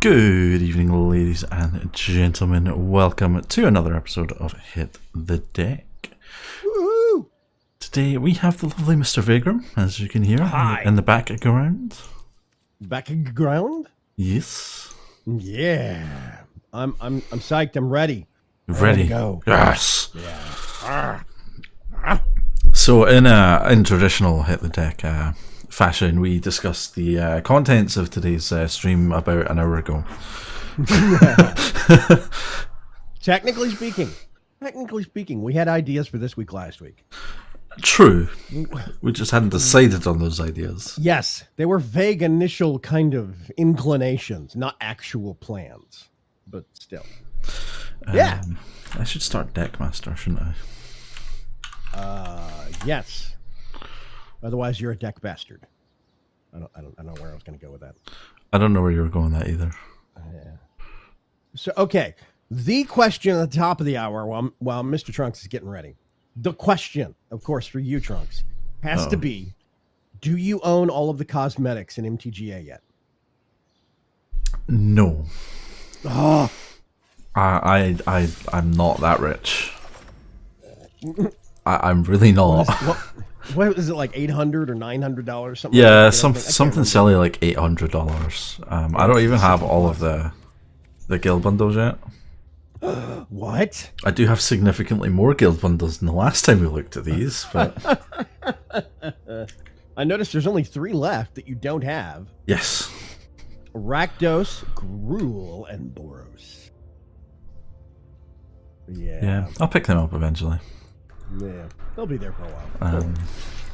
Good evening, ladies and gentlemen. Welcome to another episode of Hit the Deck. Woo-hoo! Today we have the lovely Mr. Vagram, as you can hear in the background. Background? Yes. Yeah. I'm psyched. I'm ready. Ready to go. Yes. Yeah. So in traditional Hit the Deck fashion, we discussed the contents of today's stream about an hour ago. Technically speaking, we had ideas for this week last week. True. We just hadn't decided on those ideas. Yes, they were vague initial kind of inclinations, not actual plans, but still. Yeah. I should start Deckmaster, shouldn't I? Yes. Otherwise, you're a deck bastard. I don't know where I was going to go with that. I don't know where you were going with that either. Yeah. So, okay. The question at the top of the hour, while Mr. Trunks is getting ready, the question, of course, for you, Trunks, has to be: do you own all of the cosmetics in MTGA yet? No. Oh. I'm not that rich. I'm really not. What is it, like $800 or $900? Something. Yeah, like something silly like $800. I don't even have all of the guild bundles yet. What? I do have significantly more guild bundles than the last time we looked at these, but I noticed there's only 3 left that you don't have. yes. Rakdos, Gruul, and Boros. Yeah, I'll pick them up eventually. Yeah, they'll be there for a while.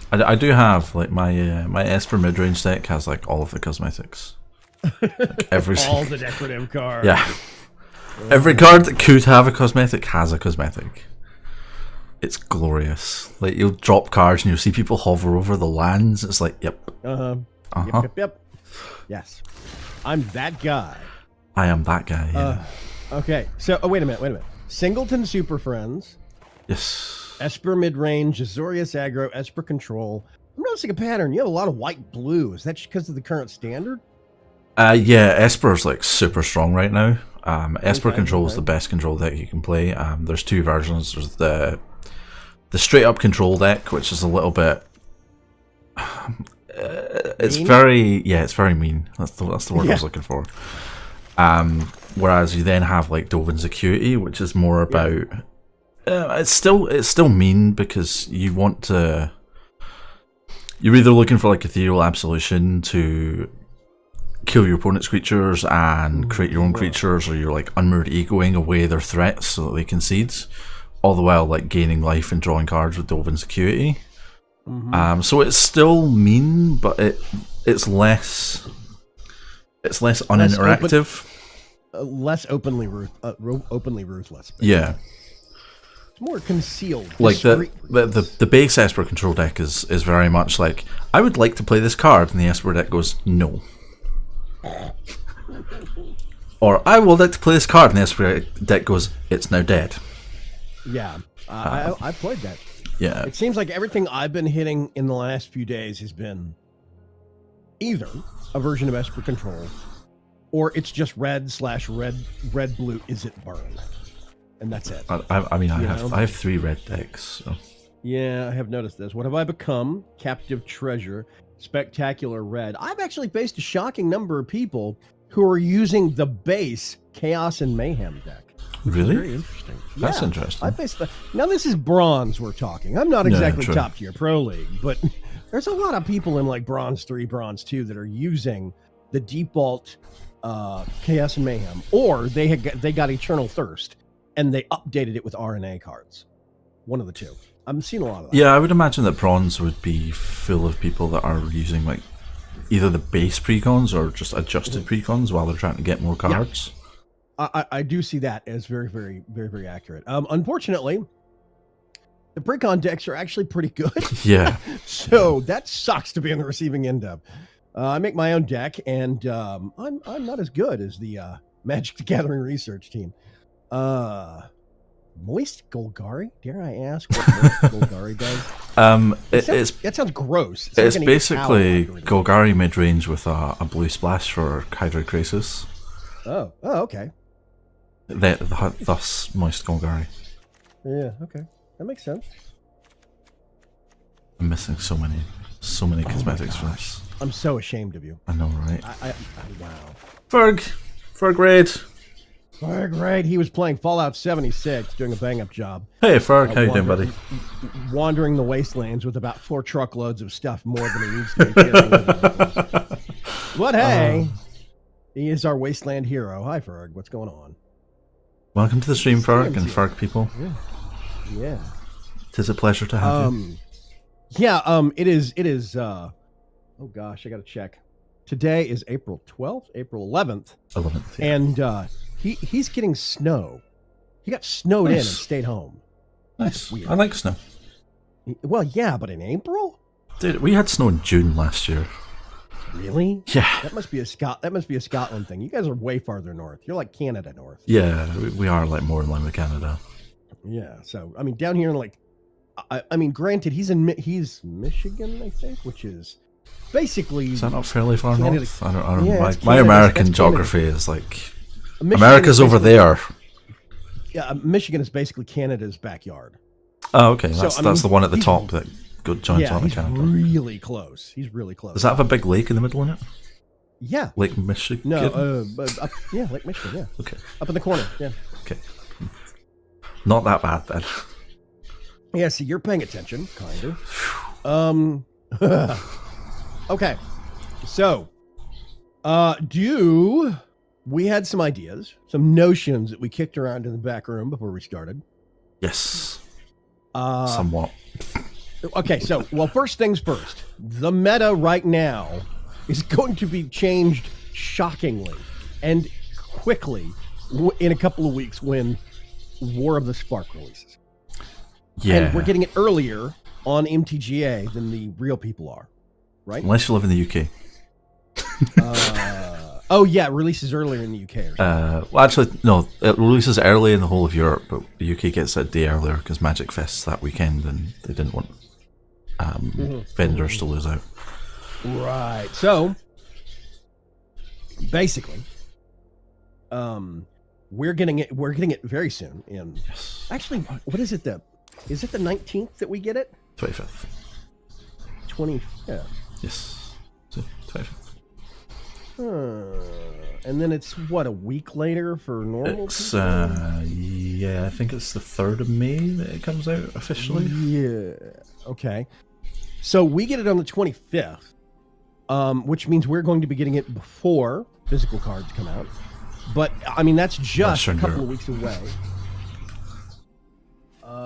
I do have like my Esper mid-range deck has like all of the cosmetics. Like, all the decorative cards. Yeah. Every card that could have a cosmetic has a cosmetic. It's glorious. Like, you'll drop cards and you'll see people hover over the lands. It's like, yep. Yep. Yes. I'm that guy. I am that guy, yeah. Okay, so, wait a minute. Singleton Super Friends. Yes. Esper mid-range, Azorius aggro, Esper control. I'm noticing a pattern. You have a lot of white-blue. Is that just because of the current standard? Yeah, Esper's like super strong right now. Esper control is the best control deck you can play. There's 2 versions. There's the straight up control deck, which is a little bit. It's mean? it's very mean. That's the word I was looking for. Whereas you then have like Dovin's Acuity, which is more about. It's still mean because you want to. You're either looking for like Ethereal Absolution to kill your opponent's creatures and create your own creatures, or you're like unmoored egoing away their threats so that they concede, all the while like gaining life and drawing cards with Dovin's Acuity. So it's still mean, but it's less uninteractive, less openly ruthless. Yeah. More concealed. Like the base Esper control deck is very much like, I would like to play this card, and the Esper deck goes no. Or I would like to play this card, and the Esper deck goes, it's now dead. Yeah, I played that. Yeah, it seems like everything I've been hitting in the last few days has been either a version of Esper control, or it's just red blue. Is it burn? And that's it. I have 3 red decks. So. Yeah, I have noticed this. What have I become? Captive Treasure, Spectacular Red. I've actually faced a shocking number of people who are using the base Chaos and Mayhem deck. Really? Very interesting. That's interesting. I faced now this is bronze we're talking. I'm not exactly top tier pro league, but there's a lot of people in like bronze 3, bronze 2 that are using the default Chaos and Mayhem, or they got Eternal Thirst. And they updated it with RNA cards. One of the 2. I'm seeing a lot of that. Yeah, I would imagine that bronze would be full of people that are using like either the base precons or just adjusted precons while they're trying to get more cards. Yeah. I do see that as very, very, very, very accurate. Unfortunately, the precon decks are actually pretty good. Yeah. So that sucks to be on the receiving end of. I make my own deck, and I'm not as good as the Magic the Gathering research team. Moist Golgari? Dare I ask what Moist Golgari does? That sounds gross. It's basically Golgari mid-range with a blue splash for Hydrocrisis. Oh, okay. Thus Moist Golgari. Yeah, okay. That makes sense. I'm missing so many cosmetics for this. I'm so ashamed of you. I know, right? Wow. Ferg Raid. Ferg Raid. He was playing Fallout 76, doing a bang-up job. Hey, Ferg, how you doing, buddy? Wandering the wastelands with about 4 truckloads of stuff, more than he needs to be carrying. But hey, he is our wasteland hero. Hi, Ferg. What's going on? Welcome to the stream, Ferg, and Ferg people. Yeah. It is a pleasure to have you. Yeah, it is, oh gosh, I gotta check. Today is April 12th, April 11th. 11th, yeah. And he's getting snow. He got snowed in and stayed home. Nice. I like snow. Well, yeah, but in April? Dude, we had snow in June last year. Really? Yeah. That must be a Scotland thing. You guys are way farther north. You're like Canada north. Yeah, we are like more in line with Canada. Yeah. So I mean, down here in like, I mean, granted, he's Michigan, I think, which is basically. Is that not fairly far Canada, north? I don't yeah, know. My American geography is like America's is over there. Yeah, Michigan is basically Canada's backyard. Oh, okay. So, That's the one at the top that joins on he's Canada. Really close. He's really close. Does that have a big lake in the middle in it? Yeah. Lake Michigan? No, yeah, Lake Michigan, yeah. Okay. Up in the corner, yeah. Okay. Not that bad then. Yeah, see, you're paying attention, kind of. Okay. So, we had some ideas, some notions that we kicked around in the back room before we started. Yes. Somewhat. Okay, so, well, first things first. The meta right now is going to be changed shockingly and quickly in a couple of weeks when War of the Spark releases. Yeah. And we're getting it earlier on MTGA than the real people are, right? Unless you live in the UK. Oh, yeah, it releases earlier in the UK. Or something. Well, actually, no, it releases early in the whole of Europe, but the UK gets it a day earlier because Magic Fest's that weekend and they didn't want vendors to lose out. Right. So, basically, we're getting it very soon. Yes. Actually, what is it? Is it the 19th that we get it? 25th. 25th. Yes. So, 25th. And then it's what, a week later for normal It's people? yeah, I think it's the 3rd of May that it comes out officially. Yeah. Okay. So we get it on the 25th, which means we're going to be getting it before physical cards come out. But I mean, that's just a couple of weeks away.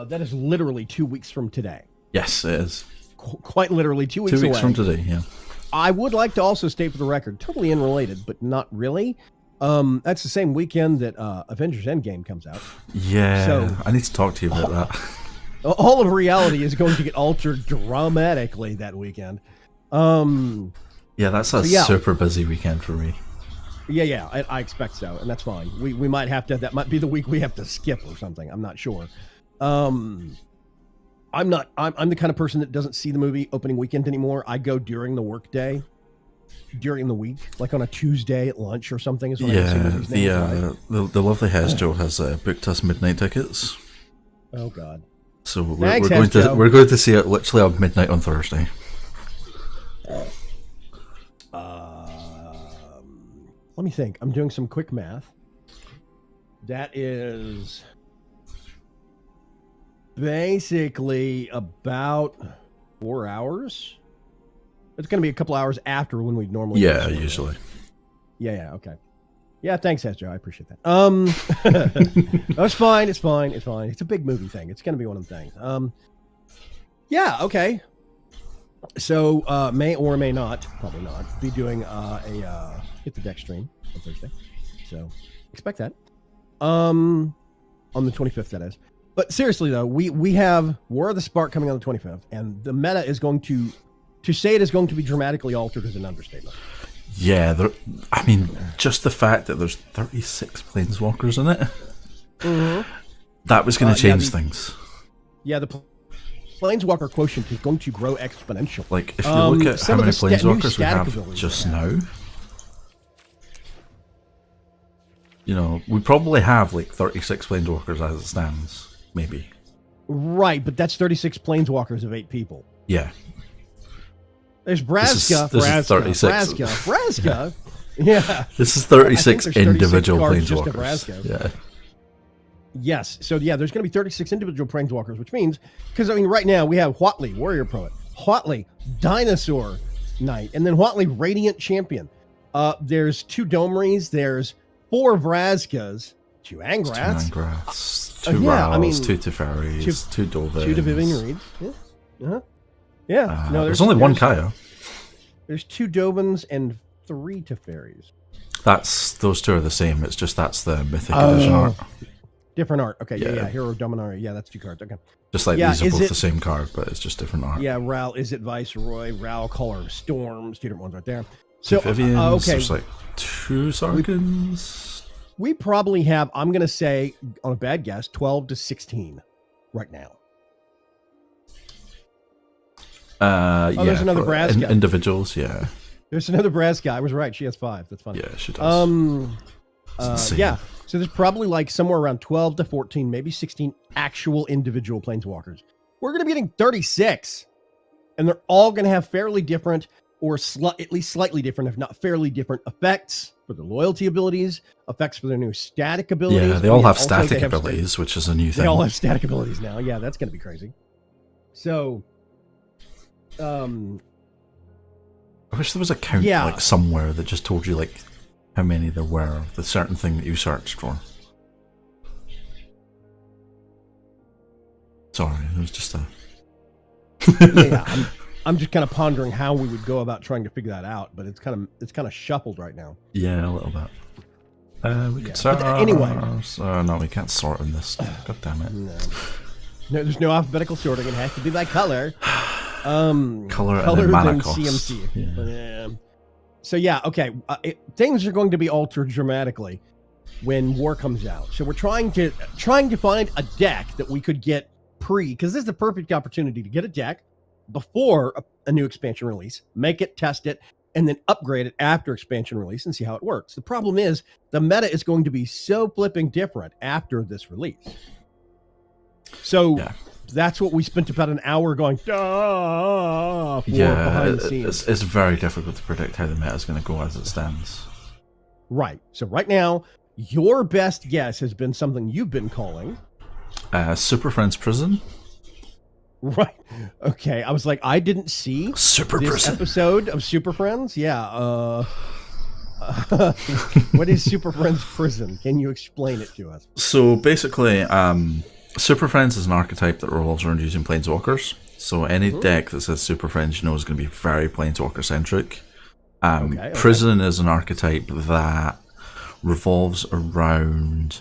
That is literally 2 weeks from today. Yes, it is. Quite literally 2 weeks away. 2 weeks from today, yeah. I would like to also state for the record, totally unrelated, but not really. That's the same weekend that Avengers Endgame comes out. Yeah, so, I need to talk to you about that. All of reality is going to get altered dramatically that weekend. Yeah, that's a super busy weekend for me. Yeah, I expect so, and that's fine. We might have to. That might be the week we have to skip or something. I'm not sure. I'm the kind of person that doesn't see the movie opening weekend anymore. I go during the workday, during the week, like on a Tuesday at lunch or something. Is when I see movies now, the lovely Hesjo has booked us midnight tickets. Oh God! So we're going to see it literally at midnight on Thursday. Let me think. I'm doing some quick math. That is basically about 4 hours. It's going to be a couple hours after when we'd normally. Yeah, usually. Yeah, okay. Yeah, thanks, Joe. I appreciate that. That's fine. It's fine. It's a big movie thing. It's going to be one of the things. Yeah, okay. So may or may not, probably not, be doing a Hit the Deck stream on Thursday. So expect that. On the 25th, that is. But seriously though, we have War of the Spark coming on the 25th, and the meta is going to say it is going to be dramatically altered is an understatement. Yeah, I mean, just the fact that there's 36 planeswalkers in it, that was going to change things. Yeah, the planeswalker quotient is going to grow exponentially. Like, if you look at how many planeswalkers we have just now. we probably have like 36 planeswalkers as it stands, maybe. Right, but that's 36 planeswalkers of 8 people. Yeah. There's Braska. This is 36. Braska. Yeah. This is 36 individual 36 planeswalkers. Yeah. Yes. So yeah, there's going to be 36 individual planeswalkers, which means, because right now we have Huatli, Warrior Poet, Huatli, Dinosaur Knight, and then Huatli, Radiant Champion. There's 2 Domries, there's 4 Vraskas, 2 Angraths, 2 Rals, 2 Teferis, 2 Dovins, 2 Divine Reeds. Yeah. Uh-huh. Yeah. No, there's only 1 Kaya. There's 2 Dovins and 3 Teferis. Those 2 are the same. It's just that's the Mythic Edition art. Different art. Okay, yeah. Hero of Dominaria. Yeah, that's 2 cards. Okay. Just like these are both the same card, but it's just different art. Yeah, Ral, is it Viceroy? Ral, Caller of Storms. 2 different ones right there. So, Vivians, okay. There's like 2 Sarkans. We probably have, I'm going to say, on a bad guess, 12 to 16 right now. There's another brass guy. Individuals, yeah. There's another brass guy. I was right. She has 5. That's funny. Yeah, she does. Yeah. So there's probably like somewhere around 12 to 14, maybe 16 actual individual planeswalkers. We're going to be getting 36, and they're all going to have fairly different, or at least slightly different, if not fairly different, effects for their loyalty abilities, effects for their new static abilities. Yeah, they all have static abilities, which is a new thing. They all have static abilities now. Yeah, that's going to be crazy. So, I wish there was a count like somewhere that just told you like how many there were of the certain thing that you searched for. Sorry, it was just a... I'm just kind of pondering how we would go about trying to figure that out, but it's kind of shuffled right now. Yeah, a little bit. We could sort. Anyway, no, we can't sort in this. God damn it! No, there's no alphabetical sorting. It has to be by color. Color and then mana CMC. Yeah. So yeah, okay. Things are going to be altered dramatically when War comes out. So we're trying to find a deck that we could get because this is the perfect opportunity to get a deck before a new expansion release, make it, test it, and then upgrade it after expansion release and see how it works. The problem is the meta is going to be so flipping different after this release. So that's what we spent about an hour going for behind the scenes. It's very difficult to predict how the meta is going to go as it stands. Right. So right now, your best guess has been something you've been calling Super Friends Prison. Right. Okay. I was like, I didn't see this episode of Super Friends. Yeah. What is Super Friends Prison? Can you explain it to us? So basically, Super Friends is an archetype that revolves around using planeswalkers. So any deck that says Super Friends, is going to be very planeswalker centric. Prison is an archetype that revolves around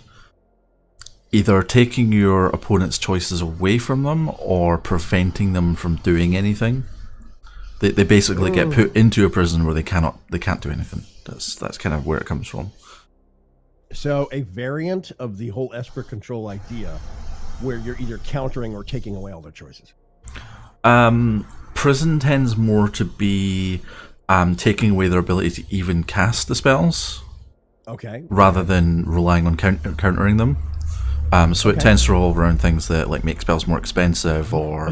either taking your opponent's choices away from them or preventing them from doing anything. They basically get put into a prison where they can't do anything. That's kind of where it comes from. So a variant of the whole Esper control idea, where you're either countering or taking away all their choices. Prison tends more to be taking away their ability to even cast the spells. Okay. Rather than relying on countering them. So it tends to revolve around things that like make spells more expensive or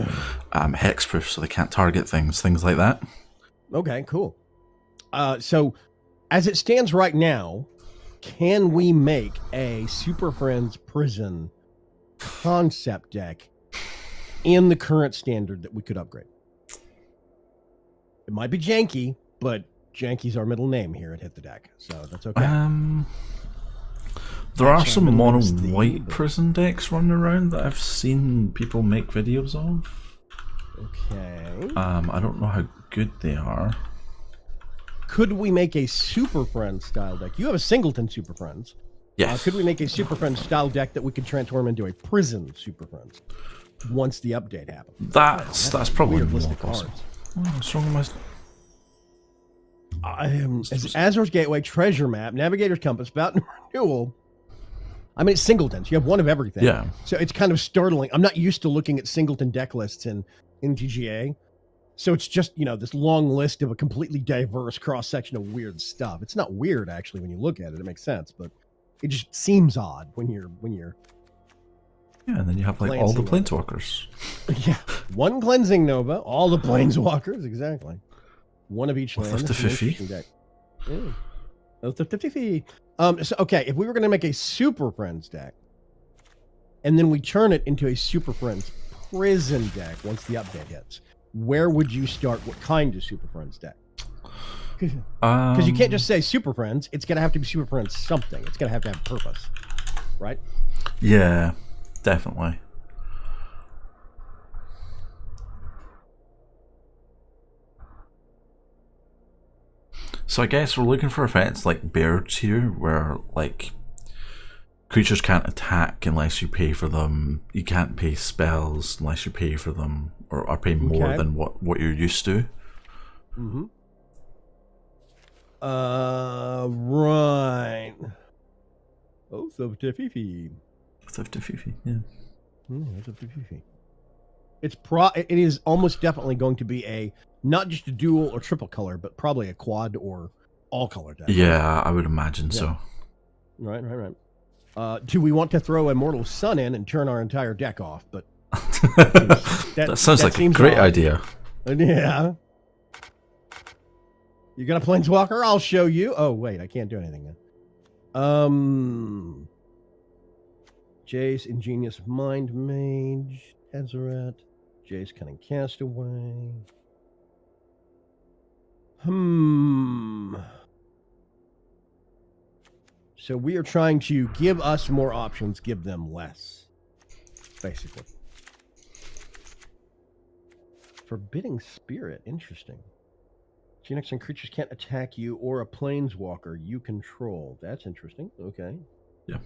hexproof so they can't target things like that. Okay, cool. So as it stands right now, can we make a Super Friends Prison concept deck in the current standard that we could upgrade? It might be janky, but janky's our middle name here at Hit the Deck, so that's okay. There are some mono white prison decks running around that I've seen people make videos of. Okay. I don't know how good they are. Could we make a Super Friends style deck? You have a Singleton Super Friends. Yes. Could we make a Super Friends style deck that we could transform into a Prison Super Friends once the update happens? That's probably more possible. What's wrong with my... Azor's Gateway, Treasure Map, Navigator's Compass, Bout and Renewal. I mean, it's singletons. You have one of everything. Yeah. So it's kind of startling. I'm not used to looking at singleton deck lists in TGA. So it's just, this long list of a completely diverse cross-section of weird stuff. It's not weird, actually, when you look at it. It makes sense. But It just seems odd when you're Yeah, and then you have like all the planeswalkers. Yeah, one cleansing Nova, all the planeswalkers, exactly. One of each land. 50-50. Deck. Yeah. 50-50. So, okay, if we were going to make a Super Friends deck, and then we turn it into a Super Friends Prison deck once the update hits, where would you start? What kind of Super Friends deck? Because you can't just say Super Friends. It's going to have to be Super Friends something. It's going to have purpose, right? Yeah, definitely. So I guess we're looking for effects like birds here, where like creatures can't attack unless you pay for them. You can't pay spells unless you pay for them, or pay more than what you're used to. Mm-hmm. Right. Oh, 50-50. 50-50, yeah. It is almost definitely going to be a not just a dual or triple color, but probably a quad or all color deck. Yeah, I would imagine so. Right. Do we want to throw Immortal Sun in and turn our entire deck off? But that sounds like a great idea. Yeah. You got a Planeswalker? I'll show you. Oh, wait, I can't do anything then. Jace, Ingenious Mind Mage, Tezzeret, Jace, Cunning Castaway. So we are trying to give us more options, give them less, basically. Forbidding Spirit, interesting. Next creatures can't attack you or a planeswalker you control. That's interesting. Okay. Yeah.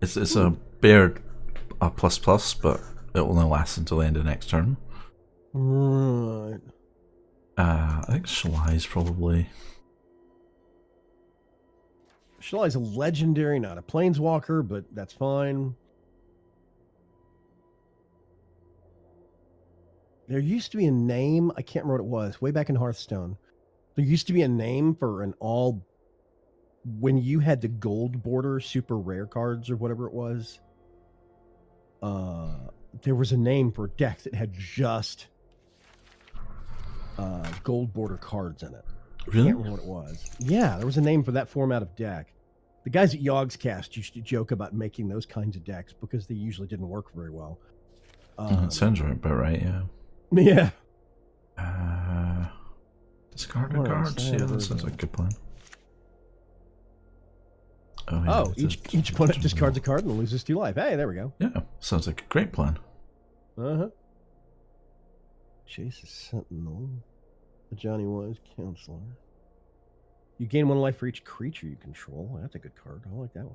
It's a bear ++, but it will only last until the end of the next turn. Right. I think Shalai's probably. Shalai's a legendary, not a planeswalker, but that's fine. There used to be a name, I can't remember what it was, way back in Hearthstone. There used to be a name for when you had the gold border super rare cards or whatever it was. There was a name for a deck that had just gold border cards in it. Really? I can't remember what it was. Yeah, there was a name for that format of deck. The guys at Yogscast used to joke about making those kinds of decks because they usually didn't work very well. It sounds about right, yeah. Yeah. Discarded cards? Yeah, that sounds like a good plan. Each opponent discards a card and loses 2 life. Hey, there we go. Yeah, sounds like a great plan. Uh-huh. Chase is Sentinel. The Johnny Wise Counselor. You gain 1 life for each creature you control. That's a good card. I like that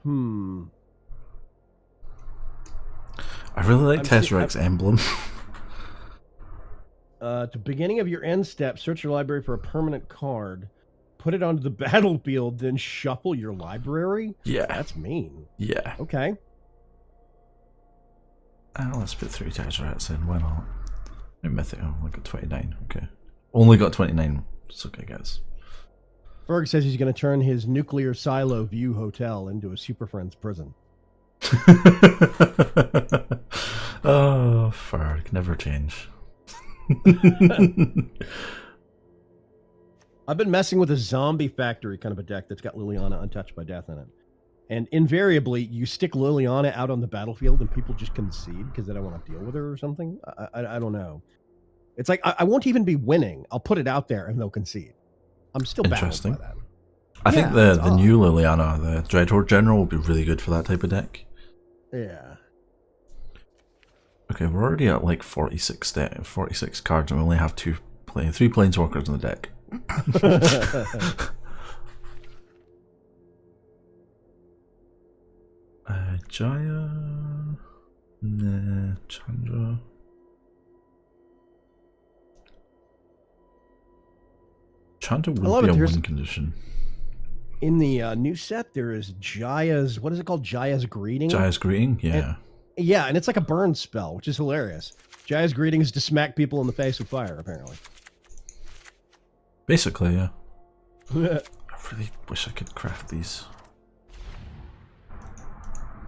one. I really like Tezzerect's emblem. At the beginning of your end step, search your library for a permanent card. Put it onto the battlefield, then shuffle your library? Yeah. That's mean. Yeah. Okay. Let's put 3 Tezzeretts in. Why not? Mythic. Oh, I got 29. Okay. Only got 29. It's okay, guys. Ferg says he's going to turn his nuclear silo view hotel into a Super Friends prison. Oh, Ferg. Never change. I've been messing with a zombie factory kind of a deck that's got Liliana Untouched by Death in it. And invariably, you stick Liliana out on the battlefield and people just concede because they don't want to deal with her or something. I don't know. It's like, I won't even be winning. I'll put it out there and they'll concede. I'm still baffled by that. I think the new Liliana, the Dreadhorde General, will be really good for that type of deck. Yeah. Okay, we're already at like 46 cards and we only have 3 Planeswalkers in the deck. Jaya, Chandra. Chandra would be a win condition. In the new set, there is Jaya's, what is it called? Jaya's Greeting? Jaya's Greeting, yeah. And it's like a burn spell, which is hilarious. Jaya's Greeting is to smack people in the face with fire, apparently. Basically, yeah. I really wish I could craft these.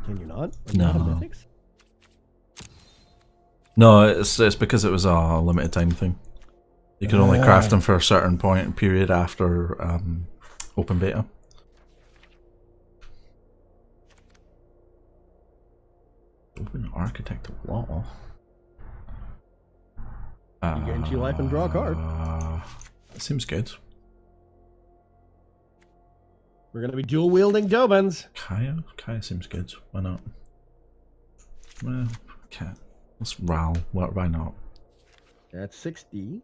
Can you not? No. No, it's because it was a limited time thing. You can only craft them for a certain period after open beta. Open architect wall. You guarantee life and draw a card. That seems good. We're gonna be dual wielding Dobins. Kaya seems good. Why not? Well, okay. Let's Ral. Why not? That's 60.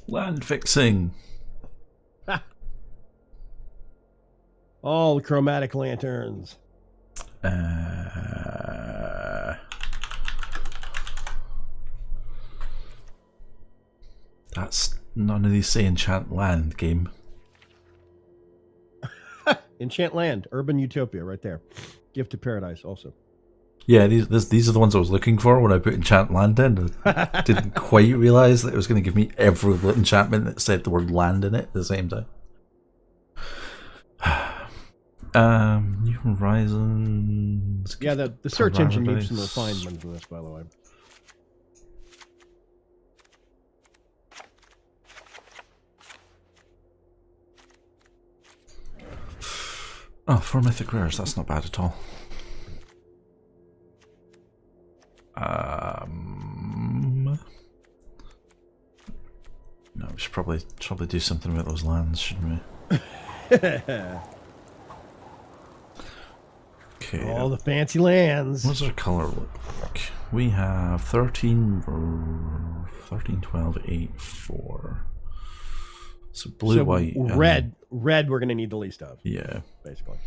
Land fixing. All the chromatic lanterns. That's none of these say enchant land game. Enchant land, urban utopia, right there. Gift of paradise, also. Yeah, these are the ones I was looking for when I put enchant land in. I didn't quite realize that it was going to give me every enchantment that said the word land in it at the same time. New Horizons. Yeah, the search engine needs some refinement in this, by the way. Oh, 4 mythic rares. That's not bad at all. No, we should probably do something about those lands, shouldn't we? Okay. All the fancy lands. What does our color look like? We have 13, 12, 8, 4. So blue, white, red. Red we're going to need the least of. Yeah. Basically.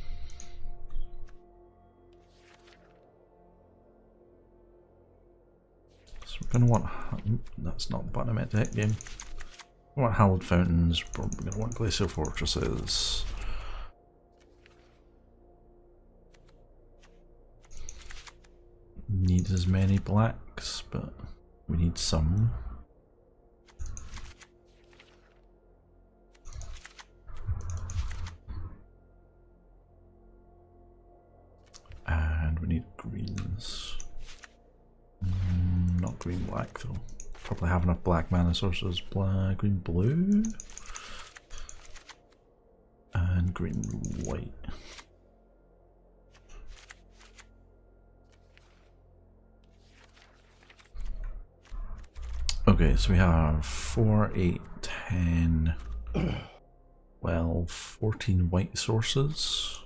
So we're going to want... That's not the button I meant to hit game. We want hallowed fountains. We're going to want glacial fortresses. Need as many blacks, but we need some. And we need greens. Not green black though. Probably have enough black mana sources. Black, green blue. And green white. Okay, so we have 4, 8, 10, 12, 14 white sources.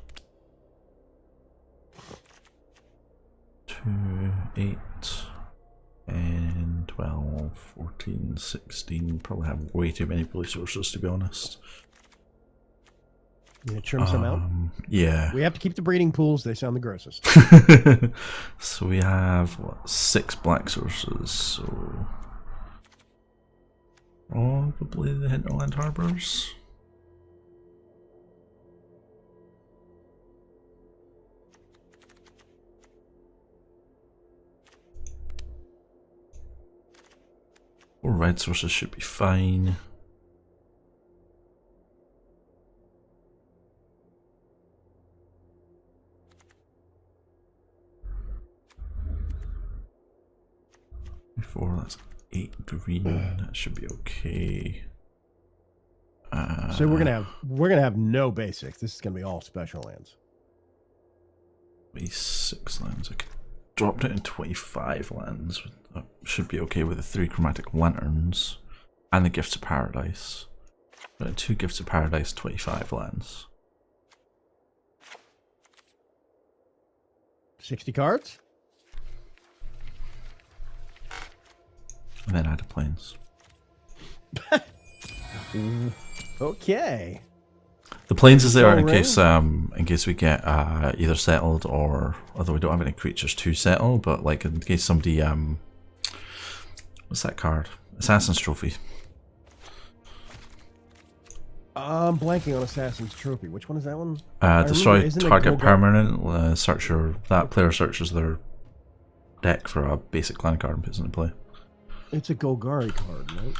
2, 8, 10, 12, 14, 16. Probably have way too many blue sources, to be honest. You gonna trim some out? Yeah. We have to keep the breeding pools. They sound the grossest. So we have, what, 6 black sources, so... Probably the Hinterland Harbors. Or red sources should be fine. Before that's 8 green. That should be okay. So we're gonna have no basics. This is gonna be all special lands. 26 lands. I could drop down to 25 lands. That should be okay with the 3 chromatic lanterns and the gifts of paradise. 2 gifts of paradise, 25 lands. 60 cards. And then add a plains. Okay. The plains is there Control in case we get either settled or, although we don't have any creatures to settle, but like in case somebody what's that card? Assassin's Trophy. I'm blanking on Assassin's Trophy. Which one is that one? Destroy target permanent. That player searches their deck for a basic land card and puts it into play. It's a Golgari card, right?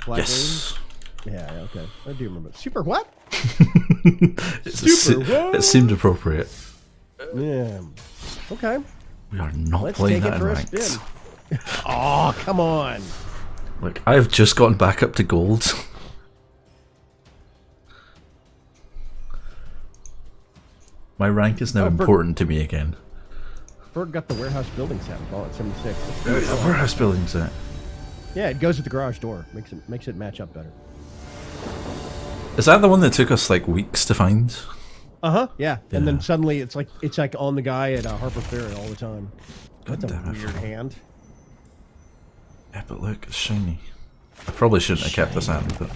Black Yes. Raven? Yeah, okay. I do remember. Super what? It seemed appropriate. Yeah. Okay. We are not Let's playing take that it in for a ranked. spin. Oh, come on. Look, I have just gotten back up to gold. My rank is now important to me again. Berg got the warehouse building set. Ball at 76. Warehouse building set. Yeah, it goes with the garage door. Makes it match up better. Is that the one that took us like weeks to find? Yeah. And then suddenly it's like on the guy at Harper Ferry all the time. That's a weird hand. Yeah, but look, it's shiny. I probably shouldn't have kept this hand, but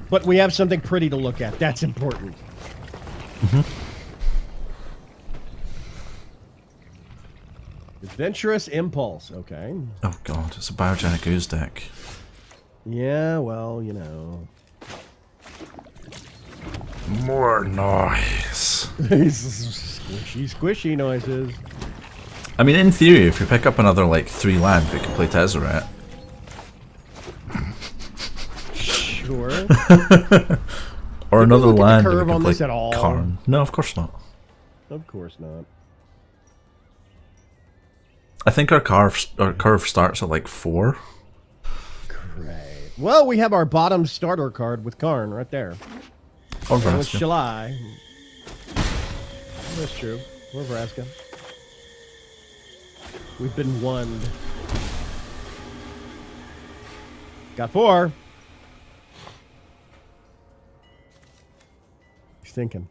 But we have something pretty to look at. That's important. Adventurous Impulse. Okay. oh god, it's a biogenic ooze deck. Yeah, well, you know. More noise. Squishy noises. I mean, in theory, if you pick up another like 3 land, we can play Tezzeret. Sure. Or Did another we look at land. the that we curve can on play this at all? Karn. No, of course not. Of course not. I think our curve starts at like 4. Great. Well, we have our bottom starter card with Karn right there. Or And with Vraska. Shalai. That's true. Or Vraska. We've been wonned. Got 4. He's thinking.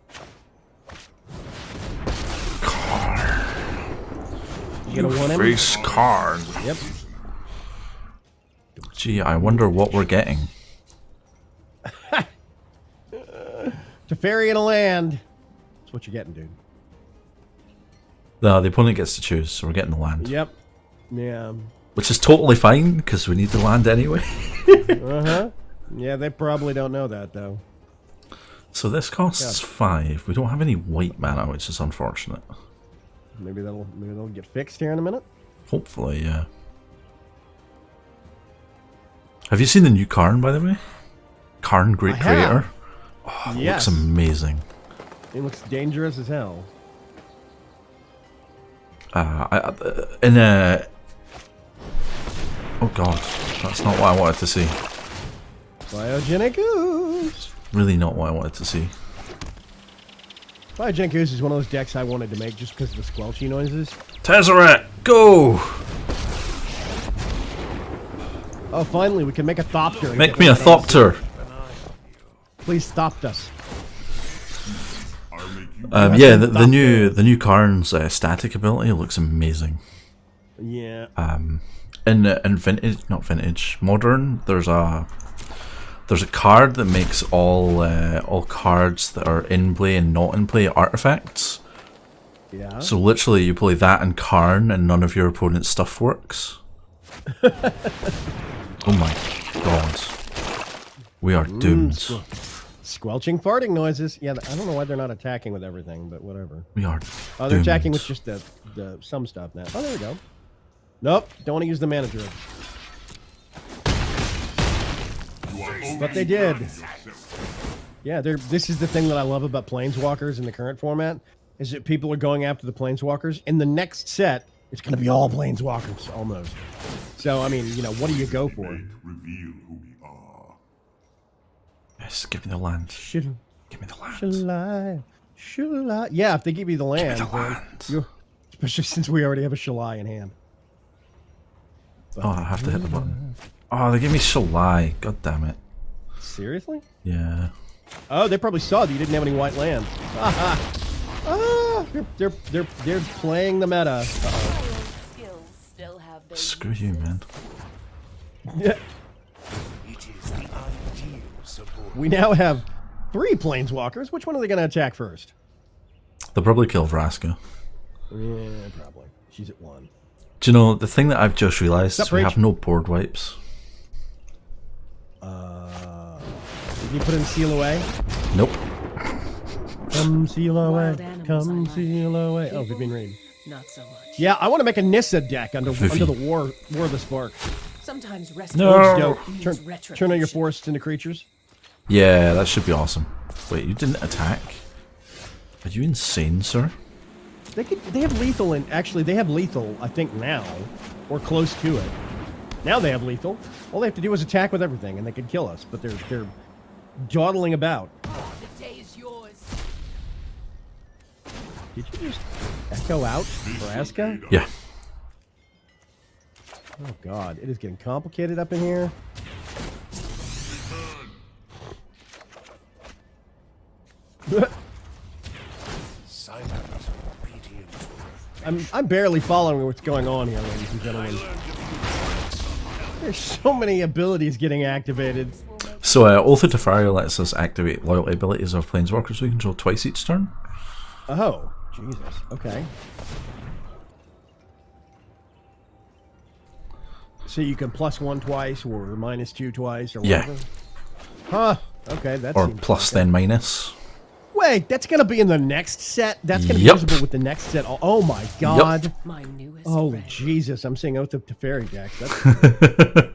You gonna want him? Face Karn. Yep. Gee, I wonder what we're getting. To ferry in a land. That's what you're getting, dude. No, the opponent gets to choose, so we're getting the land. Yep. Yeah. Which is totally fine, because we need the land anyway. Yeah, they probably don't know that, though. So this costs 5. We don't have any white mana, which is unfortunate. Maybe that'll get fixed here in a minute. Hopefully, yeah. Have you seen the new Karn, by the way? Karn Great I have. Creator? Oh, it Yes. looks amazing. It looks dangerous as hell. In a... Oh god, that's not what I wanted to see. Biogenic Ooze. Really not what I wanted to see. Biogenic Ooze is one of those decks I wanted to make just because of the squelchy noises. Tezzeret, go! Oh, finally, we can make a Thopter. Make me a Thopter! Please stop us. Yeah, the new Karn's static ability looks amazing. Yeah. In vintage, not vintage, modern, there's a card that makes all cards that are in play and not in play artifacts. Yeah. So literally, you play that and Karn, and none of your opponent's stuff works. Oh my god, we are doomed. Squelching farting noises. Yeah, I don't know why they're not attacking with everything, but whatever. We are. Oh, they're attacking doomed. with just the some stuff now. Oh, there we go. Nope, don't want to use the mana druid. But they did. Yeah, this is the thing that I love about Planeswalkers in the current format, is that people are going after the Planeswalkers. In the next set, it's going to be all Planeswalkers, almost. So, I mean, you know, what do you go for? Reveal who we are. Yes, give me the land. Give me the land. Shalai. Yeah, if they give you the land, the then land. especially since we already have a Shalai in hand. Oh, I have to hit the button. Oh, they gave me Shalai. God damn it. Seriously? Yeah. Oh, they probably saw that you didn't have any white land. They're playing the meta. Screw you, man. Yeah. We now have 3 planeswalkers. Which one are they going to attack first? They'll probably kill Vraska. Yeah, probably. She's at 1. Do you know, the thing that I've just realised is we Rach? have no board wipes. Did you put in seal away? Nope. Come seal away. Wild Come animals I seal like. away. Oh, Vivian Reed. Not so much. Yeah, I want to make a Nissa deck under the War of the Spark. Sometimes No. restoration Turn, means turn on your retribution. forests into creatures. Yeah, that should be awesome. Wait, you didn't attack? Are you insane, sir? They have lethal, and actually they have lethal, I think now, or close to it. Now they have lethal. All they have to do is attack with everything, and they can kill us. But they're dawdling about. The day is yours. Did you just echo out Vraska? Yeah. Oh God, it is getting complicated up in here. I'm barely following what's going on here, ladies and gentlemen. There's so many abilities getting activated. So, Oath of Tefaria lets us activate loyalty abilities of planeswalkers we control twice each turn. Oh, Jesus. Okay. So you can +1 twice or -2 twice or Yeah. whatever? Huh. Okay, that's Or plus then minus. Wait, that's gonna be in the next set? That's gonna be Yep. usable with the next set. Oh my God. My newest Oh, friend. Jesus. I'm seeing Oath of Teferi decks. That's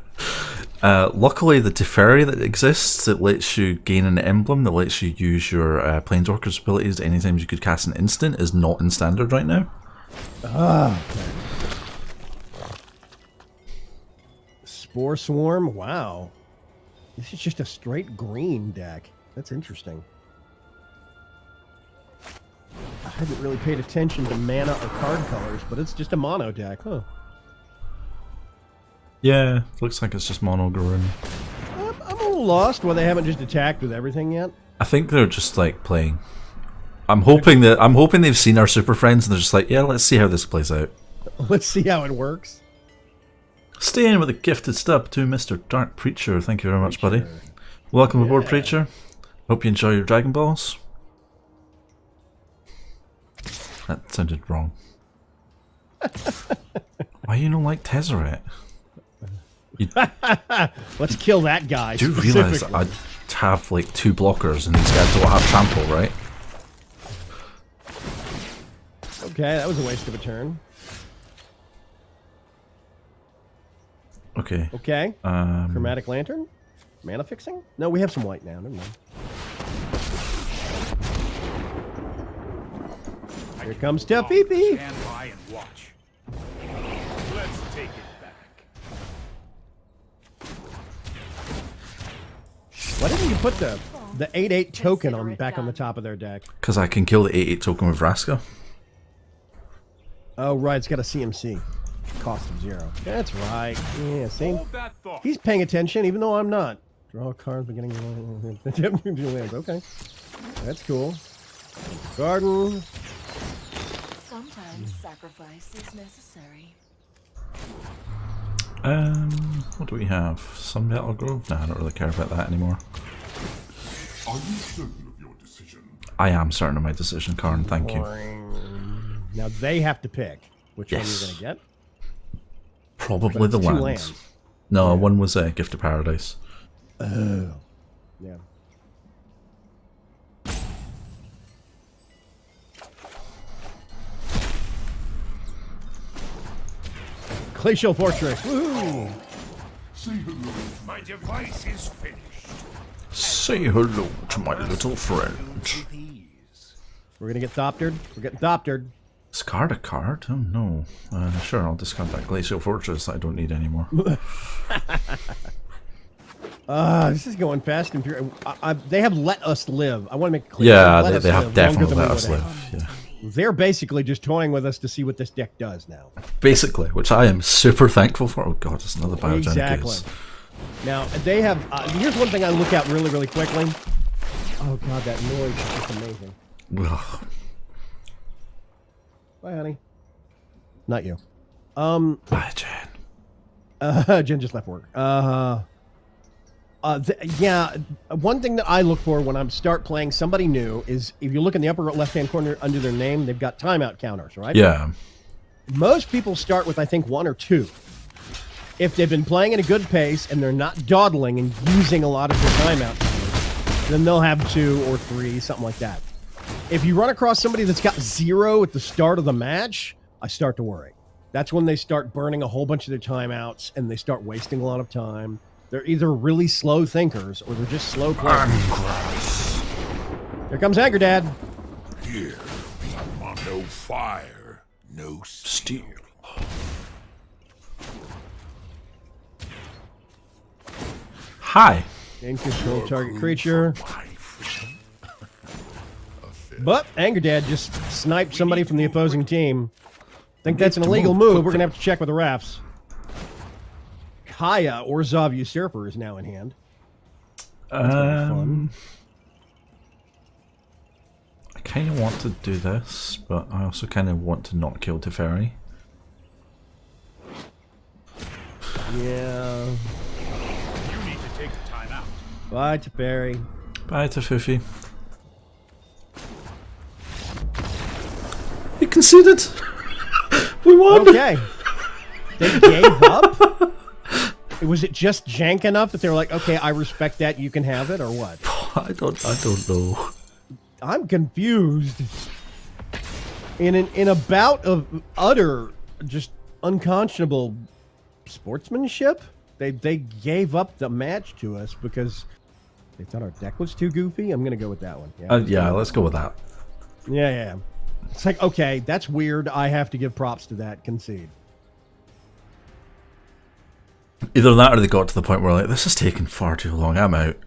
Luckily, the Teferi that exists that lets you gain an emblem that lets you use your planeswalker's abilities anytime you could cast an instant is not in standard right now. okay. Spore Swarm? Wow. This is just a straight green deck. That's interesting. I hadn't really paid attention to mana or card colors, but it's just a mono deck, huh? Yeah, looks like it's just mono Garun. I'm a little lost why they haven't just attacked with everything yet. I think they're just like playing. I'm hoping they've seen our Super Friends and they're just like, yeah, let's see how this plays out. Let's see how it works. Staying with a gifted stub to Mr. Dark Preacher. Thank you very much, buddy. Welcome aboard, Preacher. Hope you enjoy your Dragon Balls. That sounded wrong. Why you don't like Tezzeret? Let's kill that guy. Do you realise specifically. I have like 2 blockers and these guys don't have trample, right? Okay, that was a waste of a turn. Okay. Okay. Chromatic Lantern? Mana fixing? No, we have some white now. Never mind. Here comes Tefifi. Stand by and watch. Let's take it back. Why didn't you put the 8/8 token on back on the top of their deck? Because I can kill the 8/8 token with Vraska. Oh, right. It's got a CMC. Cost of 0. That's right. Yeah, see? Hold that thought. He's paying attention, even though I'm not. Draw a card beginning. Okay. That's cool. Garden. Sometimes sacrifice is necessary. What do we have? Some Metal Grove? Nah, I don't really care about that anymore. Are you certain of your decision? I am certain of my decision, Karn, thank you. Now they have to pick which one Yes. you're going to get. Probably But the it's 2 lands. lands. No, one was a Gift of Paradise. Oh. Yeah. Glacial Fortress. Woohoo! Say hello. My device is finished. Say hello to my little friend. We're going to get Thoptered. We're getting Thoptered. Discard a card? Oh no. Sure, I'll discard that Glacial Fortress that I don't need anymore. This is going fast and furious. They have let us live. I want to make it clear. Yeah, Let us they have live definitely longer let than us we would live. have. Yeah. They're basically just toying with us to see what this deck does now. Basically, which I am super thankful for. Oh god, it's another biogenic Exactly. ace. Now, they have... here's one thing I look at really, really quickly. Oh, God, that noise is just amazing. Ugh. Bye, honey. Not you. Bye, Jen. Jen just left work. Yeah, one thing that I look for when I start playing somebody new is if you look in the upper left-hand corner under their name, they've got timeout counters, right? Yeah. Most people start with, I think, 1 or 2. If they've been playing at a good pace and they're not dawdling and using a lot of their timeouts, then they'll have 2 or 3, something like that. If you run across somebody that's got 0 at the start of the match, I start to worry. That's when they start burning a whole bunch of their timeouts and they start wasting a lot of time. They're either really slow thinkers or they're just slow players. Here comes Anger Dad. Here, I'm on no fire, no steel. Hi. Gain control of target creature. But Anger Dad just sniped somebody from the opposing team. Think that's an illegal move. We're going to have to check with the refs. Kaya, Orzhov Usurper, is now in hand. That's gonna be fun. I kind of want to do this, but I also kind of want to not kill Teferi. Yeah. You need to take the time out. Bye, Teferi. Bye, Tefufi. We conceded. We won. Okay. They gave up? Was it just jank enough that they were like, okay, I respect that, you can have it, or what? I don't know. I'm confused. In a bout of utter, just unconscionable sportsmanship, they gave up the match to us because they thought our deck was too goofy. I'm gonna go with that one. Yeah, let's go with that. Yeah. It's like, okay, that's weird. I have to give props to that. Concede. Either that or they got to the point where like, this is taking far too long, I'm out.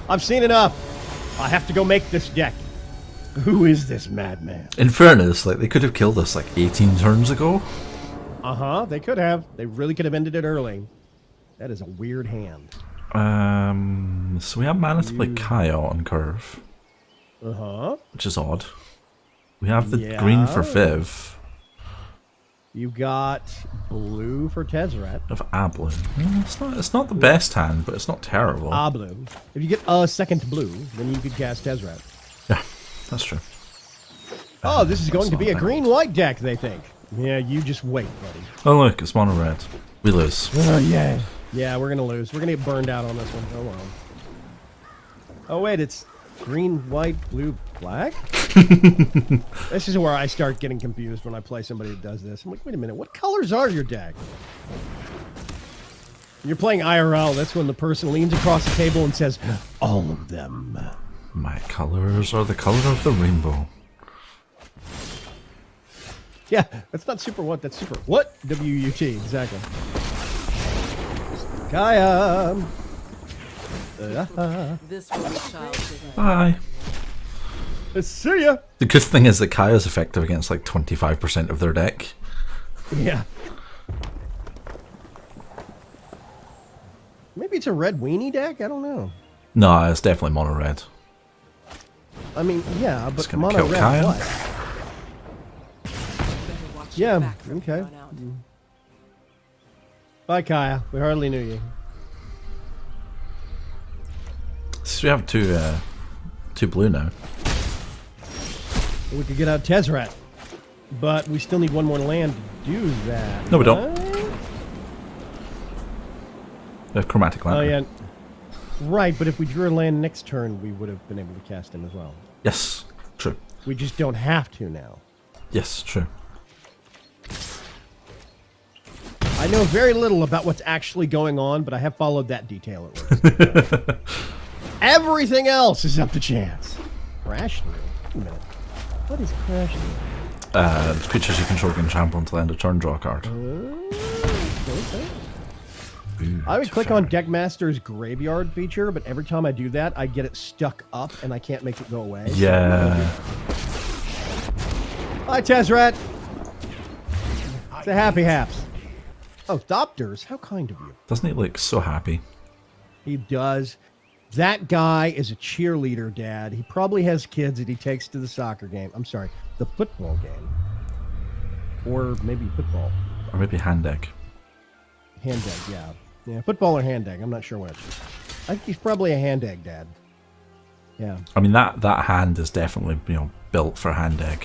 I've seen enough. I have to go make this deck. Who is this madman? In fairness, like they could have killed us like 18 turns ago. They could have. They really could have ended it early. That is a weird hand. So we have mana to play Kaya on curve. Which is odd. We have the green for Viv. You got blue for Tezzeret. Of blue. It's not the best hand, but it's not terrible. Blue. If you get a second blue, then you could cast Tezzeret. Yeah, that's true. Oh, this is going to be a green-white deck, they think. Yeah, you just wait, buddy. Oh look, it's mono red. We lose. Oh yeah. Yeah, we're gonna lose. We're gonna get burned out on this one. Hold on. Oh wait, it's green, white, blue, black? This is where I start getting confused when I play somebody that does this. I'm like, wait a minute, what colors are your deck? You're playing IRL, that's when the person leans across the table and says, all of them. My colors are the color of the rainbow. Yeah, that's not super what, that's super what? W-U-T, exactly. Kaya! This was childhood. Bye. See ya! The good thing is that Kaya's effective against like 25% of their deck. Yeah. Maybe it's a red weenie deck? I don't know. No, it's definitely mono red. I mean, yeah, but gonna mono kill red Kaya? what? Yeah, okay. Bye, Kaya. We hardly knew you. So we have two blue now. We could get out Tezzeret, but we still need one more land to do that. No, we don't. We have chromatic land. Oh, yeah. Right, but if we drew a land next turn, we would have been able to cast him as well. Yes, true. We just don't have to now. Yes, true. I know very little about what's actually going on, but I have followed that detail at least. Everything else is up to chance. Crash through? Wait a minute. What is crash through? Creatures you control can trample until end of turn, draw a card. Okay. I would click on Deckmaster's Graveyard feature, but every time I do that, I get it stuck up and I can't make it go away. Yeah. Hi, Tezzeret. It's a happy haps. Oh, Thopters, how kind of you. Doesn't he look so happy? He does. That guy is a cheerleader, Dad. He probably has kids that he takes to the soccer game. I'm sorry, the football game. Or maybe football. Or maybe hand deck. Hand deck, yeah. Yeah, football or hand egg. I'm not sure which. I think he's probably a hand egg dad. Yeah. I mean, that hand is definitely, built for hand egg.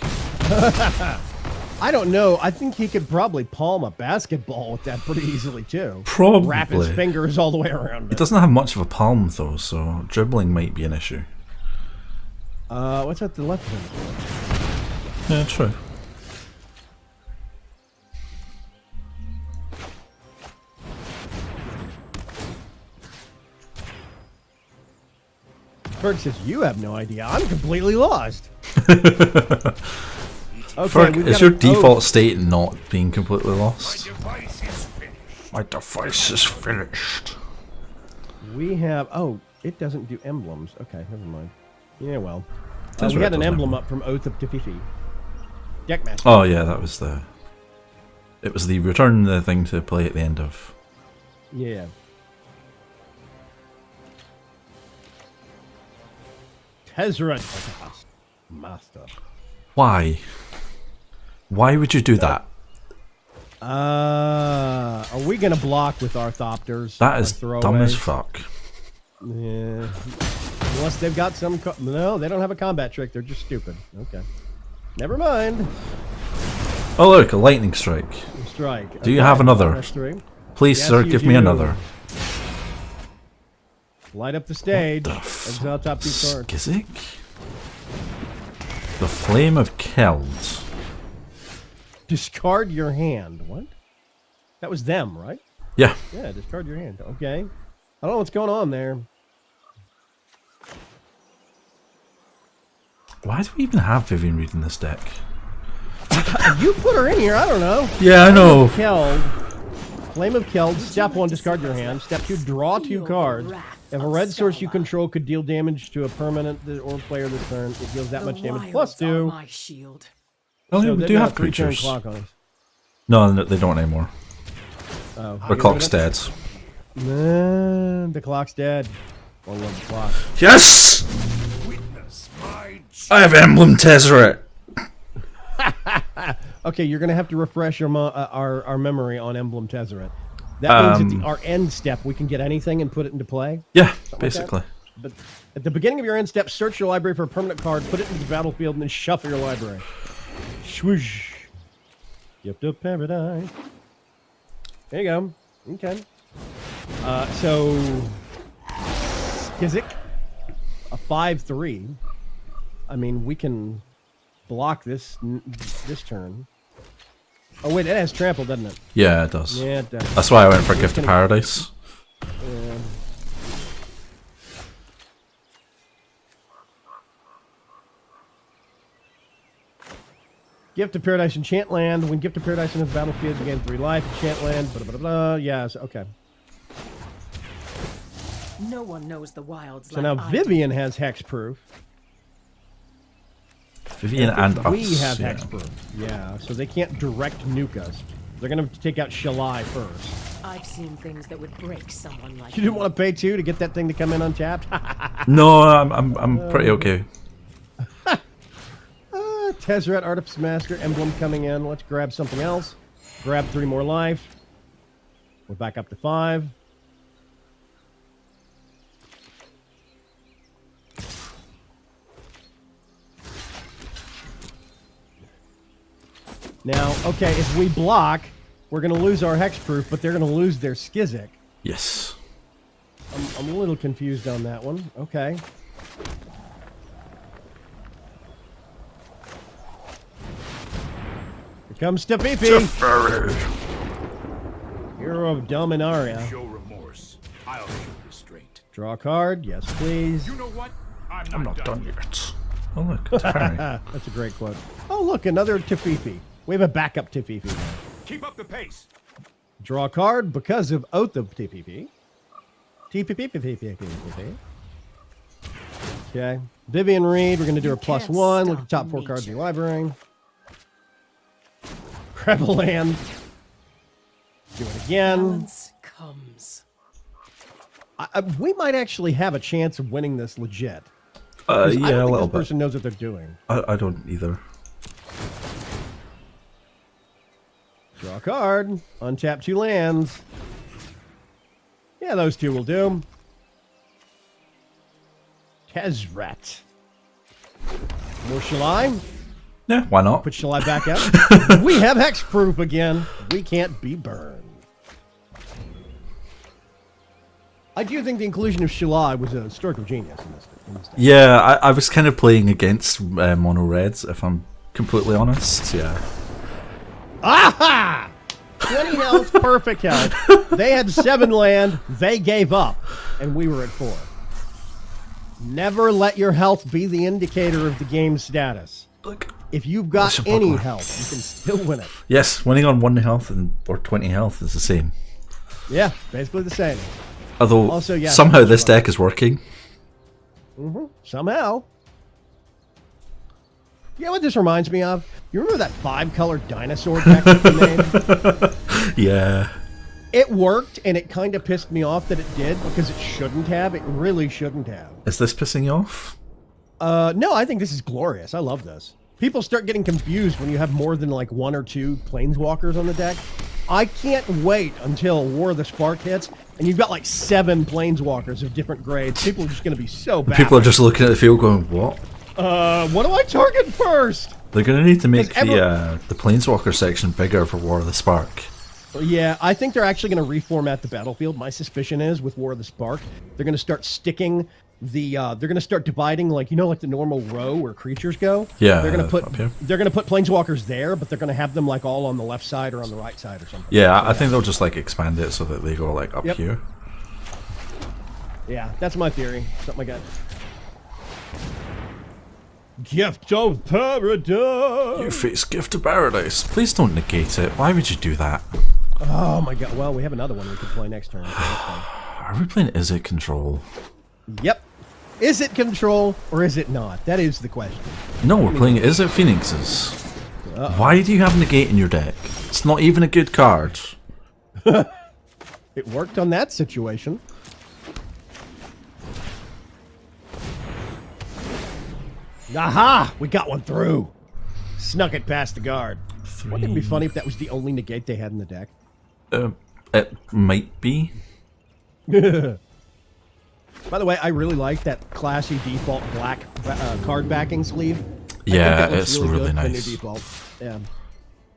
I don't know. I think he could probably palm a basketball with that pretty easily, too. Probably. Wrap his fingers all the way around He it. doesn't have much of a palm, though, so dribbling might be an issue. What's at the left hand? Yeah, true. Ferg says, you have no idea. I'm completely lost. Okay, Ferg, is your default state not being completely lost? Device is finished. My device is finished. We have... Oh, it doesn't do emblems. Okay, never mind. Yeah, well. That's We right, had an doesn't emblem it? up from Oath of Tefifi. Deckmaster. Oh yeah, that was the... It was the return the thing to play at the end of... Yeah. Tezzeret. Master. Why? Why would you do that? Are we gonna block with Arthopters? That is dumb as throwaways? fuck. Yeah. Unless they've got some... No, they don't have a combat trick. They're just stupid. Okay. Never mind. Oh look, a lightning strike. Strike. Do you have another? That's three. Please, Yes, sir, you give me do. another. Light up the stage. The Exile top two cards. Skizik? The Flame of Keld. Discard your hand. What? That was them, right? Yeah. Yeah, discard your hand. Okay. I don't know what's going on there. Why do we even have Vivian Reed in this deck? You put her in here. I don't know. Yeah, I know. Keld. Flame of Keld. Step 1, discard your hand. Step 2, draw 2 cards. If a red source you control could deal damage to a permanent or player this turn, it deals that much damage. Plus 2. My shield. Oh, yeah, we they've do got have a 3-turn creatures. clock on us. No, they don't anymore. Oh, The clock's dead. Nah, the clock's dead. I love the clock. Yes! Witness my I have Emblem Tezzeret. Okay, you're gonna have to refresh our memory on Emblem Tezzeret. That means at our end step we can get anything and put it into play. Yeah, basically. But at the beginning of your end step, search your library for a permanent card, put it into the battlefield, and then shuffle your library. Swoosh. Gift of Paradise. There you go. Okay. So Skizik, a 5/3. I mean, we can block this turn. Oh wait, it has trample, doesn't it? Yeah, it does. Yeah, it does. That's why I went for Gift of Paradise. Yeah. Gift of Paradise enchant land. When Gift of Paradise enters the battlefield, you gain 3 life. Enchant land. Blah blah blah. Yes. Okay. No one knows the wilds So like now I do. Vivian has hexproof. Vivian and us. We have yeah. hexproof. Yeah. So they can't direct nuke us. They're gonna have to take out Shalai first. I've seen things that would break someone like You didn't me. want to pay 2 to get that thing to come in untapped. No, I'm pretty okay. Tezzeret, Artifice Master, Emblem coming in. Let's grab something else. Grab 3 more life. We're back up to 5. Now, okay, if we block, we're going to lose our hexproof, but they're going to lose their Skizik. Yes. I'm a little confused on that one. Okay. Here comes Stepipi, hero of Dominaria. show remorse. I'll show restraint. Draw a card. Yes, please. You know what? I'm not done yet. Oh look, it's a fairy. That's a great quote. Oh, look, another Tefifi. We have a backup Tefifi now. Keep up the pace. Draw a card because of Oath of Tefifi. Tefifi. Okay. Vivian Reed, we're going to do a plus can't 1. Look at the stop top 4 cards in nature. your library. Grab a land. Do it again. Balance comes. We might actually have a chance of winning this legit. Yeah, I a don't think little this bit. person knows what they're doing. I don't either. Draw a card. Untap 2 lands. Yeah, those two will do. Tezret. More Shalai. Yeah, why not? Put Shalai back out. We have hexproof again. We can't be burned. I do think the inclusion of Shalai was a stroke of genius in this game. Yeah, I was kind of playing against mono reds, if I'm completely honest. Yeah. Aha! 20 health, perfect health. They had 7 land, they gave up, and we were at 4. Never let your health be the indicator of the game's status. Look, if you've got any health, you can still win it. Yes, winning on 1 health or 20 health is the same. Yeah, basically the same. Although, also, yeah, somehow this deck is working. Somehow. You know what this reminds me of? You remember that 5-color dinosaur deck that you made? Yeah. It worked, and it kind of pissed me off that it did, because it shouldn't have. It really shouldn't have. Is this pissing you off? No, I think this is glorious. I love this. People start getting confused when you have more than like 1 or 2 planeswalkers on the deck. I can't wait until War of the Spark hits, and you've got like 7 planeswalkers of different grades. People are just going to be so bad. People are just looking at the field going, what? What do I target first? They're going to need to make the planeswalker section bigger for War of the Spark. Yeah, I think they're actually going to reformat the battlefield. My suspicion is with War of the Spark, they're going to start sticking the they're going to start dividing like the normal row where creatures go. Yeah, they're going to put planeswalkers there, but they're going to have them like all on the left side or on the right side or something. Yeah, I think they'll just like expand it so that they go like up here. Yeah, that's my theory. Something like that. Gift of Paradise. You face Gift of Paradise. Please don't negate it. Why would you do that? Oh my god. Well, we have another one we could play next turn. So are we playing Is It Control? Yep. Is it Control or is it not? That is the question. No, we're playing Is It Phoenixes? Why do you have Negate in your deck? It's not even a good card. It worked on that situation. Aha! We got one through. Snuck it past the guard. Wouldn't it be funny if that was the only negate they had in the deck? It might be. By the way, I really like that classy default black card backing sleeve. Yeah, it's really nice. Default. Yeah.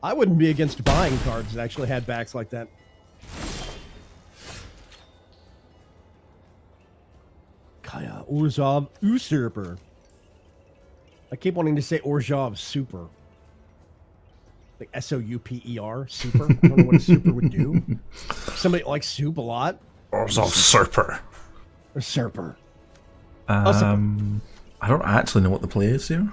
I wouldn't be against buying cards that actually had backs like that. Kaya Orzhov Usurper. I keep wanting to say Orzhov Super. Like S-O-U-P-E-R, Super. I don't know what a super would do. Somebody likes soup a lot. Orzhov Surper. Or Serper. I don't actually know what the play is here.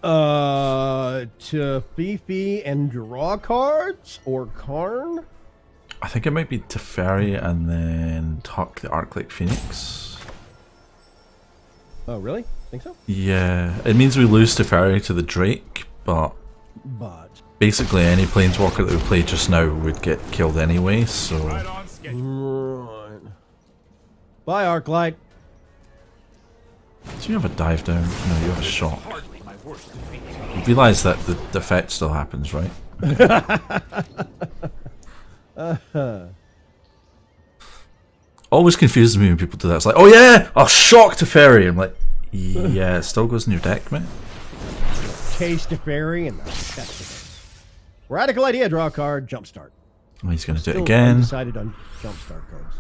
To Fifi and draw cards? Or Karn? I think it might be Teferi and then Tuck the Arclight Phoenix. Oh, really? Think so? Yeah, it means we lose Teferi to the Drake, but basically any planeswalker that we play just now would get killed anyway, so... Right. Bye, Arclight. Do you have a dive down? No, you have a shock. You realise that the effect still happens, right? Always confuses me when people do that. It's like, oh yeah, I'll shock Teferi. I'm like, yeah, it still goes in your deck, mate. Taste Teferi and that's the case. Radical idea, draw a card, jumpstart. Oh, he's going to do it again. Decided on jumpstart cards.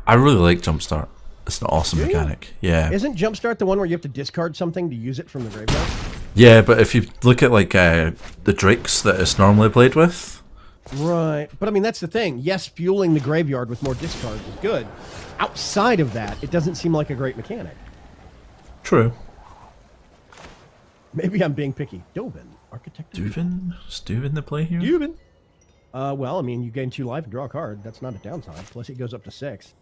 I really like Jumpstart. It's an awesome mechanic. Yeah. Isn't Jumpstart the one where you have to discard something to use it from the graveyard? Yeah, but if you look at like the Drakes that it's normally played with. Right. But I mean, that's the thing. Yes, fueling the graveyard with more discards is good. Outside of that, it doesn't seem like a great mechanic. True. Maybe I'm being picky. Dovin, Architect. Duvin? Is Duvin the play here? Duvin. Well, I mean, you gain 2 life and draw a card. That's not a downside. Plus, it goes up to 6.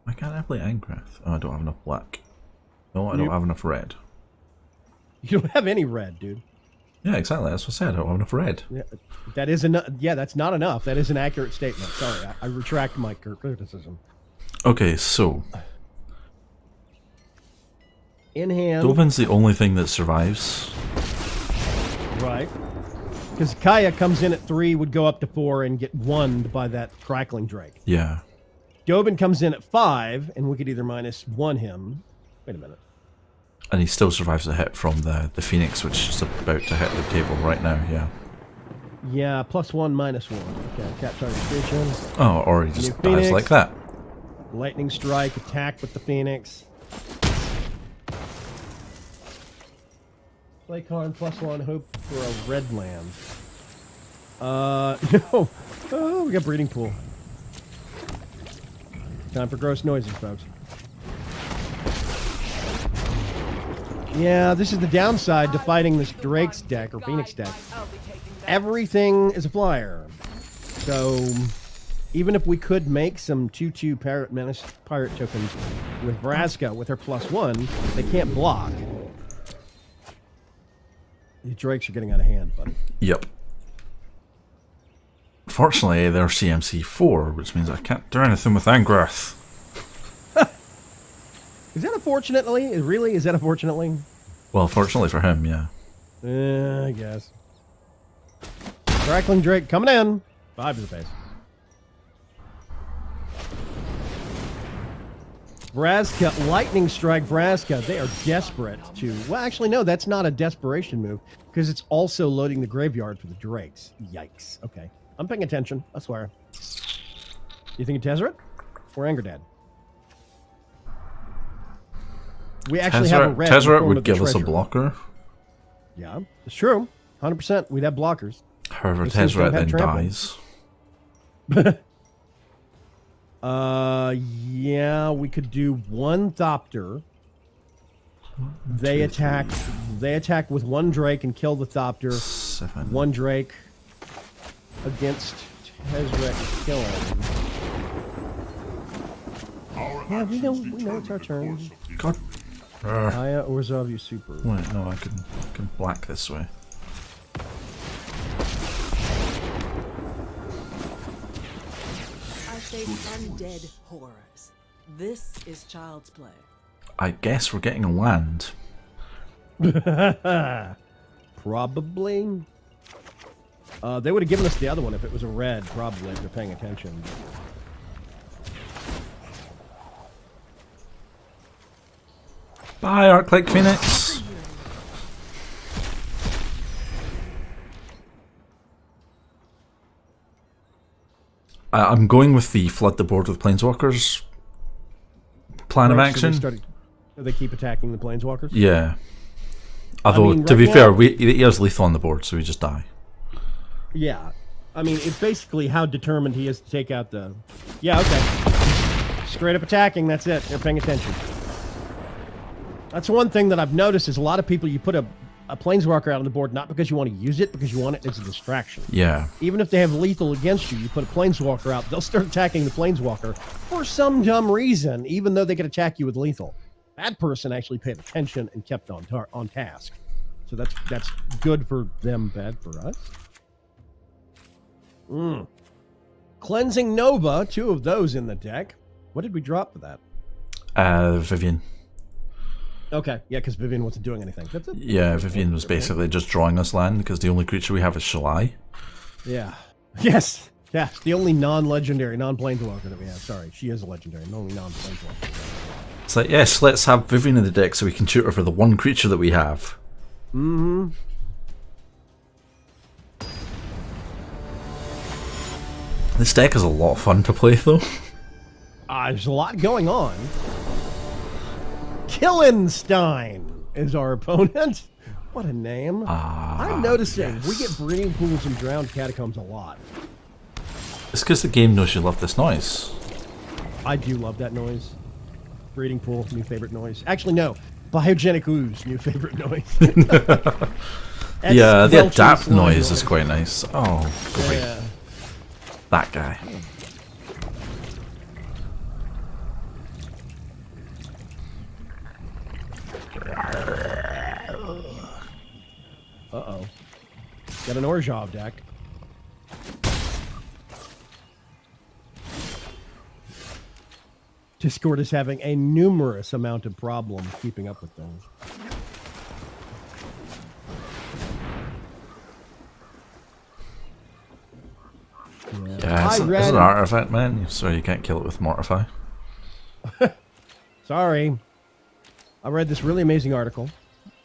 Why can't I play Angrath? Oh, I don't have enough black. No, I don't have enough red. You don't have any red, dude. Yeah, exactly. That's what I said. I don't have enough red. Yeah, that is enough. Yeah, that's not enough. That is an accurate statement. Sorry, I retract my criticism. Okay, so in hand. Dovin's the only thing that survives. Right. Because Kaya comes in at 3, would go up to 4, and get wonned by that crackling Drake. Yeah. Dobin comes in at 5, and we could either -1 him. Wait a minute. And he still survives the hit from the Phoenix, which is about to hit the table right now, yeah. Yeah, +1, -1. Okay, tap target station. Oh, or he just dies like that. Lightning strike, attack with the Phoenix. Play Karn +1, hope for a red land. No. Oh, we got breeding pool. Time for gross noises, folks. Yeah, this is the downside to fighting this Drake's deck or Phoenix deck. Everything is a flyer. So, even if we could make some 2/2 Parrot Menace pirate tokens with Vraska with her +1, they can't block. These Drakes are getting out of hand, buddy. Yep. Fortunately, they're CMC4, which means I can't do anything with Angrath. Is that unfortunately? Really? Is that unfortunately? Well, fortunately for him, yeah. I guess. Crackling Drake coming in. 5 to the face. Vraska, Lightning Strike Vraska. They are desperate to... Well, actually, no, that's not a desperation move because it's also loading the graveyard for the Drakes. Yikes. Okay. I'm paying attention. I swear. You think of Tezzeret or Angerdad? We actually have a red. Tezzeret would give us a blocker. Yeah, it's true. 100%. We'd have blockers. However, Tezzeret then dies. Yeah, we could do 1 Thopter. They attack with 1 Drake and kill the Thopter. 7. 1 Drake against Tezzeret and kill him. Yeah, we know it's our turn. God. Aya or Zavia Super. Wait, no, I can black this way. I face undead horrors. This is child's play. I guess we're getting a land. Probably. They would have given us the other one if it was a red, probably, if they're paying attention. Bye, Arclight Phoenix. I'm going with the flood the board with Planeswalkers plan of action. So they keep attacking the Planeswalkers? Yeah. Although, to be fair, he has lethal on the board, so we just die. Yeah. I mean, it's basically how determined he is to take out the... Yeah, okay. Straight up attacking, that's it. They're paying attention. That's one thing that I've noticed is a lot of people, you put a Planeswalker out on the board not because you want to use it, because you want it as a distraction. Yeah. Even if they have lethal against you, you put a Planeswalker out, they'll start attacking the Planeswalker for some dumb reason, even though they could attack you with lethal. That person actually paid attention and kept on task. So that's good for them, bad for us. Cleansing Nova, 2 of those in the deck. What did we drop for that? Vivian. Okay, yeah, because Vivian wasn't doing anything. Yeah, Vivian was basically just drawing us land because the only creature we have is Shalai. Yeah. Yes. Yeah, the only non-legendary, non-planeswalker that we have. Sorry, she is a legendary, the only non-planeswalker. It's like, yes, let's have Vivian in the deck so we can shoot her for the one creature that we have. Mm-hmm. This deck is a lot of fun to play, though. There's a lot going on. Killenstein is our opponent. What a name. I'm noticing we get breeding pools and drowned catacombs a lot. It's because the game knows you love this noise. I do love that noise. Breeding pool, new favorite noise. Actually, no. Biogenic ooze, new favorite noise. Yeah, the adapt noise is quite nice. Oh, great. Yeah. That guy. Uh-oh. Got an Orzhov deck. Discord is having a numerous amount of problems keeping up with things. Yeah, it's an artifact, man. So you can't kill it with Mortify. Sorry. I read this really amazing article.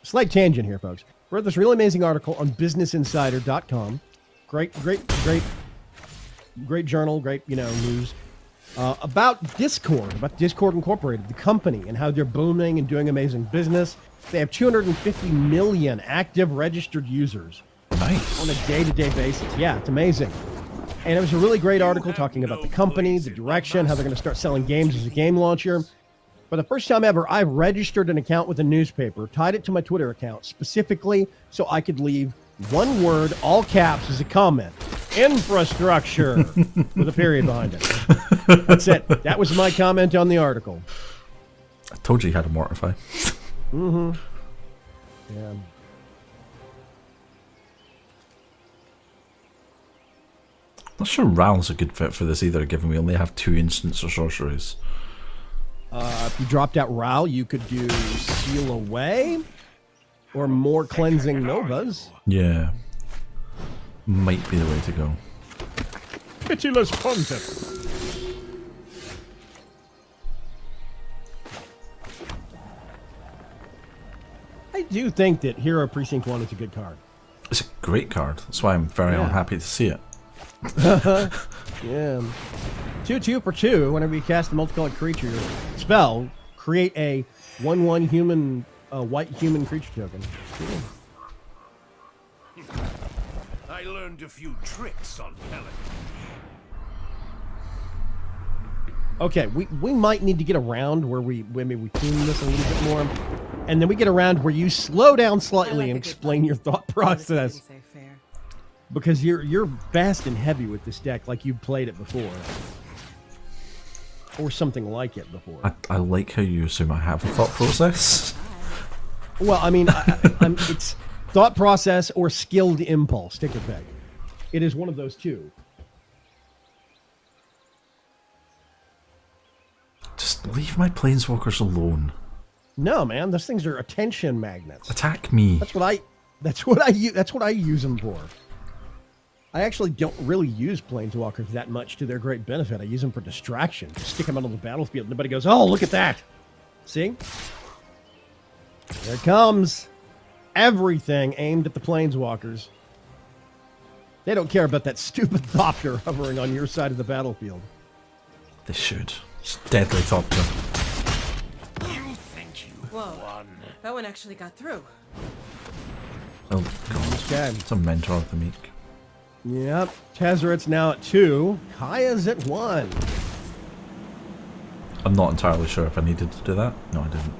Slight tangent here, folks. I read this really amazing article on businessinsider.com. Great journal, great, news. About Discord Incorporated, the company, and how they're booming and doing amazing business. They have 250 million active registered users. Nice. On a day-to-day basis. Yeah, it's amazing. And it was a really great article talking about the company, the direction, how they're going to start selling games as a game launcher. For the first time ever, I registered an account with a newspaper, tied it to my Twitter account specifically so I could leave one word, all caps, as a comment. Infrastructure, with a period behind it. That's it. That was my comment on the article. I told you you had a Mortify. Mm-hmm. Yeah. Not sure Ral's a good fit for this either, given we only have 2 instants of sorceries. If you dropped out Ral, you could do Seal Away or more Cleansing Novas. Yeah. Might be the way to go. Pitiless Pontiff. I do think that Hero Precinct 1 is a good card. It's a great card. That's why I'm very unhappy to see it. Yeah. 2/2 for 2. Whenever you cast a multicolored creature spell, create a 1/1 human, white human creature token. I learned a few tricks on Kelly. Okay, we might need to get around where maybe we tune this a little bit more, and then we get around where you slow down slightly and explain your thought process. Because you're fast and heavy with this deck, like you played it before, or something like it before. I like how you assume I have a thought process. Well, I mean, it's thought process or skilled impulse. Take your pick. It is one of those two. Just leave my planeswalkers alone. No, man, those things are attention magnets. Attack me. That's what I use them for. I actually don't really use planeswalkers that much to their great benefit. I use them for distraction. Just stick them out on the battlefield. Nobody goes, oh, look at that. See? There it comes. Everything aimed at the planeswalkers. They don't care about that stupid Thopter hovering on your side of the battlefield. They should. It's deadly Thopter. You think you won? That one actually got through. Oh, God. Okay. It's a mentor of the meek. Yep. Tezzeret's now at 2. Kaya's at 1. I'm not entirely sure if I needed to do that. No, I didn't.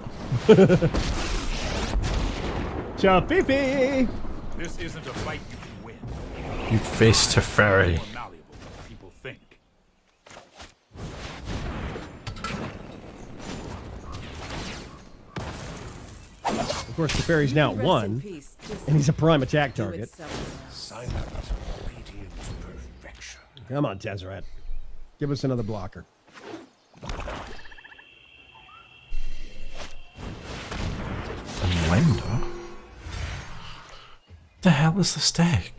Chapipi! This isn't a fight you can win. You face Teferi. More malleable than people think. Of course, the fairy's now at 1, and he's a prime attack target. Silent obedient perfection. Come on, Tezzeret. Give us another blocker. Lender? The hell is this deck?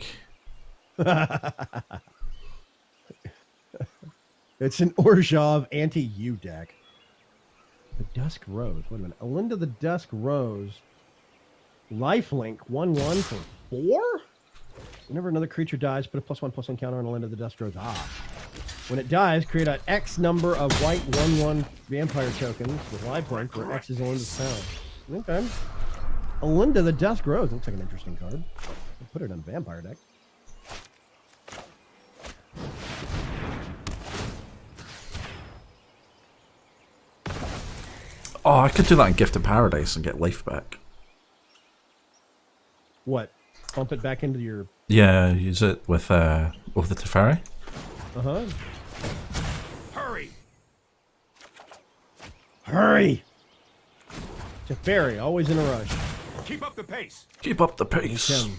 It's an Orzhov anti-U deck. The Dusk Rose. Wait a minute. Alinda the Dusk Rose. Lifelink 1/1 for 4? Whenever another creature dies, put a +1/+1 counter on Alinda the Dusk Rose. Ah. When it dies, create an X number of white 1/1 vampire tokens with lifelink where X is Alinda's power. Okay. Alinda the Dusk Rose. Looks like an interesting card. I'll put it on vampire deck. Oh, I could do that in Gift of Paradise and get life back. What? Pump it back into your... Yeah, use it with the Teferi. Uh-huh. Hurry! Hurry! Teferi, always in a rush. Keep up the pace. Keep up the pace.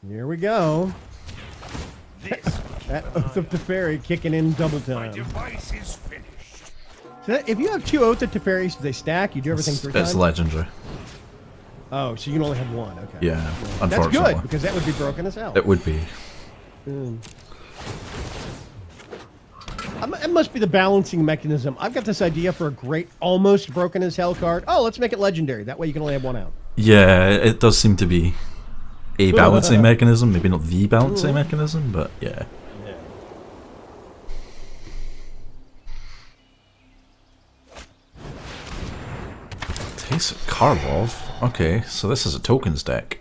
Here we go. That Oath of Teferi kicking in double My time. device is finished. So if you have 2 Oath of Teferis, do they stack? You do everything 3 times? It's legendary. Oh, so you can only have 1. Okay. Yeah, That's unfortunately. good, because that would be broken as hell. It would be. It must be the balancing mechanism. I've got this idea for a great, almost broken as hell card. Oh, let's make it legendary. That way you can only have one out. Yeah, it does seem to be a balancing mechanism. Maybe not the balancing mechanism, but yeah. Taste Karlov. Okay, so this is a tokens deck.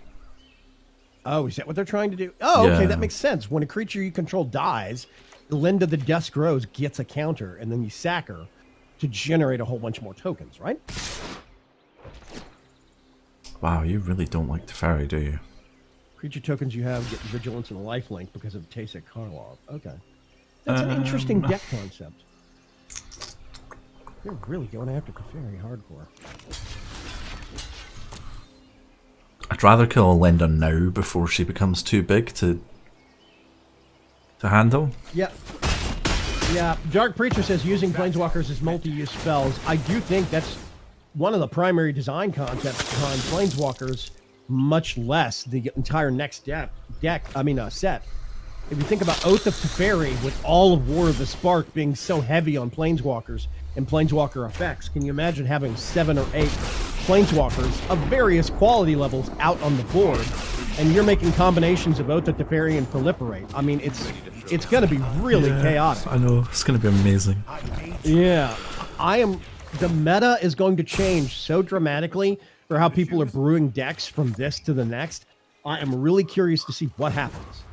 Oh, is that what they're trying to do? Oh, okay, Yeah. that makes sense. When a creature you control dies, Linda the Dusk Rose gets a counter, and then you sack her to generate a whole bunch more tokens, right? Wow, you really don't like the fairy, do you? Creature tokens you have get vigilance and a lifelink because of Tasek Karlov. Okay. That's an interesting deck concept. You're really going after the fairy hardcore. I'd rather kill Linda now before she becomes too big to handle. Yeah. Yeah. Dark Preacher says using Planeswalkers as multi-use spells. I do think that's one of the primary design concepts behind Planeswalkers, much less the entire next set. If you think about Oath of Teferi with all of War of the Spark being so heavy on Planeswalkers and Planeswalker effects, can you imagine having 7 or 8 Planeswalkers of various quality levels out on the board, and you're making combinations of Oath of Teferi and Proliferate? I mean, it's going to be really chaotic. I know, it's going to be amazing. Yeah, the meta is going to change so dramatically for how people are brewing decks from this to the next. I am really curious to see what happens.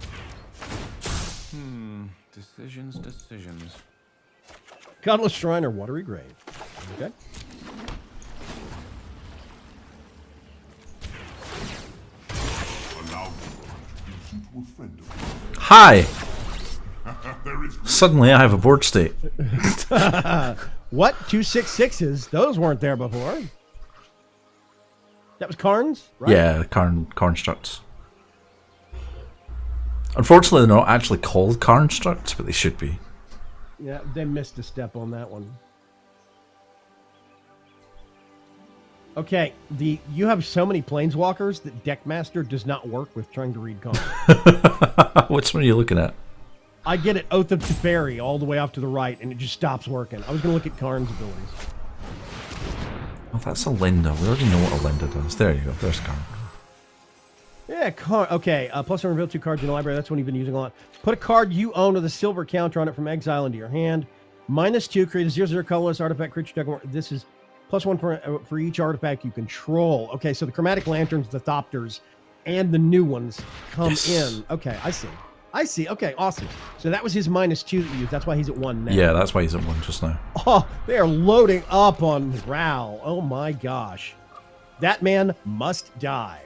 Decisions. Godless Shrine or Watery Grave. Okay. Allow me to introduce you to a friend of mine. Hi! There is Suddenly I have a board state. What? 2 6/6s? Those weren't there before. That was Karn's, right? Yeah, Constructs. Unfortunately, they're not actually called Constructs, but they should be. Yeah, they missed a step on that one. Okay, you have so many Planeswalkers that Deckmaster does not work with trying to read cards. Which one are you looking at? I get it, Oath of Teferi all the way off to the right, and it just stops working. I was going to look at Karn's abilities. Oh, that's a Linda. We already know what a Linda does. There you go. There's Karn. Yeah, okay. Plus one, reveal 2 cards in the library. That's one you've been using a lot. Put a card you own with a silver counter on it from exile into your hand. -2, create a 0/0 colorless artifact creature deck. This is +1 for each artifact you control. Okay, so the Chromatic Lanterns, the Thopters, and the new ones come in. Okay, I see. Okay, awesome. So that was his -2 that you used. That's why he's at 1 now. Yeah, that's why he's at 1 just now. Oh, they are loading up on Ral. Oh my gosh. That man must die.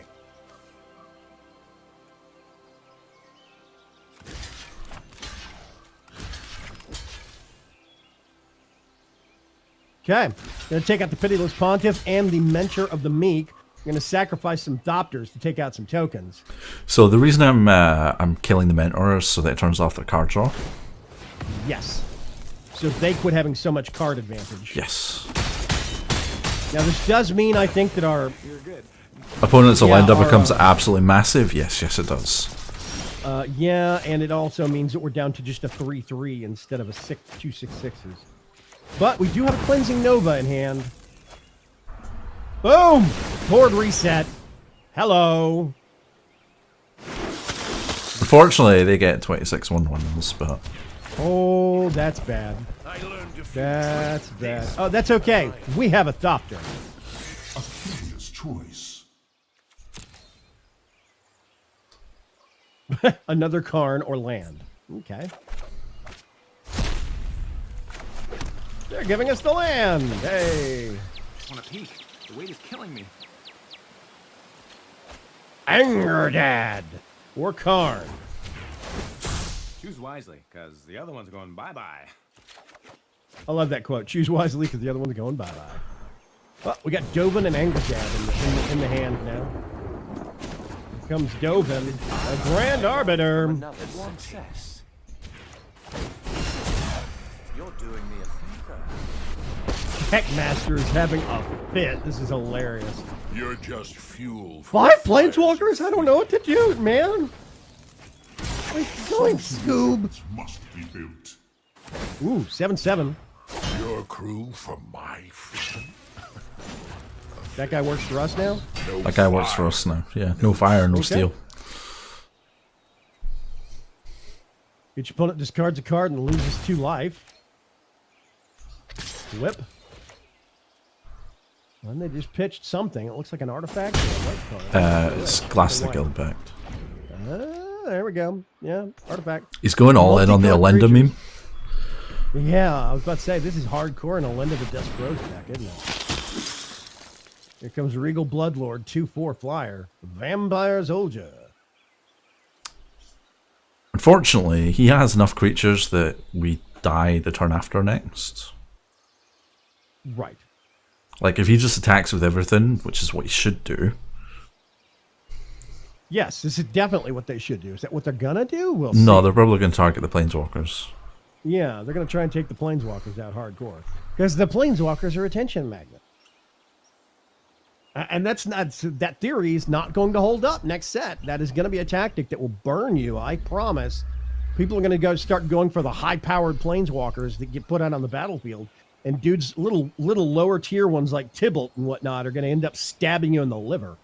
Okay, gonna take out the Pitiless Pontiff and the Mentor of the Meek. I'm gonna sacrifice some Thopters to take out some tokens. So the reason I'm killing the Mentor is so that it turns off their card draw. Yes. So they quit having so much card advantage. Yes. Now this does mean I think that our Opponent's Yeah, Linda our, becomes absolutely massive. Yes, it does. yeah, and it also means that we're down to just a 3/3 instead of a 2 6/6s. But we do have a Cleansing Nova in hand. Boom! Board reset. Hello. Unfortunately, they get 26/1/1s, but Oh, that's bad. That's bad. Oh, that's okay. We have a Thopter. a curious choice. Another Karn or land. Okay. They're giving us the land. Hey. Just want to peek. The weight is killing me. Anger Dad. Or Karn. Choose wisely, because the other one's going bye-bye. I love that quote. Choose wisely because the other one's going bye-bye. Well, we got Dovin and Anger Dad in the hand now. Here comes Dovin, a Grand Arbiter. Another success. You're doing me a favor. Deckmaster is having a fit. This is hilarious. You're just fuel for 5 Planeswalkers? I don't know what to do, man. Like, going Scoob. must be built. Ooh, 7/7. Your crew for my freedom. That guy works for us now? No That guy works for fire. us now. Yeah, no fire, no Okay. steel. Each opponent discards a card and loses 2 life. Whip. And they just pitched something. It looks like an artifact or a white card. It's Glass the Guildback. There we go. Yeah, artifact. He's going all in on the Multicolored Alinda creatures. meme. Yeah, I was about to say, this is hardcore and Alinda the Desperados deck, isn't it? Here comes Regal Bloodlord, 2/4 flyer. Vampire Soldier. Unfortunately, he has enough creatures that we die the turn after next. Right. Like, if he just attacks with everything, which is what he should do. Yes, this is definitely what they should do. Is that what they're gonna do? We'll No, see. they're probably going to target the Planeswalkers. Yeah, they're gonna try and take the Planeswalkers out hardcore. Because the Planeswalkers are attention magnet. And that's not, that theory is not going to hold up next set. That is going to be a tactic that will burn you, I promise. People are going to start going for the high-powered Planeswalkers that get put out on the battlefield. And dudes, little lower tier ones like Tybalt and whatnot are going to end up stabbing you in the liver.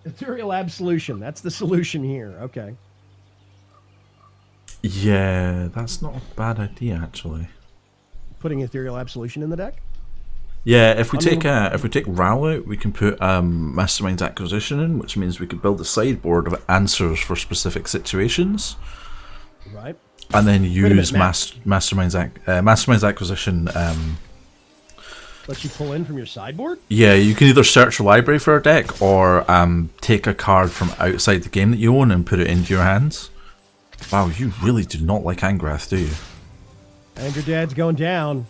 Ethereal Absolution, that's the solution here. Okay. Yeah, that's not a bad idea, actually. Putting Ethereal Absolution in the deck? Yeah, if we take Ral out, we can put Mastermind's Acquisition in, which means we could build a sideboard of answers for specific situations, Right. and then a minute, use Mastermind's Acquisition. Let you pull in from your sideboard? Yeah, you can either search your library for a deck, or take a card from outside the game that you own and put it into your hands. Wow, you really do not like Angrath, do you? Anger Dad's going down.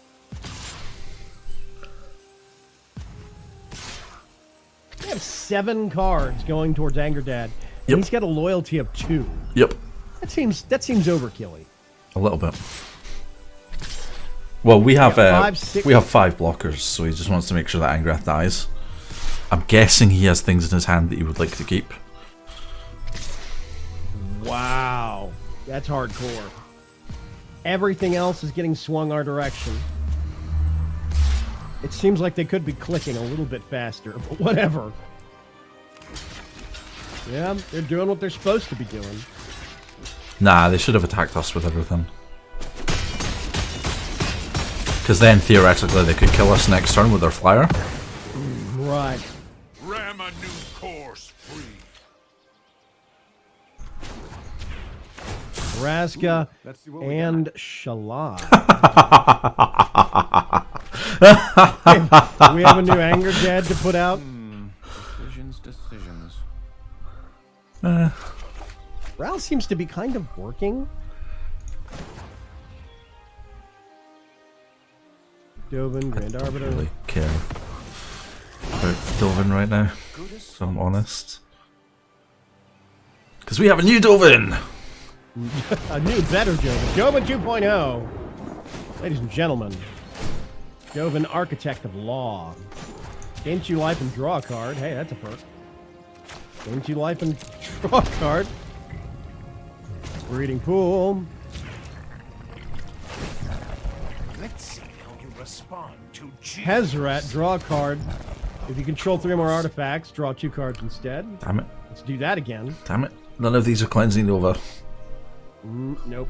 We have 7 cards going towards Anger Dad, and Yep. he's got a loyalty of 2. Yep, That seems overkilly. a little bit. Well, we have Yeah, 5, 6 we have 5 blockers, so he just wants to make sure that Angrath dies. I'm guessing he has things in his hand that he would like to keep. Wow, that's hardcore. Everything else is getting swung our direction. It seems like they could be clicking a little bit faster, but whatever. Yeah, they're doing what they're supposed to be doing. Nah, they should have attacked us with everything. Because then, theoretically, they could kill us next turn with their flyer. Right. Ram a new course free. Raska Let's see what we and Shalai. We have a new Anger Dad to put out. Decisions. Ral seems to be kind of working. Dovin, Grand Arbiter. Really care about Dovin right now, if I'm honest. Because we have a new Dovin! A new, better Dovin. Dovin 2.0. Ladies and gentlemen. Dovin, Architect of Law. Gain 2 life and draw a card. Hey, that's a perk. Gain 2 life and draw a card. Breeding Pool. Let's see how you respond to G. Hezrat, draw a card. If you control 3 more artifacts, draw 2 cards instead. Damn it. Let's do that again. Damn it. None of these are cleansing Nova. Nope.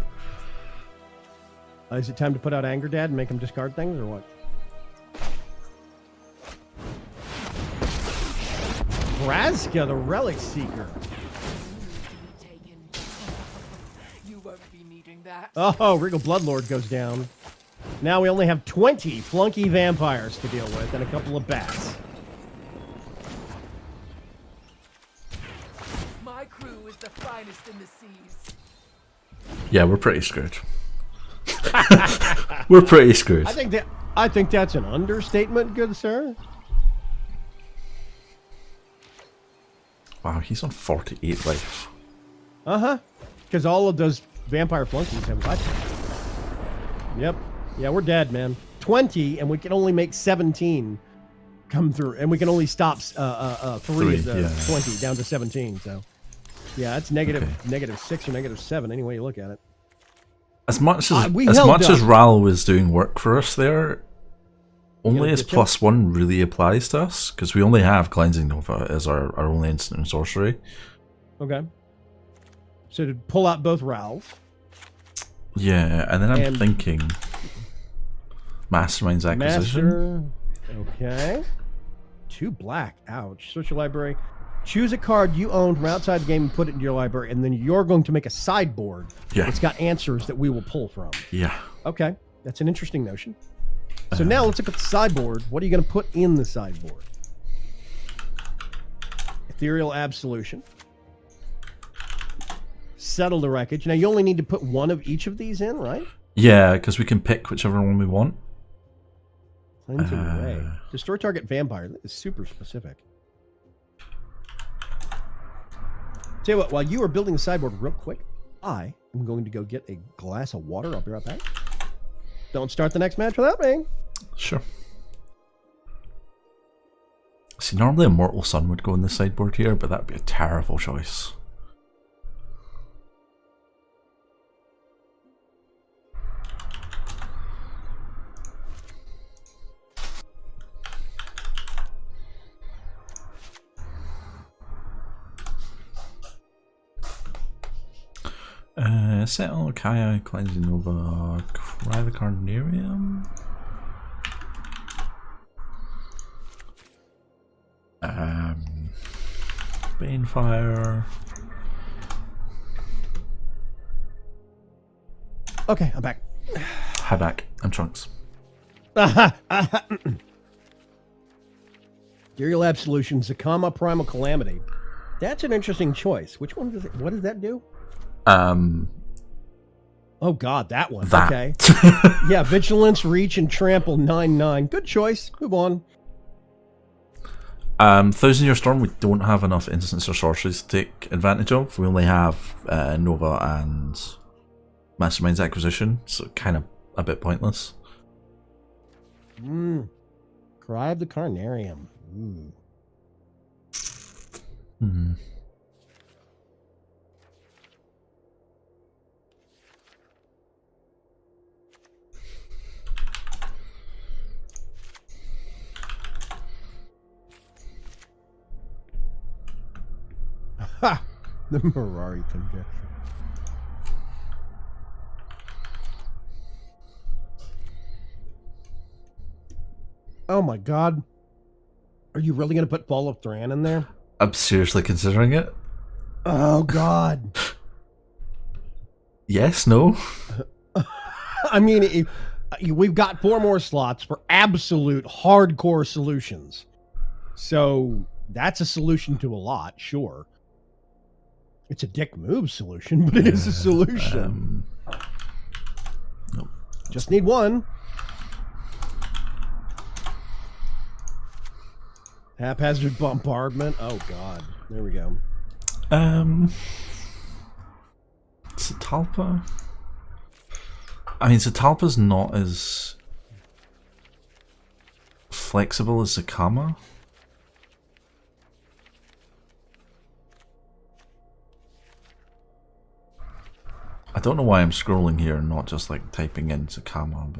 Is it time to put out Anger Dad and make him discard things, or what? Braska, the Relic Seeker. You won't be needing that. Oh, Regal Bloodlord goes down. Now we only have 20 flunky vampires to deal with and a couple of bats. My crew is the finest in the seas. Yeah, we're pretty screwed. We're pretty screwed. I think that's an understatement, good sir. Wow, he's on 48 life. Because all of those vampire flunkies have life. Yep. Yeah, we're dead, man. 20, and we can only make 17 come through, and we can only stop 3 of the yeah. 20 down to 17. So, yeah, that's negative 6 or negative 7, any way you look at it. As much as we as held much as up. Ral was doing work for us there, only Yeah, his get you. +1 really applies to us because we only have Cleansing Nova as our only instant and sorcery. Okay. So to pull out both Ralph. Yeah, and then I'm And- thinking Mastermind's Acquisition. Master. Okay. 2 black. Ouch. Search your library. Choose a card you own from outside the game and put it into your library, and then you're going to make a sideboard. Yeah. It's got answers that we will pull from. Yeah. Okay. That's an interesting notion. So now let's look at the sideboard. What are you going to put in the sideboard? Ethereal Absolution. Settle the Wreckage. Now you only need to put one of each of these in, right? Yeah, because we can pick whichever one we want. Cleansing Ray. Destroy target vampire. That is super specific. Tell you what, while you are building the sideboard real quick, I am going to go get a glass of water. I'll be right back. Don't start the next match without me. Sure. See, normally Immortal Sun would go in the sideboard here, but that'd be a terrible choice. Settle, Kaya, Cleansing Nova, Cry the Carnarium. Banefire. Okay, I'm back. Hi back. I'm Trunks. Ethereal Absolution, Zakama Primal Calamity. That's an interesting choice. Which one does it? What does that do? Oh God, that one. That. Okay. Yeah, Vigilance, Reach, and Trample 9/9. Good choice. Move on. Thousand Year Storm, we don't have enough instants or sorceries to take advantage of. We only have Nova and Mastermind's Acquisition, so kind of a bit pointless. Cry of the Carnarium. Hmm. Ha! The Mirari conjecture. Oh my God. Are you really going to put Ball of Thran in there? I'm seriously considering it. Oh God. Yes, no? I mean, we've got 4 more slots for absolute hardcore solutions. So that's a solution to a lot, sure. It's a dick move solution, but it is a solution. Nope. Just need one. Haphazard bombardment. Oh God. There we go. Zatalpa? I mean, Zatalpa's not as flexible as Zakama. I don't know why I'm scrolling here and not just like typing in Zakama,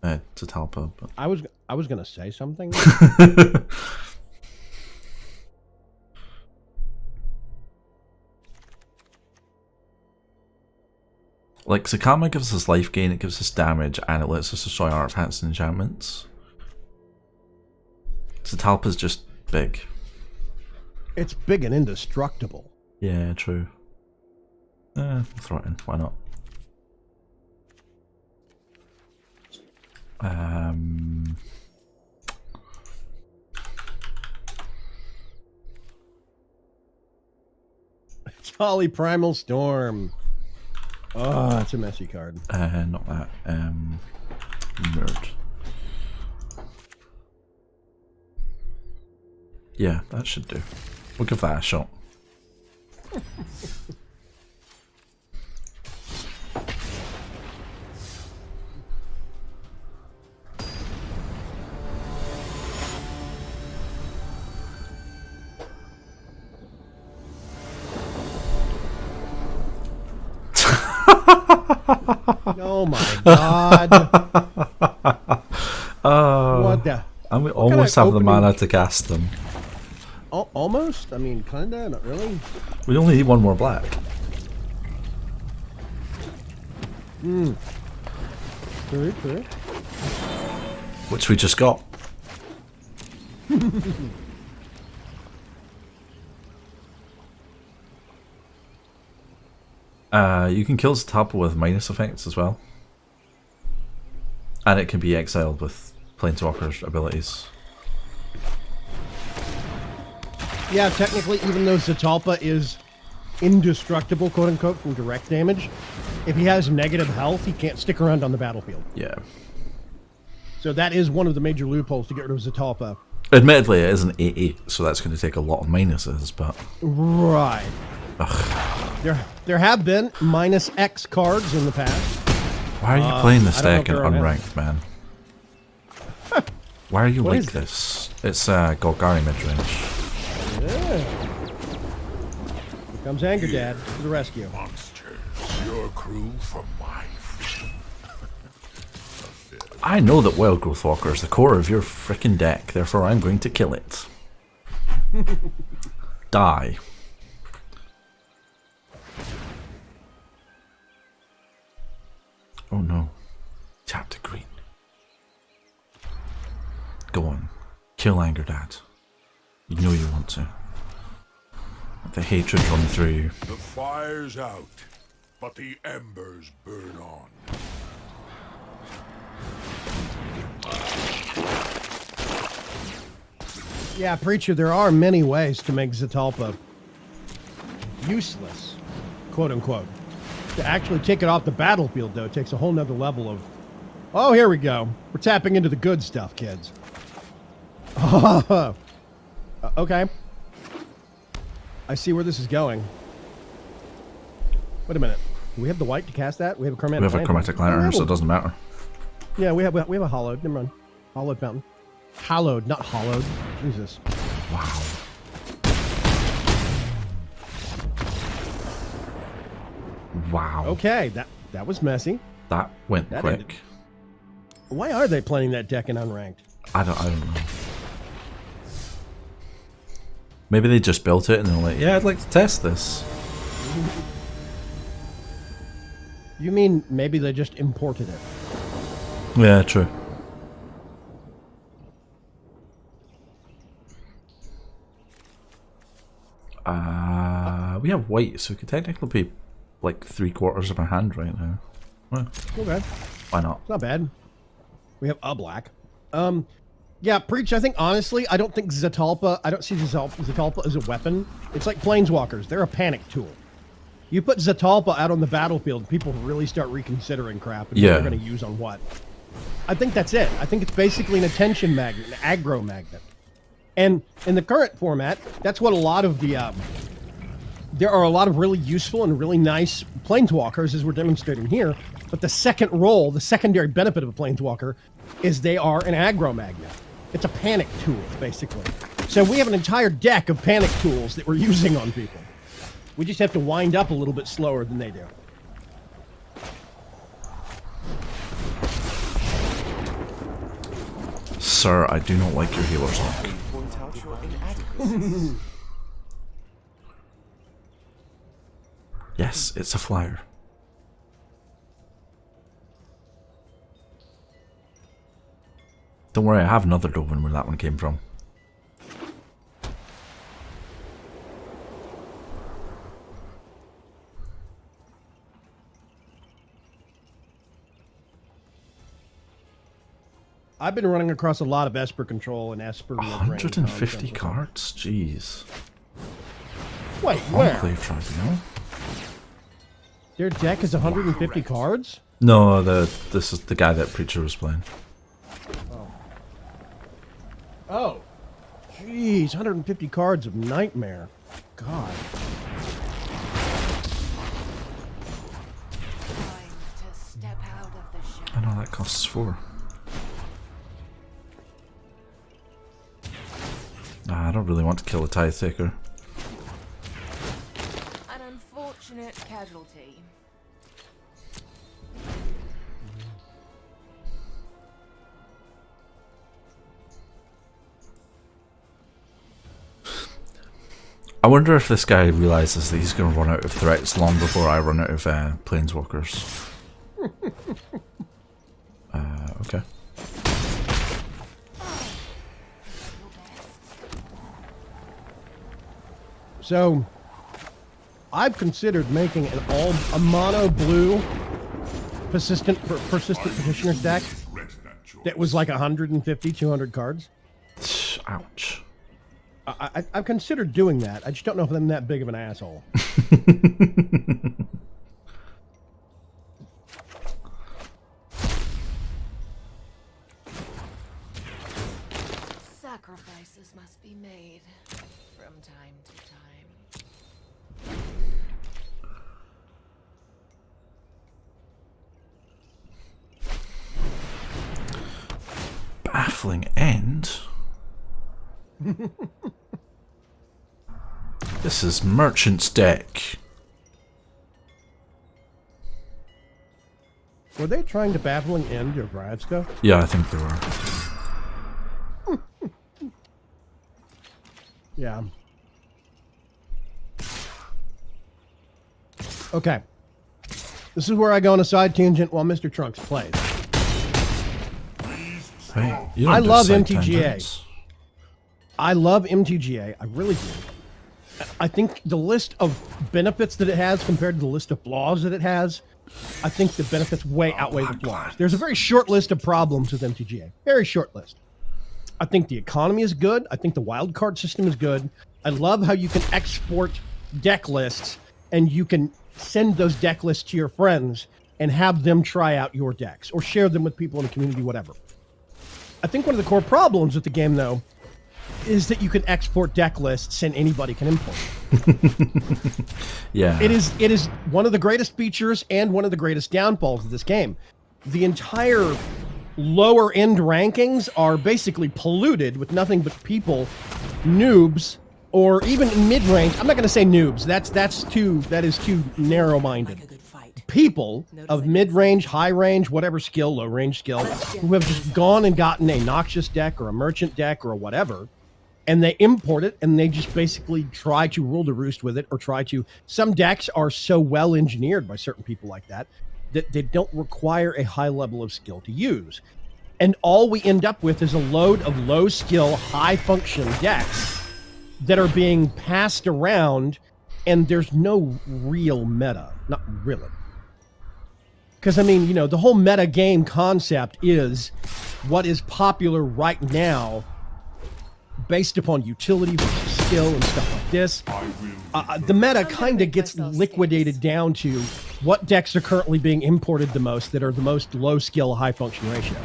but Zatalpa. But I was gonna say something. Like, Zakama gives us life gain, it gives us damage, and it lets us destroy artifacts and enchantments. Zatalpa's just big. It's big and indestructible. Yeah, true. Throw it in, why not? Jolly Primal Storm. Oh, it's a messy card. Not that. Nerd. Yeah, that should do. We'll give that a shot. No, my god. What the? And we almost have the mana to cast them. Almost? I mean, kinda, not really. We only need one more black. True. Which we just got. You can kill Zatapa with minus effects as well. And it can be exiled with Planeswalker's abilities. Yeah, technically, even though Zatalpa is indestructible, quote unquote, from direct damage, if he has negative health, he can't stick around on the battlefield. Yeah. So that is one of the major loopholes to get rid of Zatalpa. Admittedly, it is an 8/8, so that's going to take a lot of minuses, but... Right. Ugh. There have been minus X cards in the past. Why are you playing this I don't know deck if in they're around. unranked, man? Why are you What like is this? It's Golgari midrange. Yeah. Here comes Anger Dad to the rescue. Monsters, your crew from my fist. I know that Wild Growth Walker is the core of your frickin' deck, therefore I'm going to kill it. Die. Oh no. Tap to green. Go on. Kill Anger Dad. You know you want to. Let the hatred run through you. The fire's out, but the embers burn on. Yeah, Preacher, there are many ways to make Zatalpa useless, quote unquote. To actually take it off the battlefield, though, it takes a whole nother level of... Oh, here we go. We're tapping into the good stuff, kids. Okay. I see where this is going. Wait a minute. Do we have the white to cast that? We have a chromatic We have a chromatic lantern, so it doesn't matter. Yeah, we have a hollowed. Never mind. Hollowed fountain. Hallowed, not hollowed. Jesus. Wow. Wow. Okay, that was messy. That went That quick. ended. Why are they playing that deck in unranked? I don't know. Maybe they just built it and they're like, yeah, I'd like to test this. You mean maybe they just imported it? Yeah, true. We have white, so we could technically be like 3/4 of our hand right now. Well, Okay, why not? it's not bad. We have a black. Yeah, Preach, I think honestly, I don't think Zatalpa, I don't see Zatalpa as a weapon. It's like Planeswalkers. They're a panic tool. You put Zatalpa out on the battlefield, people really start reconsidering crap and what they're going to use on what. I think that's it. I think it's basically an attention magnet, an aggro magnet. And in the current format, that's what a lot of the... there are a lot of really useful and really nice Planeswalkers, as we're demonstrating here. But the second role, the secondary benefit of a Planeswalker, is they are an aggro magnet. It's a panic tool, basically. So we have an entire deck of panic tools that we're using on people. We just have to wind up a little bit slower than they do. Sir, I do not like your healer's lock. Point out your inadequacies. Yes, it's a flyer. Don't worry, I have another Doven where that one came from. I've been running across a lot of Esper control and Esper... mid-range 150 nonsense. cards? Jeez. Wait, where? Enclave Tribunal? Their deck is 150 cards? No, this is the guy that Preacher was playing. Oh. Jeez, 150 cards of Nightmare. God. Time to step out of the I shadows. know that costs 4. Nah, I don't really want to kill a Tithe Taker. An unfortunate casualty. I wonder if this guy realizes that he's going to run out of threats long before I run out of planeswalkers. Okay. So, I've considered making a mono blue persistent petitioner's deck that was like 150, 200 cards. Ouch. I've considered doing that. I just don't know if I'm that big of an asshole. Sacrifices must be made from time to time. Baffling end? This is Merchant's deck. Were they trying to baffling end your Bradska? Yeah, I think they were. Yeah. Okay. This is where I go on a side tangent while Mr. Trunks plays. Hey, you don't I do love side MTGA. tangents. I love MTGA. I really do. I think the list of benefits that it has compared to the list of flaws that it has, I think the benefits way outweigh the flaws. There's a very short list of problems with MTGA. Very short list. I think the economy is good. I think the wild card system is good. I love how you can export deck lists and you can send those deck lists to your friends and have them try out your decks or share them with people in the community, whatever. I think one of the core problems with the game, though, is that you can export deck lists and anybody can import it. Yeah. It is one of the greatest features and one of the greatest downfalls of this game. The entire lower end rankings are basically polluted with nothing but people, noobs, or even mid-range. I'm not going to say noobs. That is too narrow-minded. Like a good fight. People of mid-range, high-range, whatever skill, low-range skill, who have just gone and gotten a Noxious deck or a Merchant deck or whatever, and they import it, and they just basically try to rule the roost with it, or try to... Some decks are so well-engineered by certain people like that they don't require a high level of skill to use. And all we end up with is a load of low-skill, high-function decks that are being passed around, and there's no real meta. Not really. Because, I mean, you know, the whole meta game concept is what is popular right now based upon utility versus skill and stuff like this. The meta kind of gets liquidated down to what decks are currently being imported the most that are the most low-skill, high-function ratio.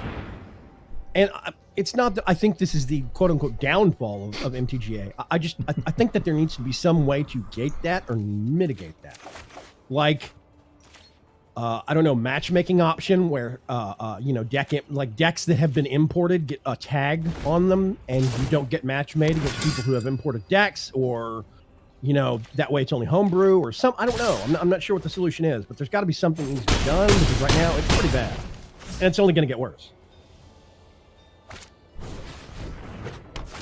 And it's not that I think this is the quote-unquote downfall of MTGA. I think that there needs to be some way to gate that or mitigate that. Like, I don't know, matchmaking option where, you know, decks that have been imported get a tag on them and you don't get match made against people who have imported decks, or, you know, that way it's only homebrew or some, I don't know. I'm not sure what the solution is, but there's got to be something that needs to be done because right now it's pretty bad. And it's only going to get worse.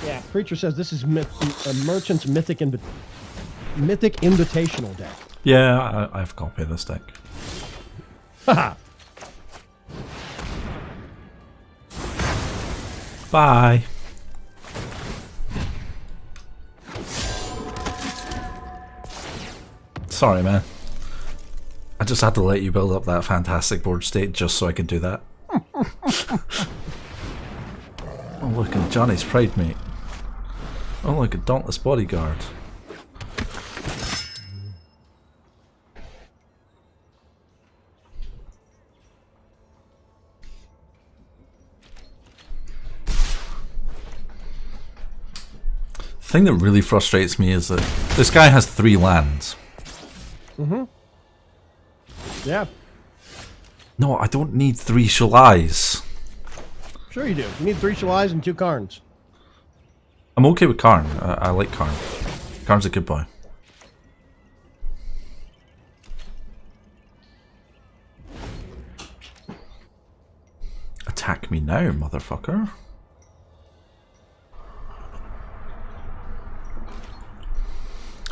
Yeah, Preacher says this is a Merchant's Mythic Invitational deck. Yeah, I have a copy of this deck. Haha. Bye. Sorry, man. I just had to let you build up that fantastic board state just so I could do that. Oh, look at Johnny's Pride, mate. Oh, look at Dauntless Bodyguard. The thing that really frustrates me is that this guy has 3 lands. Mm-hmm. Yeah. No, I don't need 3 Shalais. Sure you do. You need 3 Shalais and 2 Karns. I'm okay with Karn. I like Karn. Karn's a good boy. Attack me now, motherfucker.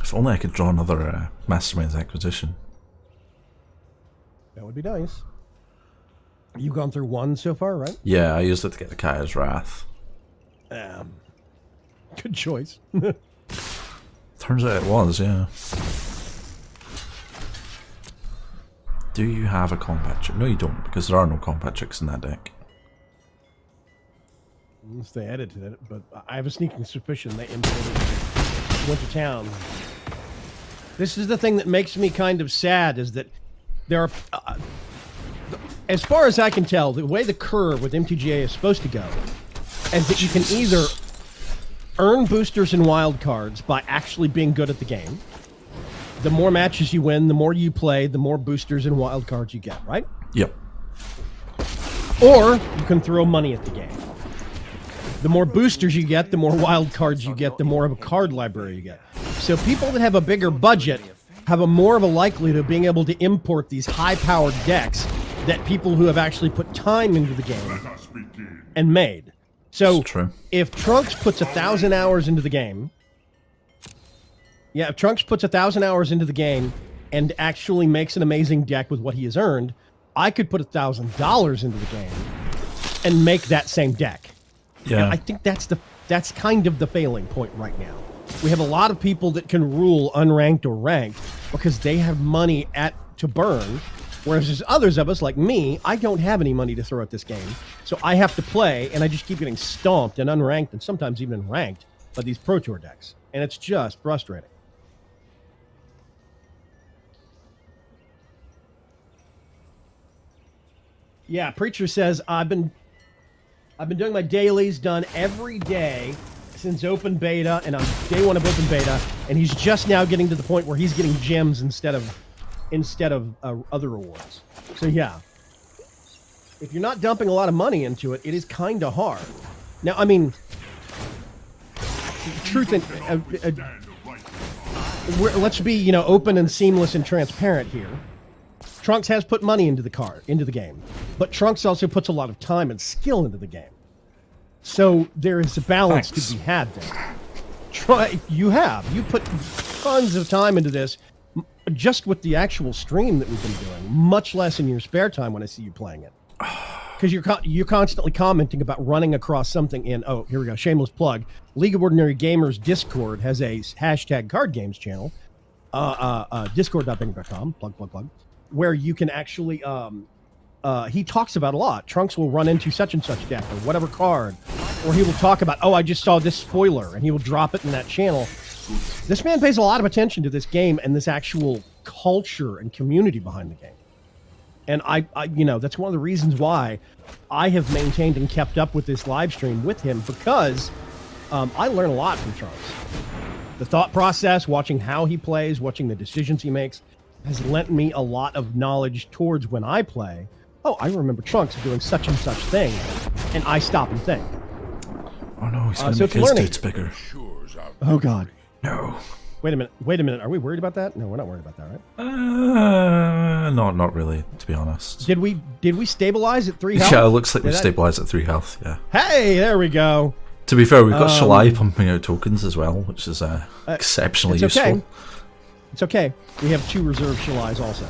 If only I could draw another Mastermind's Acquisition. That would be nice. You've gone through one so far, right? Yeah, I used it to get the Kaya's Wrath. Good choice. Turns out it was, yeah. Do you have a combat trick? No, you don't, because there are no combat tricks in that deck. Unless they added to it, but I have a sneaking suspicion they imported Winter Town. This is the thing that makes me kind of sad, is that there are... as far as I can tell, the way the curve with MTGA is supposed to go is that you can either earn boosters and wild cards by actually being good at the game. The more matches you win, the more you play, the more boosters and wild cards you get, right? Yep. Or you can throw money at the game. The more boosters you get, the more wild cards you get, the more of a card library you get. So people that have a bigger budget have a more of a likelihood of being able to import these high-powered decks that people who have actually put time into the game and made. So if Trunks puts 1,000 hours into the game, if Trunks puts 1,000 hours into the game and actually makes an amazing deck with what he has earned, I could put $1,000 into the game and make that same deck. Yeah, and I think that's kind of the failing point right now. We have a lot of people that can rule unranked or ranked because they have money to burn, whereas there's others of us like me. I don't have any money to throw at this game, so I have to play, and I just keep getting stomped and unranked, and sometimes even ranked by these Pro Tour decks, and it's just frustrating. Yeah, Preacher says I've been doing my dailies, done every day since open beta, and on day one of open beta, and he's just now getting to the point where he's getting gems instead of other rewards. So yeah, if you're not dumping a lot of money into it, it is kind of hard. Now, I mean, truth and let's be open and seamless and transparent here. Trunks has put money into the game, but Trunks also puts a lot of time and skill into the game. So there is a balance to be had there. You put tons of time into this, just with the actual stream that we've been doing, much less in your spare time when I see you playing it. Because you're constantly commenting about running across something in, oh, here we go, shameless plug. League of Ordinary Gamers Discord has a hashtag card games channel, discord.bing.com, plug, where you can actually, he talks about a lot. Trunks will run into such and such deck or whatever card, or he will talk about, oh, I just saw this spoiler, and he will drop it in that channel. This man pays a lot of attention to this game and this actual culture and community behind the game. And I that's one of the reasons why I have maintained and kept up with this live stream with him, because I learn a lot from Trunks. The thought process, watching how he plays, watching the decisions he makes, has lent me a lot of knowledge towards when I play. Oh, I remember Trunks doing such and such thing, and I stop and think. Oh no, he's going to make his dudes bigger. Oh God. No. Wait a minute. Are we worried about that? No, we're not worried about that, right? No, not really, to be honest. Did we stabilize at 3 health? Yeah, it looks like we stabilized at 3 health, yeah. Hey, there we go. To be fair, we've got Shalai pumping out tokens as well, which is exceptionally useful. Okay. It's okay. We have 2 reserve Shalais also.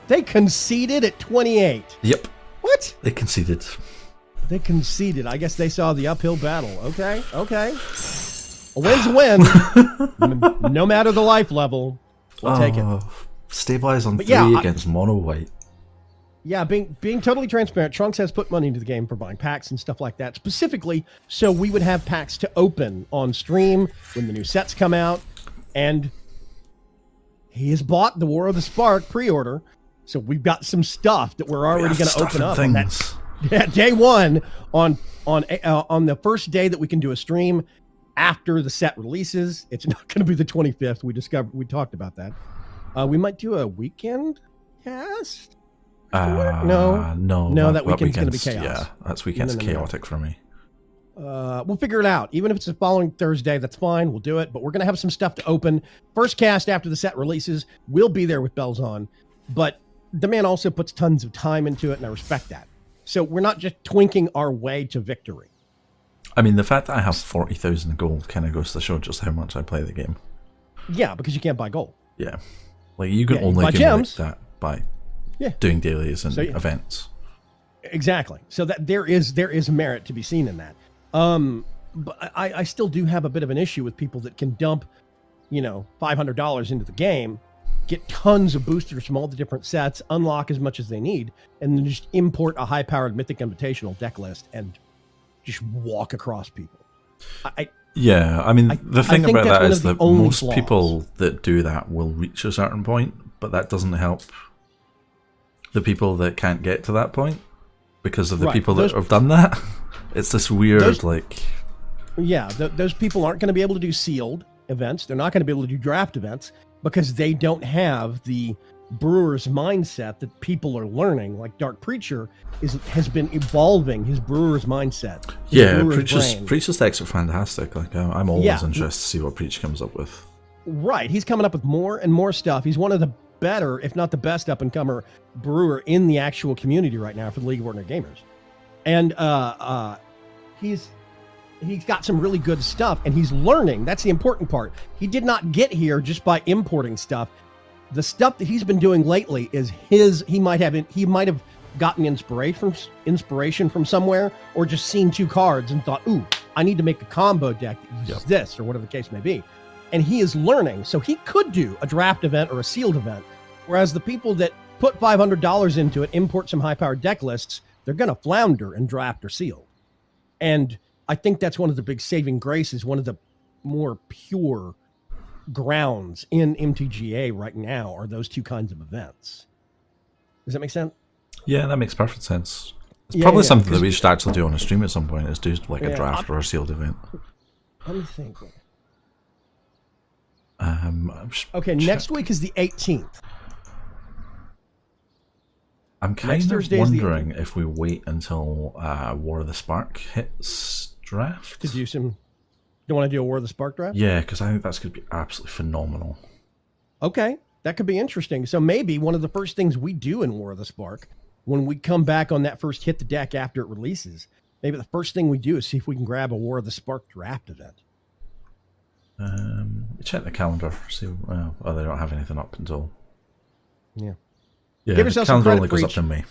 They conceded at 28. Yep. What? They conceded. They conceded. I guess they saw the uphill battle. Okay. A win's a win. No matter the life level. We'll take it. Stabilize on 3 against mono white. Yeah, being totally transparent, Trunks has put money into the game for buying packs and stuff like that, specifically so we would have packs to open on stream when the new sets come out. And he has bought the War of the Spark pre-order, so we've got some stuff that we're already going to open up on that day one on the first day that we can do a stream after the set releases. It's not going to be the 25th. We talked about that. We might do a weekend cast. No, that weekend's going to be chaos. Yeah, that weekend's chaotic for me. We'll figure it out. Even if it's the following Thursday, that's fine. We'll do it. But we're going to have some stuff to open. First cast after the set releases. We'll be there with bells on. But the man also puts tons of time into it, and I respect that. So we're not just twinking our way to victory. I mean, the fact that I have 40,000 gold kind of goes to show just how much I play the game. Yeah, because you can't buy gold. Yeah. Like, you can Yeah, you only buy accumulate gems. that by Yeah. doing dailies and So, yeah. events. Exactly. So that there is merit to be seen in that. But I still do have a bit of an issue with people that can dump, $500 into the game, get tons of boosters from all the different sets, unlock as much as they need, and then just import a high-powered Mythic Invitational deck list and just walk across people. Yeah, I mean, the thing think about that's that one is of the that only most flaws. people that do that will reach a certain point, but that doesn't help the people that can't get to that point because of the Right, people those- that have done that. It's this weird, Those- Yeah, those people aren't going to be able to do sealed events. They're not going to be able to do draft events because they don't have the brewer's mindset that people are learning. Like Dark Preacher has been evolving his brewer's mindset. His yeah, brewer's brain. Preacher's decks are fantastic. Like, I'm always Yeah. interested to see what Preach comes up with. Right. He's coming up with more and more stuff. He's one of the better, if not the best up-and-comer brewer in the actual community right now for the League of Ordinary Gamers. And he's got some really good stuff, and he's learning. That's the important part. He did not get here just by importing stuff. The stuff that he's been doing lately is his. He might have gotten inspiration from somewhere, or just seen two cards and thought, "Ooh, I need to make a combo deck that uses this," or whatever the case may be. And he is learning, so he could do a draft event or a sealed event. Whereas the people that put $500 into it, import some high-powered deck lists, they're going to flounder in draft or sealed. And I think that's one of the big saving graces, one of the more pure grounds in MTGA right now are those two kinds of events. Does that make sense? Yeah, that makes perfect sense. It's Yeah, probably yeah, something that 'cause- we should actually do on a stream at some point, is do like a Yeah, draft or a sealed event. Let me think. I'm just Okay, next week is the 18th. I'm Next kind of Thursday is the wondering if we wait until War of the Spark hits draft. To do some... You want to do a War of the Spark draft? Yeah, because I think that's going to be absolutely phenomenal. Okay, that could be interesting. So maybe one of the first things we do in War of the Spark, when we come back on that first hit the deck after it releases, maybe the first thing we do is see if we can grab a War of the Spark draft event. Check the calendar. See, they don't have anything up until. Yeah. Yeah, Give the yourself some calendar credit, only goes up Breach.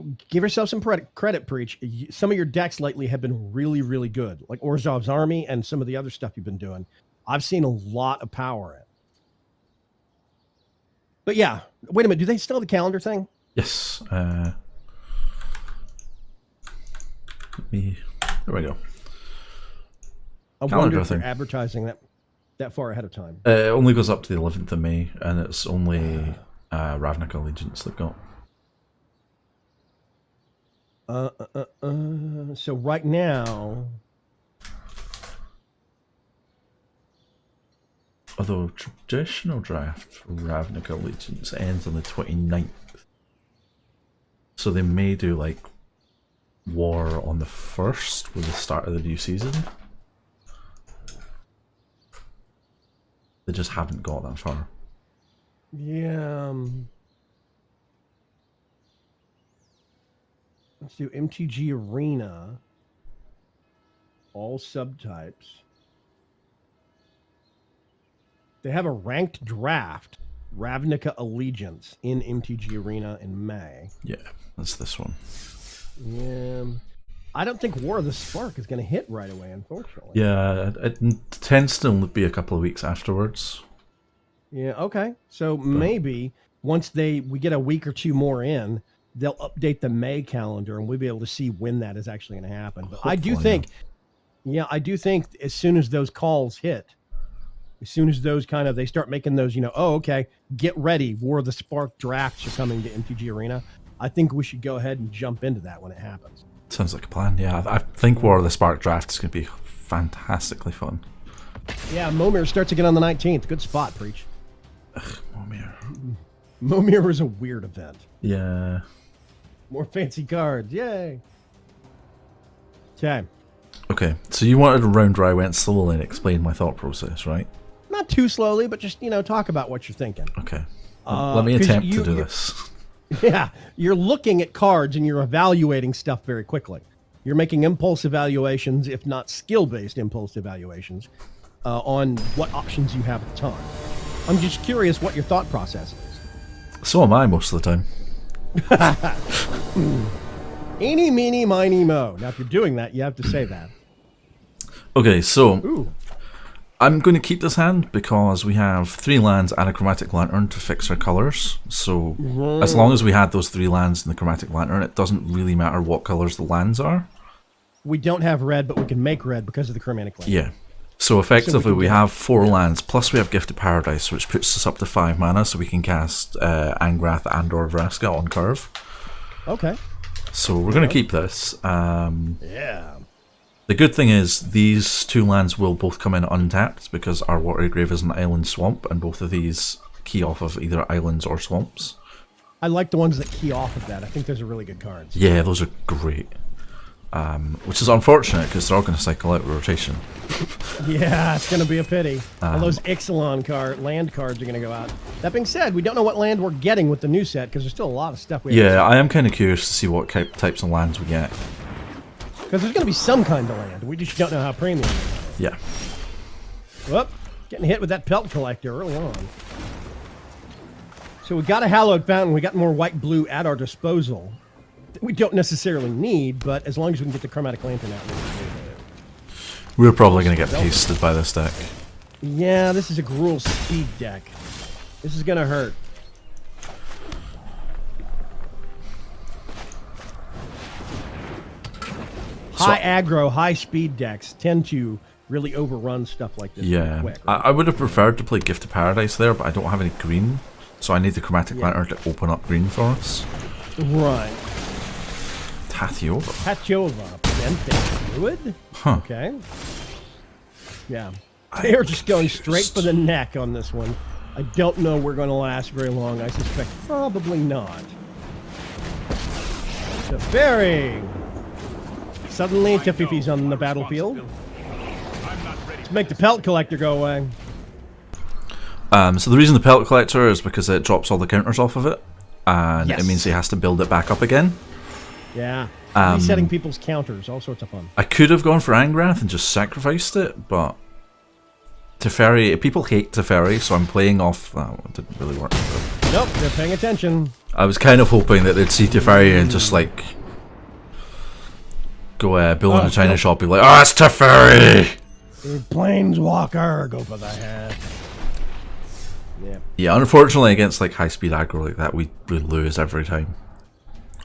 to May. Give yourself some credit, Preach. Some of your decks lately have been really, really good, like Orzhov's Army and some of the other stuff you've been doing. I've seen a lot of power in. But yeah, wait a minute. Do they still have the calendar thing? Yes. There we go. I Calendar wonder if thing. they're advertising that far ahead of time. It only goes up to the 11th of May, and it's only Ravnica Allegiance they've got. So right now, Although traditional draft for Ravnica Allegiance ends on the 29th. So they may do like War on the 1st with the start of the new season. They just haven't got that far. yeah. Let's do MTG Arena. All subtypes. They have a ranked draft, Ravnica Allegiance, in MTG Arena in May. Yeah, that's this one. Yeah. I don't think War of the Spark is going to hit right away, unfortunately. Yeah, it tends to be a couple of weeks afterwards. Yeah, okay. So maybe once we get a week or two more in, they'll update the May calendar and we'll be able to see when that is actually going to happen. But I do Hopefully, think as soon as those calls hit, as soon as those they start making those, okay, get ready. War of the Spark drafts are coming to MTG Arena. I think we should go ahead and jump into that when it happens. Sounds like a plan, yeah. I think War of the Spark draft is going to be fantastically fun. Yeah, Momir starts again on the 19th. Good spot, Preach. Momir. Momir was a weird event. Yeah. More fancy cards. Yay. Okay. Okay, so you wanted a round where I went slowly and explained my thought process, right? Not too slowly, but just, talk about what you're thinking. Okay. Let me 'cause attempt to you- do you- this. Yeah, you're looking at cards and you're evaluating stuff very quickly. You're making impulse evaluations, if not skill-based impulse evaluations, on what options you have at the time. I'm just curious what your thought process is. So am I most of the time. Eeny, meeny, miny, mo. Now, if you're doing that, you have to say that. Okay, so Ooh. I'm going to keep this hand because we have 3 lands and a Chromatic Lantern to fix our colours. So as long as we had those 3 lands in the Chromatic Lantern, it doesn't really matter what colours the lands are. We don't have red, but we can make red because of the Chromatic Lantern. Yeah. So effectively we have 4 lands, plus we have Gifted Paradise, which puts us up to 5 mana, so we can cast Angrath and or Vraska on curve. Okay. So we're going to keep this. Yeah. The good thing is these 2 lands will both come in untapped because our Watery Grave is an island swamp, and both of these key off of either islands or swamps. I like the ones that key off of that. I think those are really good cards. Yeah, those are great. Which is unfortunate because they're all going to cycle out with rotation. Yeah, it's going to be a pity. All those Ixalan land cards are going to go out. That being said, we don't know what land we're getting with the new set because there's still a lot of stuff we haven't Yeah, I am kind of curious to see what types of lands we get. because there's going to be some kind of land. We just don't know how premium. Yeah. Whoop, getting hit with that pelt collector early on. So we got a Hallowed Fountain. We got more white-blue at our disposal. That we don't necessarily need, but as long as we can get the Chromatic Lantern out. We're probably going to get pasted by this deck. Yeah, this is a Gruul speed deck. This is going to hurt. High aggro, high speed decks tend to really overrun stuff like this. Yeah. Quick, right? I would have preferred to play Gifted Paradise there, but I don't have any green. So I need the Chromatic Lantern to open up green for us. Right. Tatiova. Tatiova. Benthic Druid? Huh. Okay. Yeah. They are just going straight for the neck on this one. I don't know we're going to last very long. I suspect probably not. Teferi. Suddenly, Tefifi's on the battlefield. Let's make the Pelt Collector go away. So the reason the Pelt Collector is because it drops all the counters off of it. And Yes. it means he has to build it back up again. Yeah. Resetting people's counters. All sorts of fun. I could have gone for Angrath and just sacrificed it, but Teferi, people hate Teferi, so I'm playing off. Oh, it didn't really work. Nope, they're paying attention. I was kind of hoping that they'd see Teferi and just like go build in a China shop, be like, "Ah, it's Teferi!" Planeswalker, go for the head. Yeah. Yeah, unfortunately, against like high speed aggro like that, we lose every time.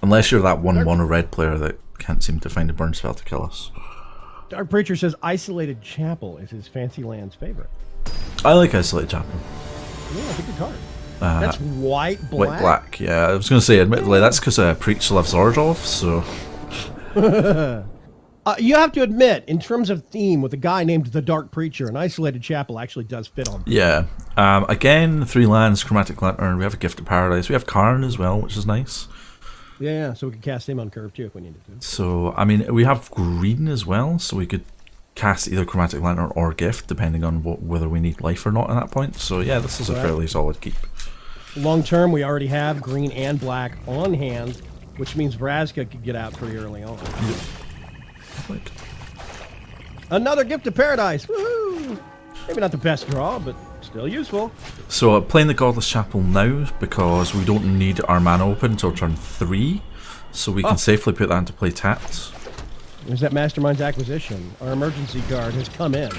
Unless you're that one mono red player that can't seem to find a burn spell to kill us. Dark Preacher says Isolated Chapel is his fancy land's favorite. I like Isolated Chapel. Yeah, I think good card. That's white black. White black, yeah. I was going to say, admittedly, that's because Preach loves Zordov, so. You have to admit, in terms of theme, with a guy named the Dark Preacher, an Isolated Chapel actually does fit on. Yeah. Again, 3 lands, Chromatic Lantern. We have a Gift of Paradise. We have Karn as well, which is nice. Yeah, so we could cast him on curve too if we needed to. So, I mean, we have green as well, so we could cast either Chromatic Lantern or Gift, depending on whether we need life or not at that point. So, yeah, this is a fairly solid keep. Long term, we already have green and black on hand, which means Vraska could get out pretty early on. Like, Another Gift of Paradise! Woohoo! Maybe not the best draw, but still useful. so, playing the Godless Chapel now, because we don't need our mana open until turn 3, so we can safely put that into play tapped. There's that Mastermind's Acquisition. Our emergency card has come in.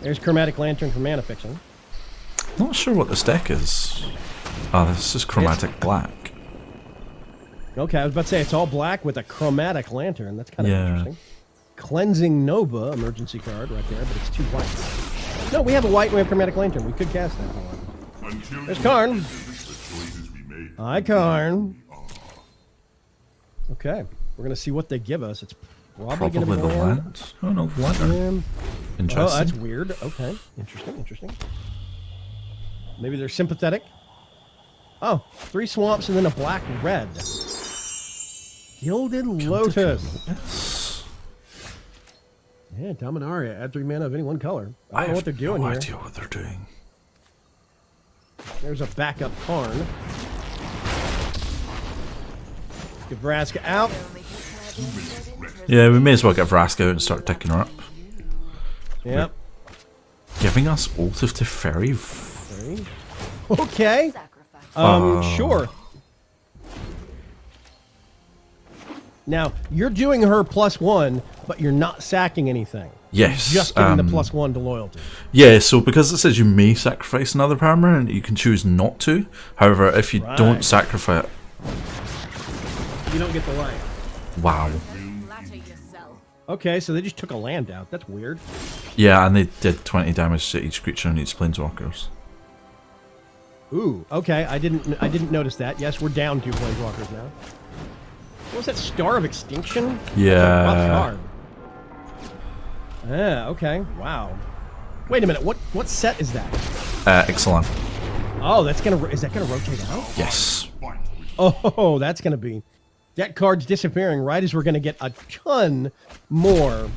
There's Chromatic Lantern for mana fixing. Not sure what this deck is. Oh, this is Chromatic Black. Okay, I was about to say it's all black with a Chromatic Lantern. That's kind of Yeah. interesting. Cleansing Nova, emergency card right there, but it's too white. No, we have a white and we have Chromatic Lantern. We could cast that one. There's Karn. Hi, Karn. Okay, we're going to see what they give us. It's probably going to Probably be the land. land. Oh, no, Lantern. Oh, Interesting. that's weird. Okay, interesting. Maybe they're sympathetic. Oh, 3 swamps and then a black red. Gilded Lotus. Yes. Yeah, Dominaria. Add 3 mana of any one color. I don't know what they're doing no here. idea what they're doing. There's a backup Karn. Get Vraska out. Yeah, we may as well get Vraska out and start ticking her up. Yep. Giving us Oath of Teferi. Okay. Sure. Now, you're doing her +1, but you're not sacking anything. Yes. You're just giving the +1 to loyalty. Yeah, so because it says you may sacrifice another permanent, you can choose not to. However, if you don't sacrifice it... You don't get the land. Wow. Okay, so they just took a land out. That's weird. Yeah, and they did 20 damage to each creature and each planeswalkers. Ooh, okay. I didn't notice that. Yes, we're down 2 planeswalkers now. What was that? Star of Extinction? Yeah. That's a rough card. Yeah, okay. Wow. Wait a minute. What set is that? Excellent. Oh, is that gonna rotate out? Yes. Oh, that's gonna be... That card's disappearing right as we're gonna get a ton more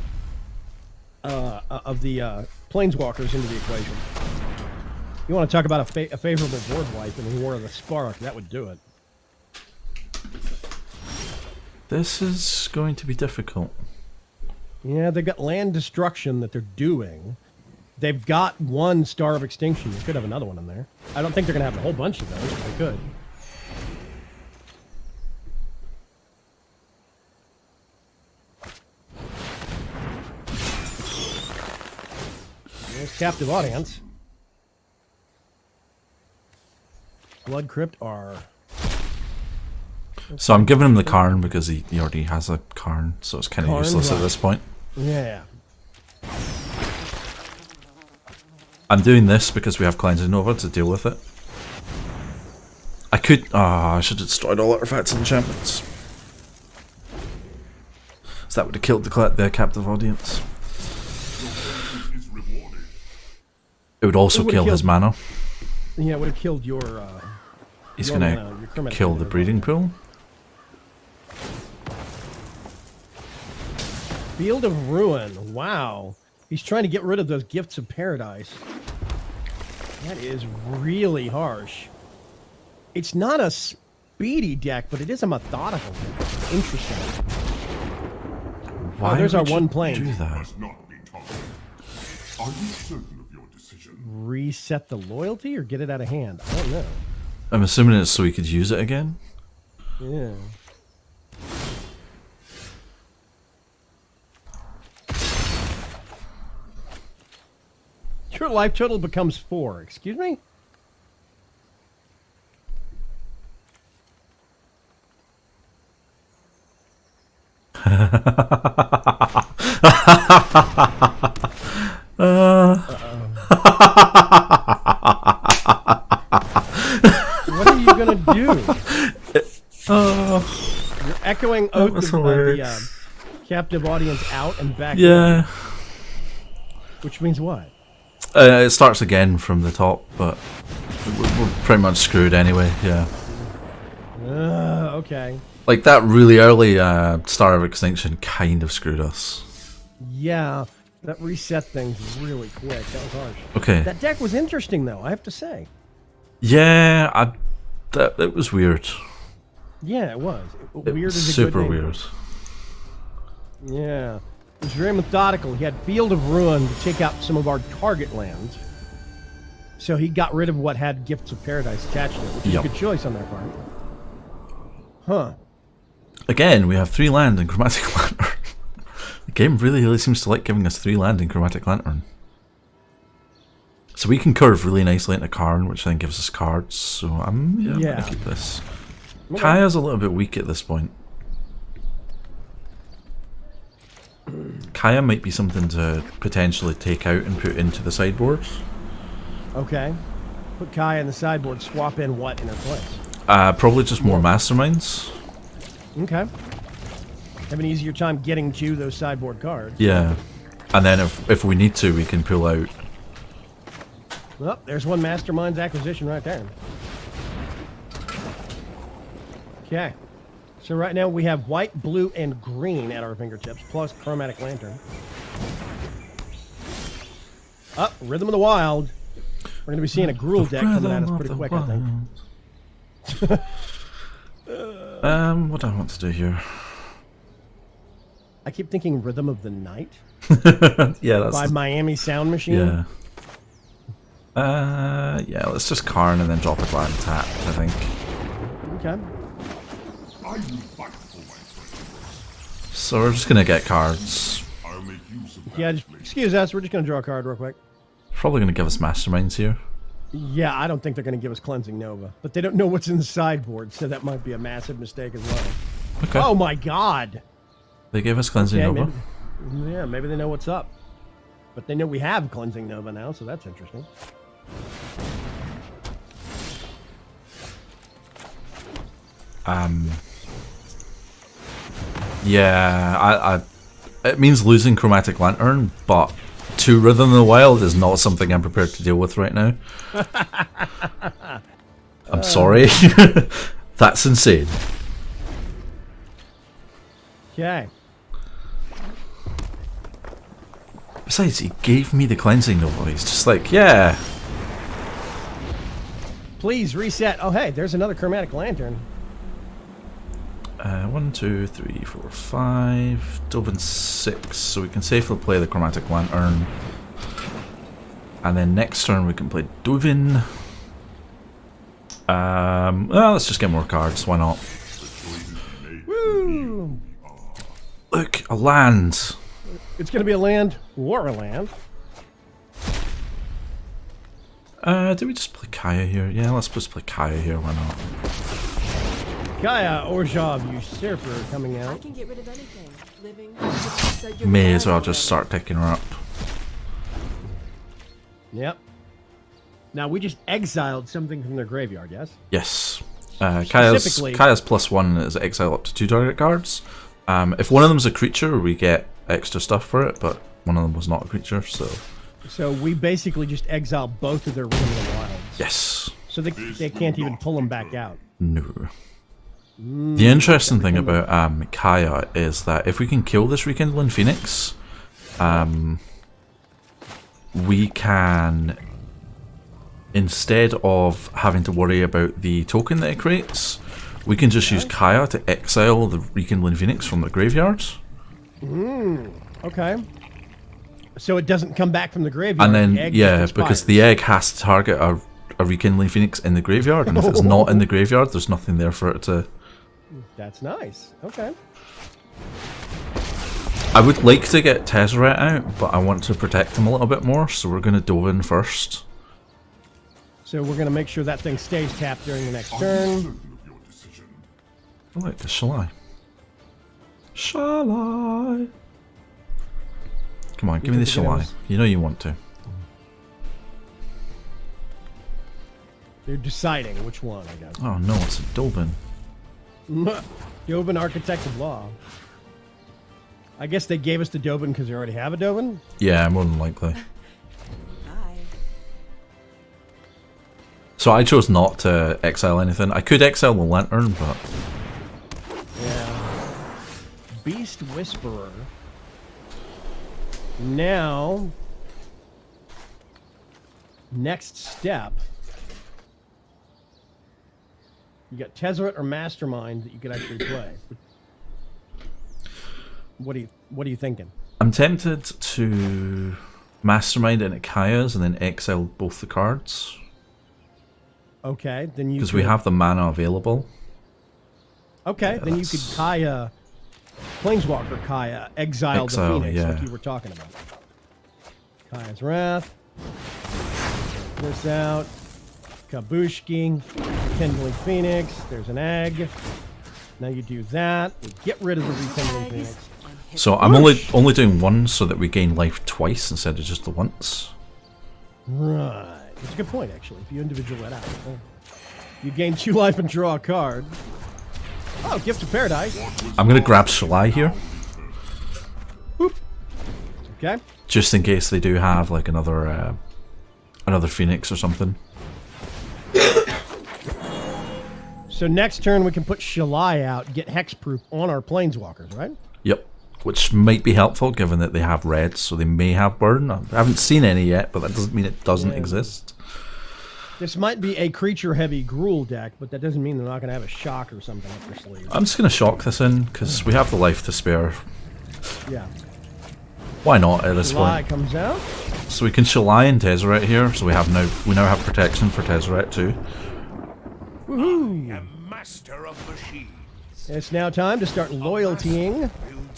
of the planeswalkers into the equation. You want to talk about a favorable board wipe in War of the Spark? That would do it. This is going to be difficult. Yeah, they've got land destruction that they're doing. They've got 1 Star of Extinction. You could have another one in there. I don't think they're going to have a whole bunch of those, but they could. There's Captive Audience. Blood Crypt are... So I'm giving him the Karn because he already has a Karn, so it's kind of useless at this point. Yeah. I'm doing this because we have Cleansing Nova to deal with it. I could... I should have destroyed all artifacts and enchantments. So that would have killed the Captive Audience. It would also kill his mana. Yeah, it would have killed your... He's going to kill the Breeding Pool. Field of Ruin. Wow. He's trying to get rid of those Gifts of Paradise. That is really harsh. It's not a speedy deck, but it is a methodical deck. Interesting. Why there's our would one you plane. do that? Are you certain of your decision? Reset the loyalty or get it out of hand? I don't know. I'm assuming it's so he could use it again. Yeah. Your life total becomes 4. Excuse me? What are you gonna do? You're echoing Oath of the Captive Audience out and back. Yeah. In, which means what? It starts again from the top, but we're pretty much screwed anyway, yeah. Okay. Like, that really early Star of Extinction kind of screwed us. Yeah, that reset thing's really quick. That was harsh. Okay. That deck was interesting, though, I have to say. Yeah, it was weird. Yeah, it was. It Weird was is a super good name. weird. Yeah. It was very methodical. He had Field of Ruin to take out some of our target lands. So he got rid of what had Gifts of Paradise attached to it, which is a good choice on their part. Huh. Again, we have 3 land and Chromatic Lantern. The game really seems to like giving us 3 land and Chromatic Lantern. So we can curve really nicely into Karn, which then gives us cards. So I'm gonna keep this. Okay. Kaya's a little bit weak at this point. Kaya might be something to potentially take out and put into the sideboard. Okay. Put Kaya in the sideboard, swap in what in her place? Probably just more masterminds. Okay. Have an easier time getting to those sideboard cards. Yeah. And then if we need to, we can pull out. Well, there's one Mastermind's acquisition right there. Okay. So right now we have white, blue, and green at our fingertips, plus Chromatic Lantern. Up, Rhythm of the Wild. We're going to be seeing a Gruul deck coming at us pretty quick, I think. What do I want to do here? I keep thinking Rhythm of the Night Yeah, that's by Miami Sound Machine. yeah, let's just Karn and then drop a Glad Tap, I think. Okay. I will fight for my friends. So we're just gonna get cards. I'll make use of that Yeah, just, blade. excuse us. We're just going to draw a card real quick. Probably gonna give us Masterminds here. Yeah, I don't think they're going to give us Cleansing Nova, but they don't know what's in the sideboard, so that might be a massive mistake as well. Okay. Oh my God! They gave us Cleansing Okay, Nova. maybe they know what's up, but they know we have Cleansing Nova now, so that's interesting. Yeah, it means losing Chromatic Lantern, but to Rhythm of the Wild is not something I'm prepared to deal with right now. I'm sorry. That's insane. Okay. Besides, he gave me the Cleansing Nova. He's just like, yeah. Please reset. Oh, hey, there's another Chromatic Lantern. 1, 2, 3, 4, 5. Dovin 6. So we can safely play the Chromatic Lantern. And then next turn we can play Dovin. Well, let's just get more cards. Why not? Woo! Look, a land. It's going to be a land or a land. Do we just play Kaya here? Yeah, let's just play Kaya here. Why not? Kaya Orzhov Usurper coming I out. can get rid of anything. Living. Said you're May the as well bad just already. start picking her up. Yep. Now, we just exiled something from their graveyard, yes? Yes. Specifically- Kaya's +1 is exile up to 2 target cards. If one of them's a creature, we get extra stuff for it, but one of them was not a creature, so... So we basically just exile both of their Rhythm of the Wilds. Yes. So they can't even pull them back out. No. The interesting thing about Kaya is that if we can kill this Rekindling Phoenix, we can, instead of having to worry about the token that it creates, we can just use Kaya to exile the Rekindling Phoenix from the graveyard. Okay. So it doesn't come back from the graveyard. And then, the egg yeah, just because expires. the egg has to target a Rekindling Phoenix in the graveyard, and if it's not in the graveyard, there's nothing there for it to... That's nice. Okay. I would like to get Tezzeret out, but I want to protect him a little bit more, so we're going to Dovin first. So we're going to make sure that thing stays tapped during the next I'm turn. certain of your decision. Oh, look, shall I? Shall I? Come on, give me the think shall it I. is? You know you want to. They're deciding which one, I guess. Oh no, it's a Dovin. Dobin, Architect of Law. I guess they gave us the Dobin because they already have a Dobin. Yeah, more than likely. Bye. So I chose not to exile anything. I could exile the Lantern, but... Yeah. Beast Whisperer. Now, next step. You got Tezzeret or Mastermind that you could actually play. What are you thinking? I'm tempted to Mastermind into Kaya's and then exile both the cards. Okay, then you Because we could- have the mana available. Okay, Yeah, then you could that's- Kaya, Planeswalker Kaya, exile the Exile, Phoenix yeah. like you were talking about. Kaya's Wrath. This out. Kabushki. Kindling Phoenix. There's an egg. Now you do that. We get rid of the Rekindling Phoenix. So I'm only doing one so that we gain life twice instead of just the once. Right. That's a good point, actually. If you individual that out. You gain 2 life and draw a card. Oh, Gift of Paradise. I'm going to grab Shalai here, Okay. just in case they do have like another Phoenix or something. So next turn we can put Shalai out, get hexproof on our Planeswalkers, right? Yep. Which might be helpful given that they have red, so they may have burn. I haven't seen any yet, but that doesn't mean it doesn't exist. This might be a creature-heavy Gruul deck, but that doesn't mean they're not going to have a shock or something up their sleeve. I'm just going to shock this in because we have the life to spare. Yeah. Why not at this Shalai point? comes out. So we can Shalai and Tezzeret here, so we now have protection for Tezzeret too. Woohoo! am master of machines. It's now time to start loyaltying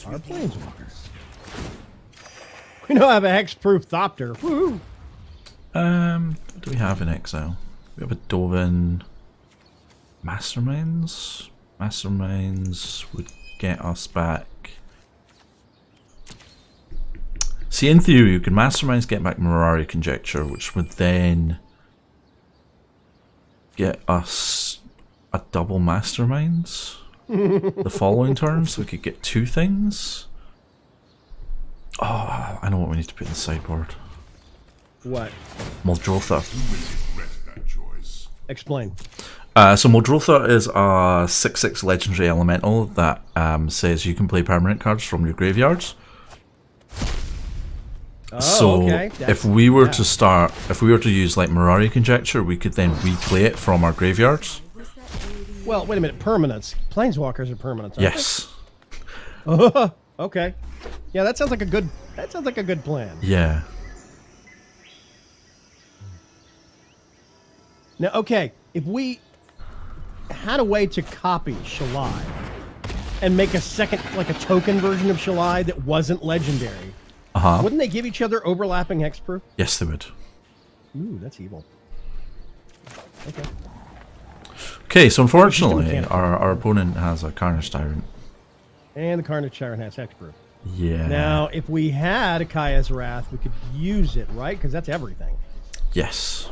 our planeswalkers. We now have a hexproof Thopter. Woohoo! What do we have in exile? We have a Dovin. Masterminds? Masterminds would get us back. See, in theory, you can Masterminds get back Mirari Conjecture, which would then get us a double Masterminds the following turn, so we could get 2 things. Oh, I know what we need to put in the sideboard. What? Muldrotha. Regret that choice. Explain. So Muldrotha is a 6/6 legendary elemental that says you can play permanent cards from your graveyards. Oh, So okay. if we were to use like Mirari Conjecture, we could then replay it from our graveyards. Well, wait a minute. Permanents. Planeswalkers are permanents. Aren't Yes. They? Okay. Yeah, that sounds like a good. That sounds like a good plan. Yeah. Now, okay, if we had a way to copy Shalai and make a second, like a token version of Shalai that wasn't legendary, wouldn't they give each other overlapping hexproof? Yes, they would. Ooh, that's evil. Okay. Okay, so unfortunately, mechanical. our opponent has a Carnage Tyrant. And the Carnage Tyrant has hexproof. Yeah. Now, if we had a Kaya's Wrath, we could use it, right? Because that's everything. Yes.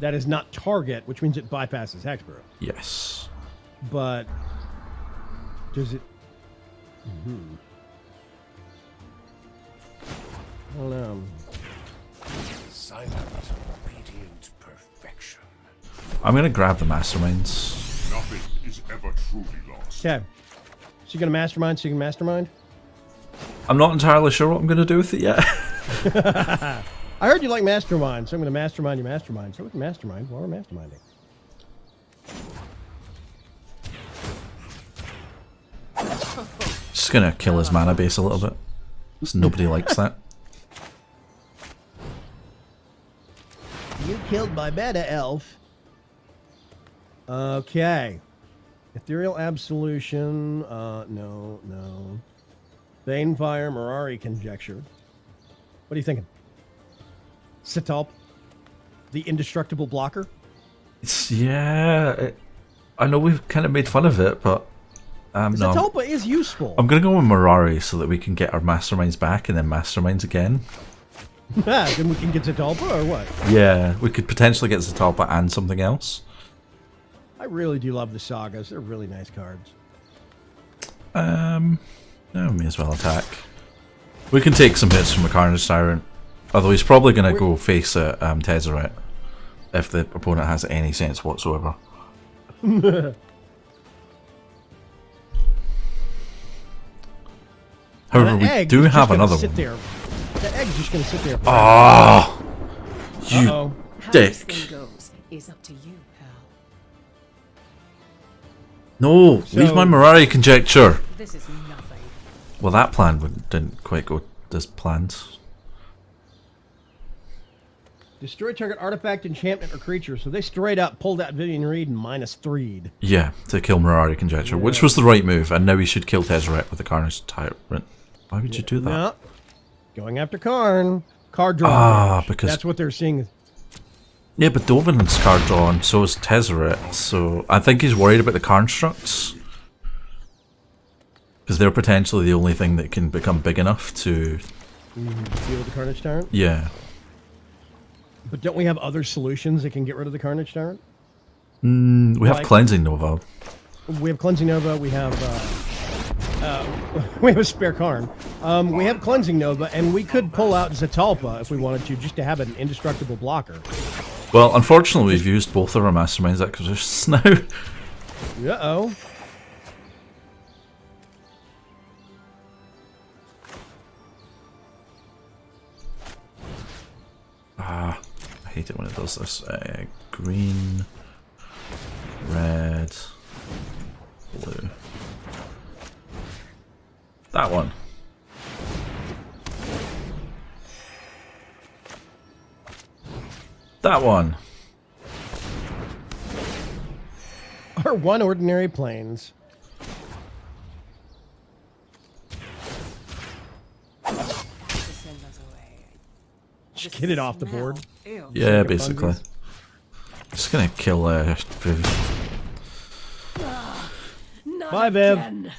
That is not target, which means it bypasses hexproof. Yes. But does it? I don't know. Silent, obedient perfection. I'm gonna grab the Masterminds. Nothing is ever truly lost. Okay. So you're gonna mastermind. So you can mastermind. I'm not entirely sure what I'm gonna do with it yet. I heard you like mastermind, so I'm gonna mastermind your mastermind. So we can mastermind while we're masterminding. Just gonna kill his mana base a little bit. 'Cause nobody likes that. You killed my meta elf. Okay. Ethereal Absolution. No. Banefire, Mirari Conjecture. What are you thinking? Sitalp, the indestructible blocker. I know we've kind of made fun of it, but no. Sitalpa is useful. I'm gonna go with Mirari so that we can get our Masterminds back and then Masterminds again. Then we can get Sitalpa or what? Yeah, we could potentially get Zatalpa and something else. I really do love the sagas. They're really nice cards. No, we may as well attack. We can take some hits from a Carnage Tyrant. Although he's probably going to go face a Tezzeret if the opponent has any sense whatsoever. However, we do have another one. There. The egg's just going to sit there. Oh, you Uh-oh. How this dick. thing goes is up to you, pal. No, leave my Mirari Conjecture. This is nothing. Well, that plan didn't quite go as planned. Destroy target artifact, enchantment, or creature. So they straight up pulled out Vivian Reed and -3'd. Yeah, to kill Mirari Conjecture, which was the right move, and now we should kill Tezzeret with the Carnage Tyrant. Why would you do that? No. Going after Karn. Card draw. Because that's what they're seeing. yeah, but Dovin's card draw, and so is Tezzeret. So I think he's worried about the constructs because they're potentially the only thing that can become big enough to Deal with the Carnage Tyrant. yeah. But don't we have other solutions that can get rid of the Carnage Tyrant? We have Like- Cleansing Nova. We have Cleansing Nova. We have we have a spare Karn. We have Cleansing Nova, and we could pull out Zatalpa if we wanted to, just to have an indestructible blocker. Well, unfortunately, we've used both of our Masterminds acquisitions now. Uh-oh. I hate it when it does this. Green, red, blue. That one. That one. Or one ordinary planes. Send us away. Just get it off the board. Ew. Yeah, Like a basically. fungus. Just gonna kill Viv. Not Bye, Viv. again.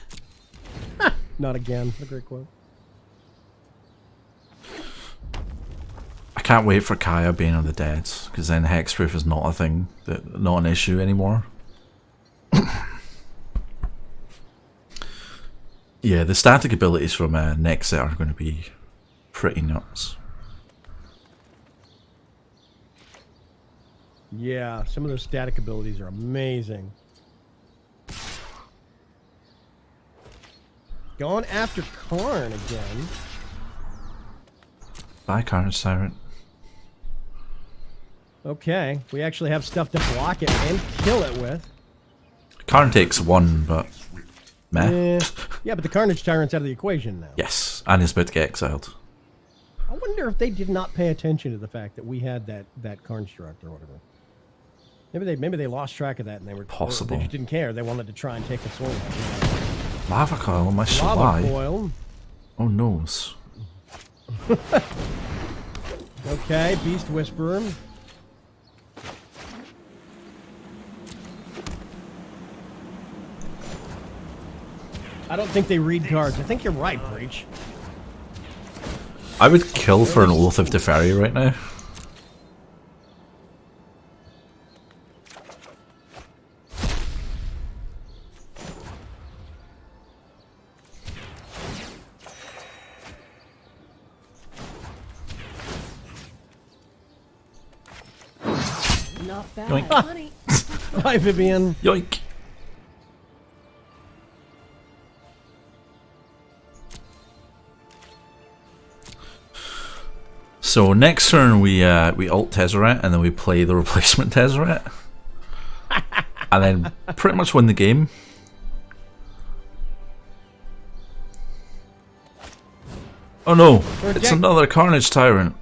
Not again. A great quote. I can't wait for Kaya being on the dead, because then hexproof is not a thing, not an issue anymore. Yeah, the static abilities from next set are going to be pretty nuts. Yeah, some of those static abilities are amazing. Going after Karn again. Bye, Carnage Tyrant. Okay, we actually have stuff to block it and kill it with. Karn takes one, but meh. Yeah, but the Carnage Tyrant's out of the equation now. Yes, and he's about to get exiled. I wonder if they did not pay attention to the fact that we had that Construct or whatever. Maybe they lost track of that and they were Possible. They just didn't care. They wanted to try and take us over. Lava coil on my Lava Shalai. coil. Oh noes. Okay, Beast Whisperer. I don't think they read cards. I think you're right, Breach. I would kill for an Oath of Teferi right now. Not bad. Yoink. Funny. Hi, Vivian. Yoink. So next turn we ult Tezzeret and then we play the replacement Tezzeret. And then pretty much win the game. Oh no, it's another Carnage Tyrant.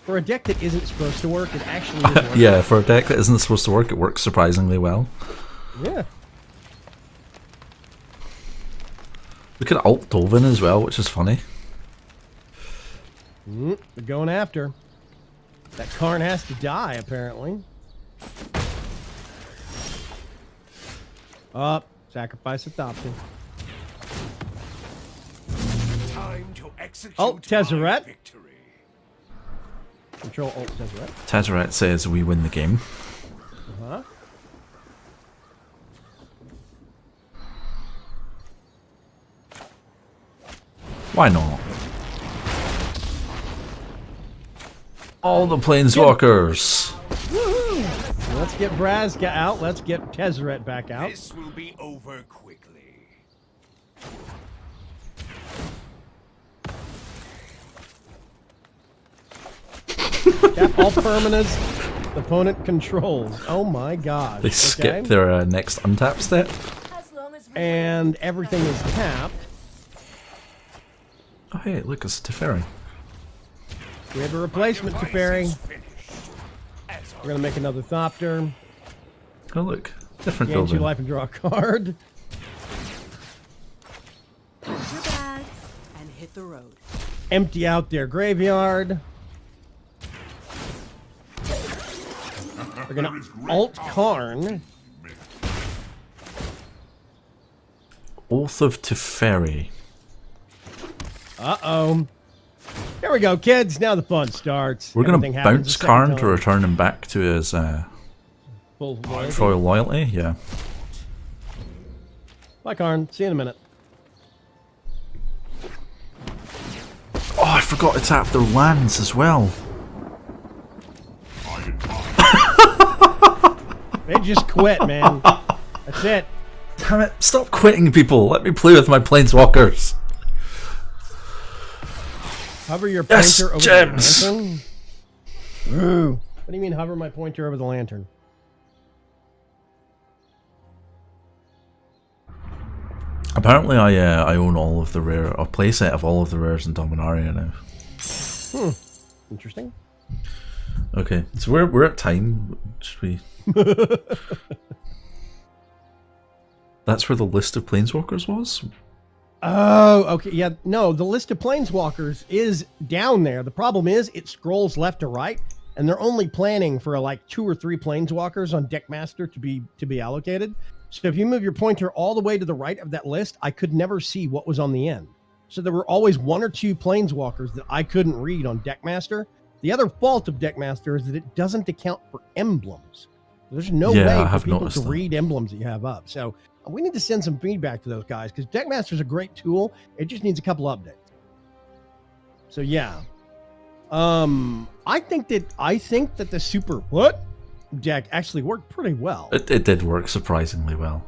For a deck that isn't supposed to work, it actually is working. Yeah, for a deck that isn't supposed to work, it works surprisingly well. Yeah. We could ult Dovin as well, which is funny. They're going after. That Karn has to die, apparently. Up. Sacrifice adopted. Time to execute Ult Tezzeret. my victory. Control Alt Tezzeret. Tezzeret says we win the game. Uh-huh. Why not? All the Planeswalkers! Woohoo! Let's get Brazka out. Let's get Tezzeret back out. This will be over quickly. Tap all permanents the opponent controls. Oh my god. They skip their next untap step. As long as we And everything is tapped. Oh hey, look, it's Teferi. We have a replacement to Perry. We're gonna make another Thopter. Oh look, different Gain 2 building. life and draw a card. pack your bags and hit the road. Empty out their graveyard. We're gonna alt Karn. Oath of Teferi. Uh-oh. Here we go, kids. Now the fun starts. We're Everything gonna happens bounce a second Karn to time. return him back to his Full loyalty. Royal Loyalty, yeah. Bye, Karn. See you in a minute. Oh, I forgot to tap their lands as well. They just quit, man. That's it. Damn it, stop quitting people. Let me play with my Planeswalkers. Hover your Yes, pointer over gems. the lantern. Ooh. What do you mean hover my pointer over the lantern? Apparently I own all of the rare, a playset of all of the rares in Dominaria now. Interesting. Okay, so we're at time. Should we? That's where the list of planeswalkers was. Oh, okay. Yeah, no, the list of planeswalkers is down there. The problem is it scrolls left to right, and they're only planning for like 2 or 3 planeswalkers on Deckmaster to be allocated. So if you move your pointer all the way to the right of that list, I could never see what was on the end. So there were always 1 or 2 planeswalkers that I couldn't read on Deckmaster. The other fault of Deckmaster is that it doesn't account for emblems. There's no way for people to read emblems that you have up. So we need to send some feedback to those guys because Deckmaster is a great tool. It just needs a couple updates. So yeah, I think that the super deck actually worked pretty well. It did work surprisingly well.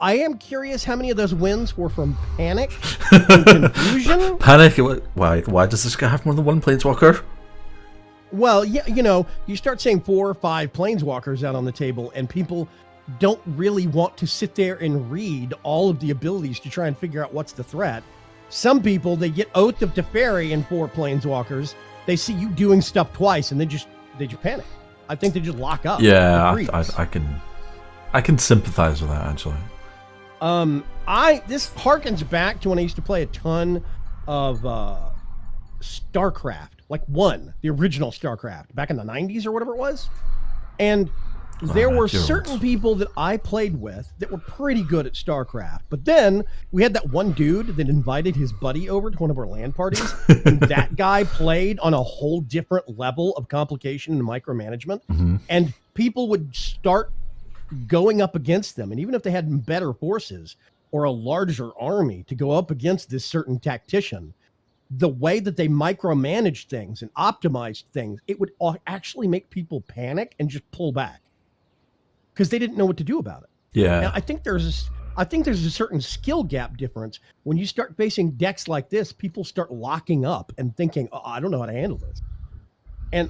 I am curious how many of those wins were from panic and confusion. Panic? Why does this guy have more than 1 planeswalker? Well, yeah, you start saying 4 or 5 planeswalkers out on the table, and people don't really want to sit there and read all of the abilities to try and figure out what's the threat. Some people, they get Oath of Teferi and 4 planeswalkers. They see you doing stuff twice, and they just panic. I think they just lock up. Yeah, I can sympathize with that actually. This harkens back to when I used to play a ton of StarCraft, like the original StarCraft, back in the 90s or whatever it was. And there were certain people that I played with that were pretty good at StarCraft. But then we had that one dude that invited his buddy over to one of our LAN parties. And that guy played on a whole different level of complication and micromanagement. Mm-hmm. And people would start going up against them. And even if they had better forces or a larger army to go up against this certain tactician, the way that they micromanaged things and optimized things, it would actually make people panic and just pull back because they didn't know what to do about it. Yeah. Now, I think there's a certain skill gap difference when you start facing decks like this. People start locking up and thinking, "Oh, I don't know how to handle this," and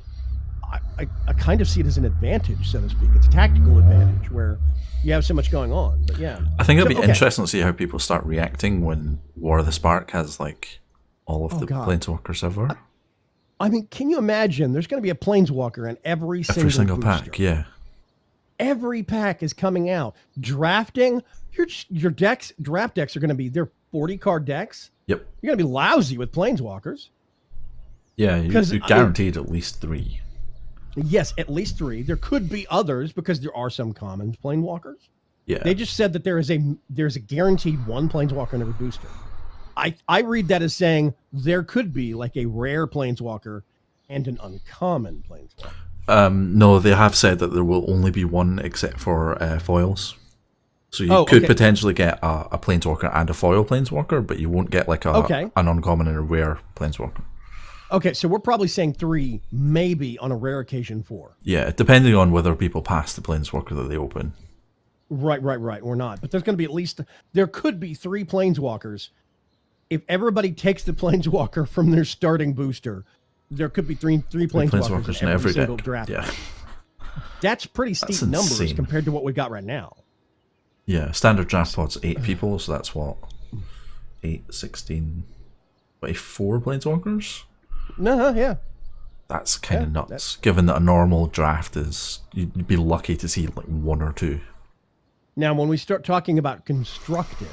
I kind of see it as an advantage, so to speak. It's a tactical advantage where you have so much going on. But yeah, I think it'll be interesting to see how people start reacting when War of the Spark has like all of the planeswalkers ever. I mean, can you imagine? There's going to be a planeswalker in every single pack. booster. Yeah, every pack is coming out. Drafting your decks. Draft decks are going to be they're 40 card decks. Yep, you're going to be lousy with planeswalkers. Yeah, you're guaranteed at least 3. Yes, at least 3. There could be others because there are some common planeswalkers. Yeah. They just said that there's a guaranteed 1 planeswalker in every booster. I read that as saying there could be like a rare planeswalker and an uncommon planeswalker. No, they have said that there will only be 1 except for foils. So you could potentially get a planeswalker and a foil planeswalker, but you won't get like an uncommon and a rare planeswalker. Okay, so we're probably saying 3, maybe on a rare occasion 4. Yeah, depending on whether people pass the planeswalker that they open. Right, or not. But there's going to be there could be 3 planeswalkers. If everybody takes the planeswalker from their starting booster, there could be three planeswalkers in every single draft. Yeah. That's pretty steep numbers compared to what we got right now. Yeah, standard draft pod's 8 people, so that's what? 8, 16, 24 planeswalkers? Yeah. That's kind of nuts, given that a normal draft is, you'd be lucky to see like 1 or 2. Now, when we start talking about constructed,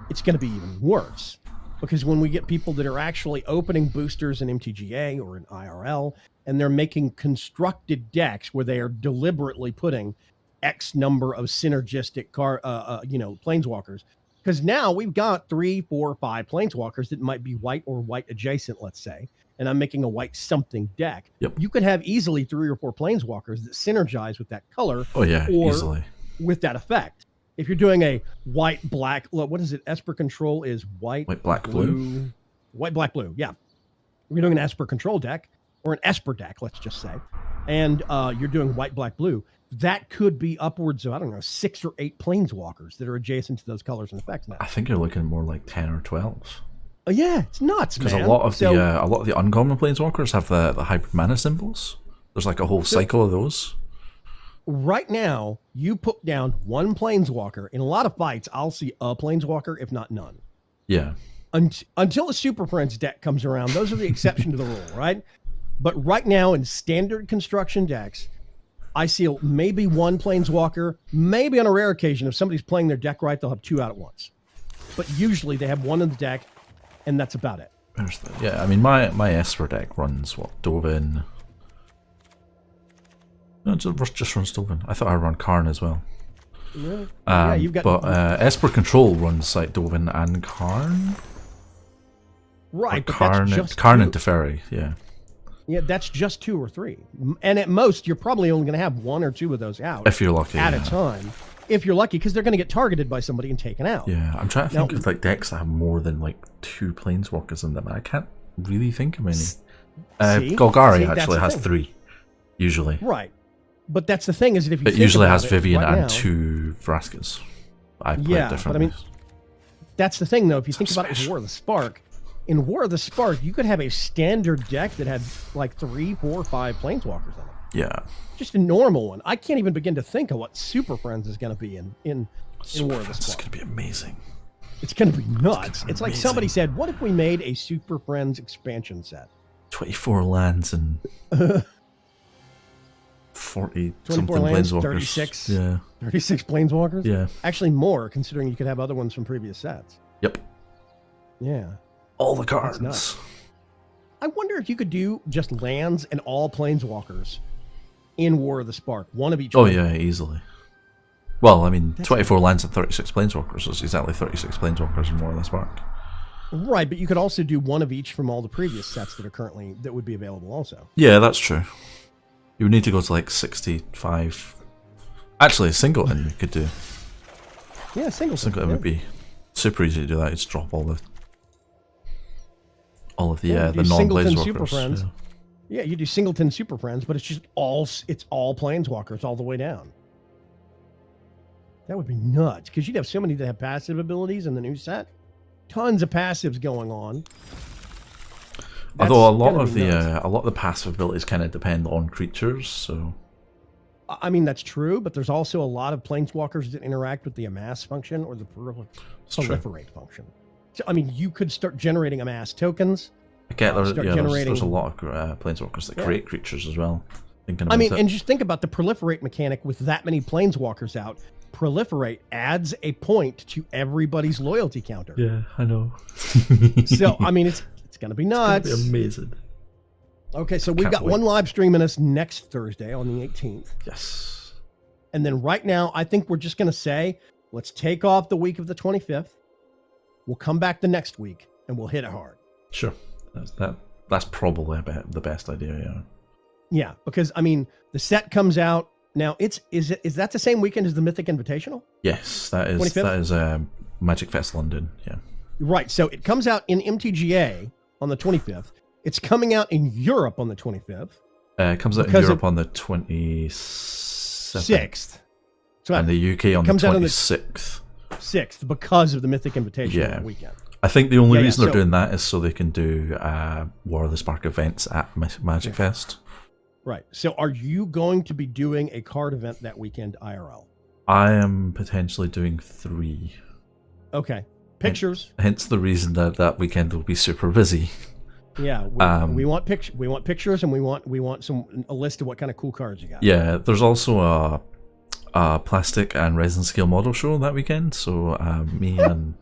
it's going to be even worse. Because when we get people that are actually opening boosters in MTGA or in IRL, and they're making constructed decks where they are deliberately putting X number of synergistic planeswalkers. Because now we've got 3, 4, 5 planeswalkers that might be white or white adjacent, let's say, and I'm making a white something deck. Yep. You could have easily 3 or 4 planeswalkers that synergize with that color. Oh yeah, or easily. With that effect. If you're doing a white, black, what is it? Esper Control is white, black, blue. White, black, blue, yeah. If you're doing an Esper Control deck, or an Esper deck, let's just say, and you're doing white, black, blue, that could be upwards of, 6 or 8 planeswalkers that are adjacent to those colors and effects now. I think you're looking more like 10 or 12. Oh yeah, it's nuts, man. Because a lot of the uncommon planeswalkers have the hybrid mana symbols. There's like a whole cycle of those. Right now, you put down 1 planeswalker. In a lot of fights, I'll see a planeswalker, if not none. Yeah. Until the Super Friends deck comes around, those are the exception to the rule, right? But right now in standard construction decks, I see maybe one planeswalker, maybe on a rare occasion, if somebody's playing their deck right, they'll have two out at once. But usually they have one in the deck, and that's about it. Yeah, I mean, my Esper deck runs, what, Dovin? No, it just runs Dovin. I thought I run Karn as well. Yeah, you've got... But Esper Control runs like Dovin and Karn? Right, but Karn, that's just Karn two. and Teferi, yeah. Yeah, that's just 2 or 3. And at most, you're probably only going to have 1 or 2 of those out. If you're lucky. At a time. If you're lucky, because they're going to get targeted by somebody and taken out. Yeah, I'm trying to think of like decks that have more than like 2 planeswalkers in them. I can't really think of any. Golgari actually has 3, usually. Right. But that's the thing, is that if you It usually has it, Vivian right and now, 2 Vraskas. I play it differently. But I mean, that's the thing, though. If you think about it with War of the Spark, in War of the Spark, you could have a standard deck that had like 3, 4, 5 planeswalkers in it. Yeah. Just a normal one. I can't even begin to think of what Super Friends is going to be in War of the Spark. It's going to be amazing. It's going to be nuts. It's like amazing. somebody said, what if we made a Super Friends expansion set? 24 lands and 40 something 24 lands, planeswalkers. 36. Yeah. 36 planeswalkers? Yeah. Actually more, considering you could have other ones from previous sets. Yep. Yeah. All the That's cards. nuts. I wonder if you could do just lands and all planeswalkers in War of the Spark. One of each. Oh, one. yeah, easily. Well, I mean, 24 lands and 36 planeswalkers is exactly 36 planeswalkers in War of the Spark. Right, but you could also do one of each from all the previous sets that would be available also. Yeah, that's true. You would need to go to like 65. Actually, a singleton you could do. Yeah, singleton Would be super easy to do that. Just drop all of the do singleton Super non-planeswalkers. Friends. Yeah, you do singleton Super Friends, but it's all planeswalkers all the way down. That would be nuts, because you'd have so many that have passive abilities in the new set. Tons of passives going on. Although a lot of the passive abilities kind of depend on creatures, so I mean, that's true, but there's also a lot of planeswalkers that interact with the amass function or the proliferate function. So, I mean, you could start generating amass tokens. I get there's a lot of planeswalkers that create creatures as well. And just think about the proliferate mechanic with that many planeswalkers out. Proliferate adds a point to everybody's loyalty counter. Yeah, I know. So, I mean, it's going to be nuts. It's going to be amazing. Okay, so we've got one live stream in us next Thursday on the 18th. Yes. And then right now, I think we're just going to say, let's take off the week of the 25th. We'll come back the next week, and we'll hit it hard. Sure. That's probably the best idea, yeah. Yeah, because, I mean, the set comes out. Now, is that the same weekend as the Mythic Invitational? Yes, that is 25th? that is Magic Fest London, yeah. Right, so it comes out in MTGA on the 25th. It's coming out in Europe on the 25th. It comes out in Europe on the 26th. 6th. So and the UK on the 26th. 6th, because of the Mythic Invitational weekend. I think the only reason they're doing that is so they can do War of the Spark events at Magic Fest. Right. So are you going to be doing a card event that weekend IRL? I am potentially doing 3. Okay. Pictures. Hence the reason that weekend will be super busy. Yeah. We want pictures. We want pictures, and we want a list of what kind of cool cards you got. Yeah. There's also a plastic and resin scale model show that weekend. So me and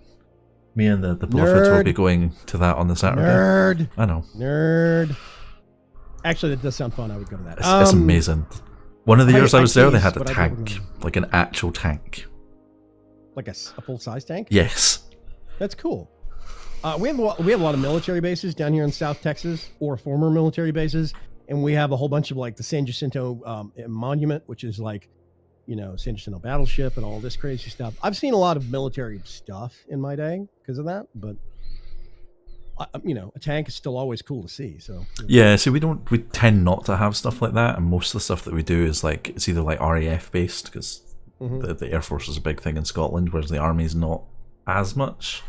the Bluffits will be going to that on the Saturday. Nerd. I know. Nerd. Actually, that does sound fun. I would go to that. It's amazing. One of the years I was there, they had a tank, like an actual tank. Like a full-size tank? Yes. That's cool. We have a lot of military bases down here in South Texas, or former military bases, and we have a whole bunch of like the San Jacinto Monument, which is like, San Jacinto battleship and all this crazy stuff. I've seen a lot of military stuff in my day because of that, but a tank is still always cool to see. So yeah, so we tend not to have stuff like that, and most of the stuff that we do is like it's either like RAF based because the Air Force is a big thing in Scotland, whereas the Army's not as much.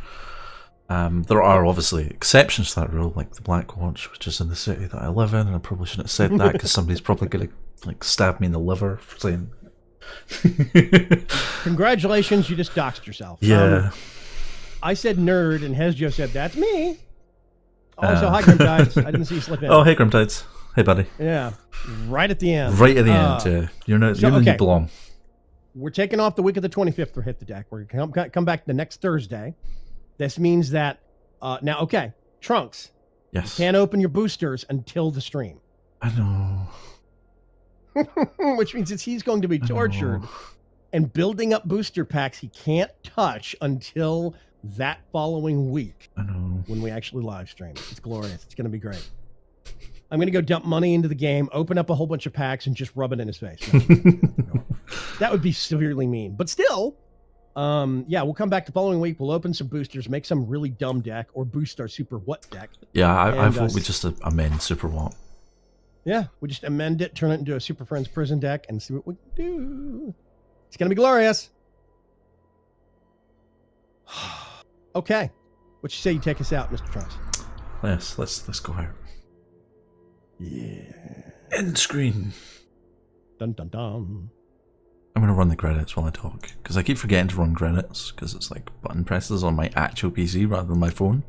There are obviously exceptions to that rule, like the Black Watch, which is in the city that I live in, and I probably shouldn't have said that because somebody's probably going to like stab me in the liver for saying. Congratulations, you just doxed yourself. Yeah. I said nerd, and Hezjo said that's me. Also, hi Grimtides. I didn't see you slip in. Oh, hey Grimtides. Hey, buddy. Yeah, right at the end. Right at the end. Yeah. You're not. so, You okay. belong. We're taking off the week of the 25th for Hit the Deck. We're going to come back the next Thursday. This means that now, okay, Trunks. Yes. You can't open your boosters until the stream. I know. Which means that he's going to be tortured and building up booster packs he can't touch until that following week. I know. When we actually live stream. It's glorious. It's going to be great. I'm going to go dump money into the game, open up a whole bunch of packs, and just rub it in his face. That would be severely mean. But still, we'll come back the following week. We'll open some boosters, make some really dumb deck, or boost our Super What deck. Yeah, I thought we just amend Super What. Yeah, we just amend it, turn it into a Super Friends Prison deck, and see what we can do. It's going to be glorious. Okay. What you say you take us out, Mr. Trunks? Yes, let's go out. Yeah. End screen. Dun dun dun. I'm gonna run the credits while I talk because I keep forgetting to run credits because it's like button presses on my actual PC rather than my phone.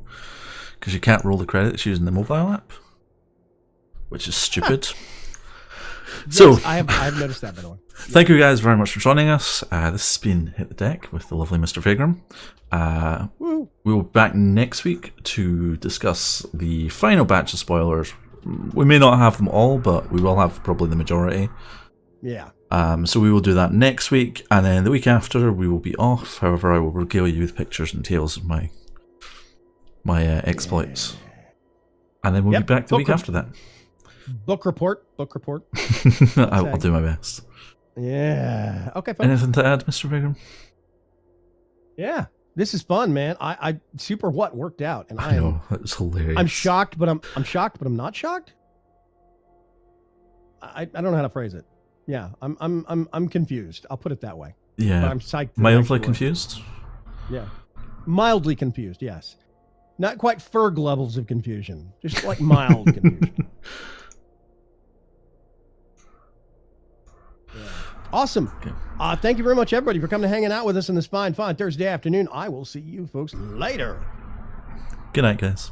Because you can't roll the credits using the mobile app, which is stupid. So yes, I have noticed that, by the way. Thank you guys very much for joining us. This has been Hit the Deck with the lovely Mr. Vagram. We'll be back next week to discuss the final batch of spoilers. We may not have them all, but we will have probably the majority. Yeah. So we will do that next week, and then the week after we will be off. However, I will regale you with pictures and tales of my exploits. And then we'll be back the week after that. Book report. I'll do my best. Yeah. Okay, folks. Anything to add, Mr. Vagram? Yeah. This is fun, man. I Super What worked out, and I know it was hilarious. I'm shocked, but I'm shocked, but I'm not shocked. I don't know how to phrase it. Yeah, I'm confused. I'll put it that way. Yeah, but I'm psyched. Mildly confused. Yeah, mildly confused. Yes, not quite Ferg levels of confusion, just like mild confusion. Yeah. Awesome. Okay. Thank you very much, everybody, for coming and hanging out with us on this fine Thursday afternoon. I will see you folks later. Good night, guys.